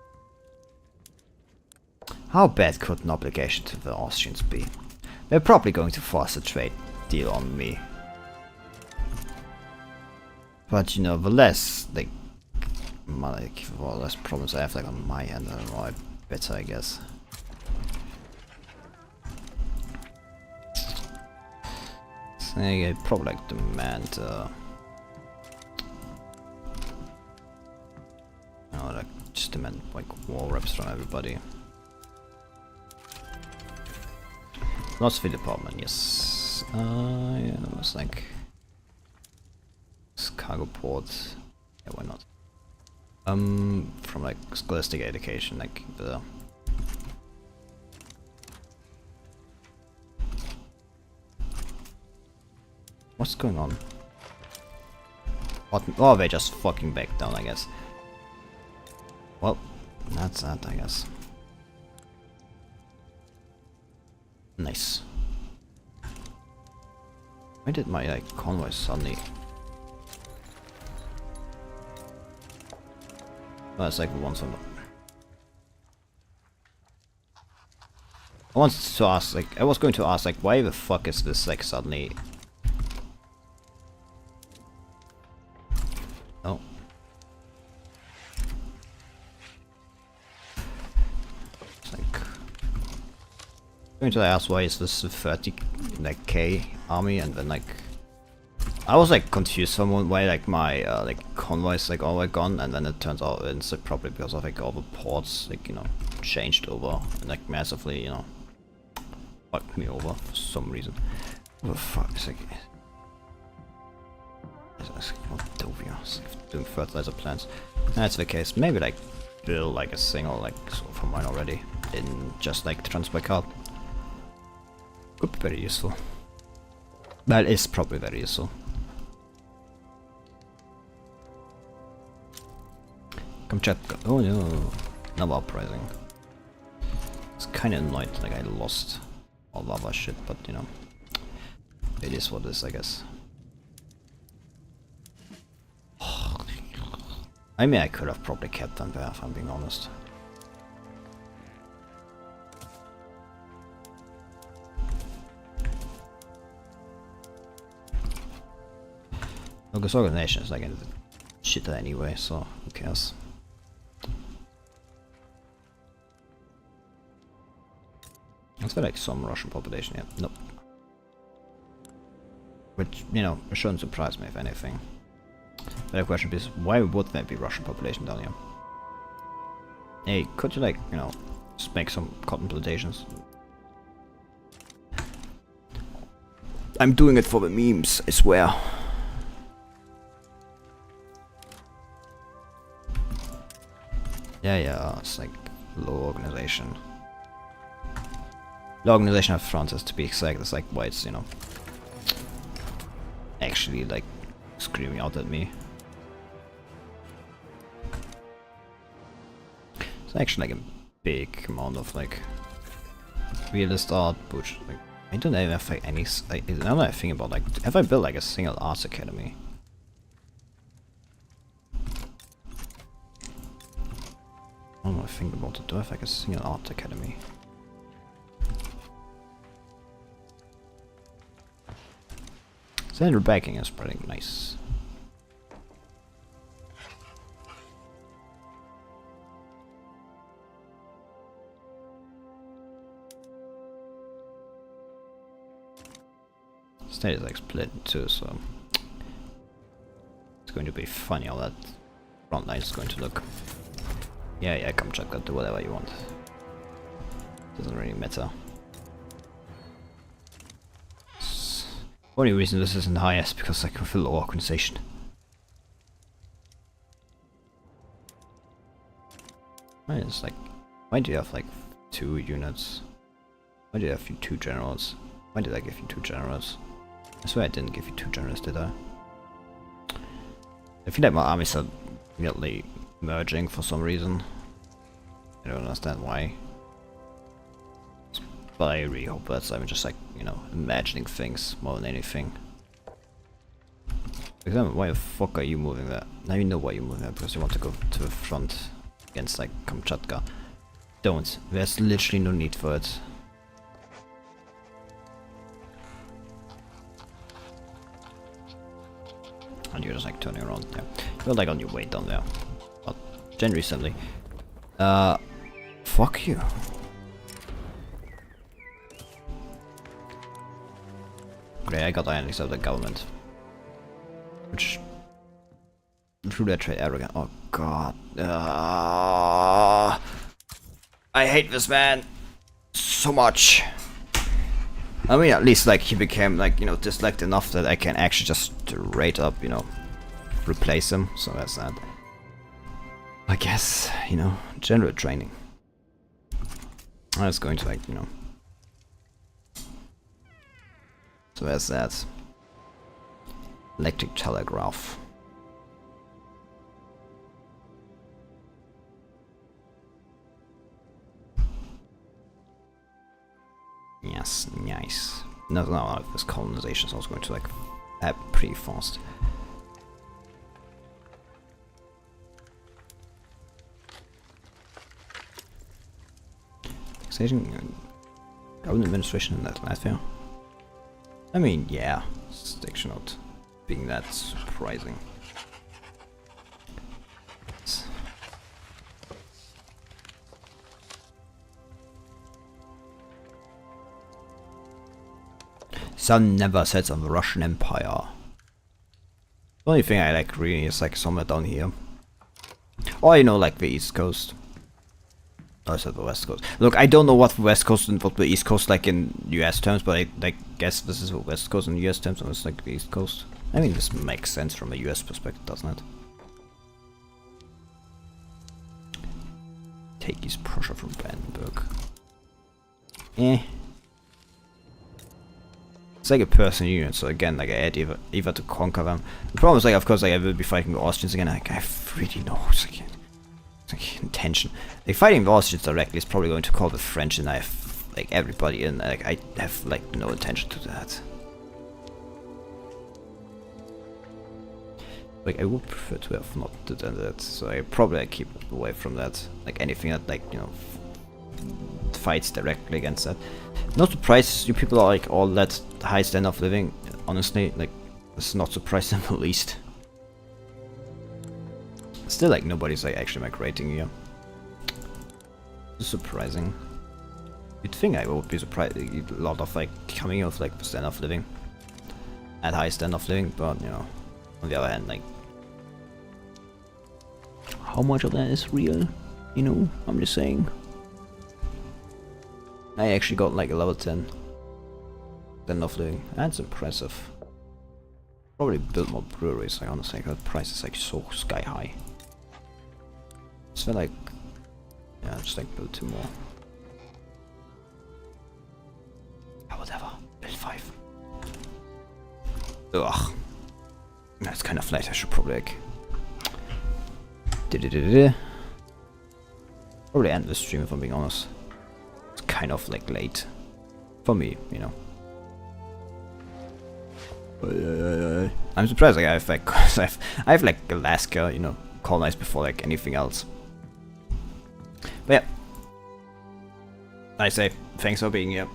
How bad could an obligation to the Austrians be? They're probably going to force a trade deal on me. But you know, the less the less problems I have like on my end, the more better, I guess. So I probably like demand just demand like war reps from everybody. Lots of the department, yes. Yeah, that was like cargo port. Yeah, why not? From like scholastic education, like the what's going on? What? Oh, they just fucking back down, I guess. Well, that's that, I guess. Nice. Why did my like convoy suddenly? Oh, it's like the ones on. I wanted to ask, like, I was going to ask, like, why the fuck is this like suddenly? Oh. It's like going to ask why is this 30 like K army, and then like I was like confused someone why like my like convoys like all were gone, and then it turns out it's like, probably because of like all the ports like, you know, changed over and like massively, you know, fucked me over for some reason. What the fuck is like doing fertilizer plants? That's the case. Maybe like build like a single like sort of mine already in just like Transbaikal. Could be very useful. That is probably very useful. Kamchatka. Oh no, another uprising. It's kind of annoyed like I lost all the other shit, but you know, it is what it is, I guess. I mean, I could have probably kept them there if I'm being honest. Well, this organization is like a shit anyway, so who cares? Is there like some Russian population here? Nope. Which, you know, shouldn't surprise me if anything. But the question is, why would there be Russian population down here? Hey, could you like, you know, just make some cotton plantations? I'm doing it for the memes, I swear. Yeah, it's like low organization. Low organization of fronts, to be exact, is like why it's, you know, actually like screaming out at me. It's actually like a big amount of like realist art, which like I don't even have like any. Now that I think about like, have I built like a single arts academy? I don't know. I think about it. Do I have like a single art academy? Standard backing is pretty nice. State is like split in two, so it's going to be funny how that front line is going to look. Yeah, come check that, do whatever you want. Doesn't really matter. Only reason this isn't highest because I can feel low organization. It's like, why do you have like 2 units? Why do you have 2 generals? Why did I give you 2 generals? I swear I didn't give you 2 generals, did I? I feel like my armies are immediately merging for some reason. I don't understand why. But I really hope that's, I'm just like, you know, imagining things more than anything. For example, why the fuck are you moving there? Now you know why you're moving there, because you want to go to the front against like Kamchatka. Don't. There's literally no need for it. And you're just like turning around, yeah. You're like on your way down there. But generally recently. Fuck you. Great, I got enemies of the government. Which through that trade arrogant. Oh god. I hate this man so much. I mean, at least like he became like, you know, disliked enough that I can actually just rate up, you know, replace him. So that's that. I guess, you know, general training. I was going to like, you know. So there's that. Electric telegraph. Yes, nice. No, this colonization, so I was going to like happen pretty fast. Taxation, government administration in Latvia. I mean, yeah, it's actually not being that surprising. Sun never sets on the Russian Empire. The only thing I like really is like somewhere down here. Or you know, like the East Coast. Oh, I said the West Coast. Look, I don't know what the West Coast and what the East Coast like in US terms, but I guess this is the West Coast in US terms and it's like the East Coast. I mean, this makes sense from a US perspective, doesn't it? Take East Prussia from Brandenburg. Eh. It's like a personal unit, so again, like I had either to conquer them. The problem is, like, of course, like, I will be fighting the Austrians again. Like, I really know it's like intention. Like fighting the Austrians directly is probably going to call the French, and I have like everybody in. Like I have like no intention to do that. Like I would prefer to have not done that, so I probably keep away from that. Like anything that like, you know, fights directly against that. Not surprised you people are like all that high standard of living. Honestly, like it's not surprising in the least. Still, like nobody's like actually migrating here. It's surprising. You'd think I would be surprised. A lot of like coming of like the standard of living, at high standard of living, but you know, on the other hand, like how much of that is real? You know, I'm just saying. I actually got like a level 10 standard of living. That's impressive. Probably build more breweries. Like honestly, that price is like so sky high. So like, yeah, just like build 2 more. Oh, whatever, build 5. Ugh, that's kind of late. I should probably like probably end the stream if I'm being honest. It's kind of like late for me, you know. I'm surprised like I have like I have like Alaska, you know, colonized before like anything else. But yeah, I say thanks for being here.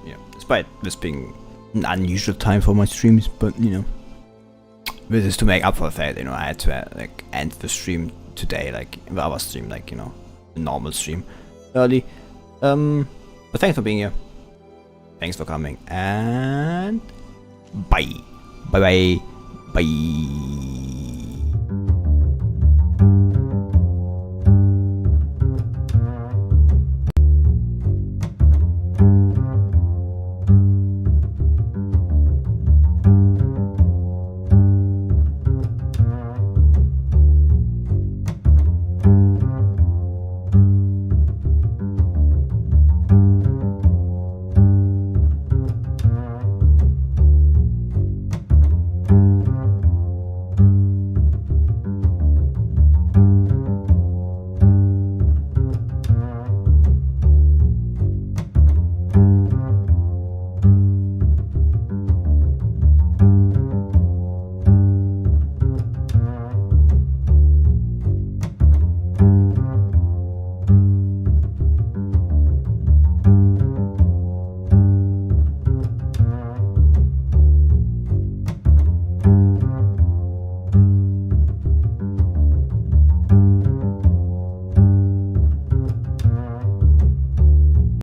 You know, despite this being an unusual time for my streams, but you know, this is to make up for the fact, you know, I had to like end the stream today, like the other stream, like, you know, the normal stream early. But thanks for being here. Thanks for coming, and bye. Bye bye. Bye.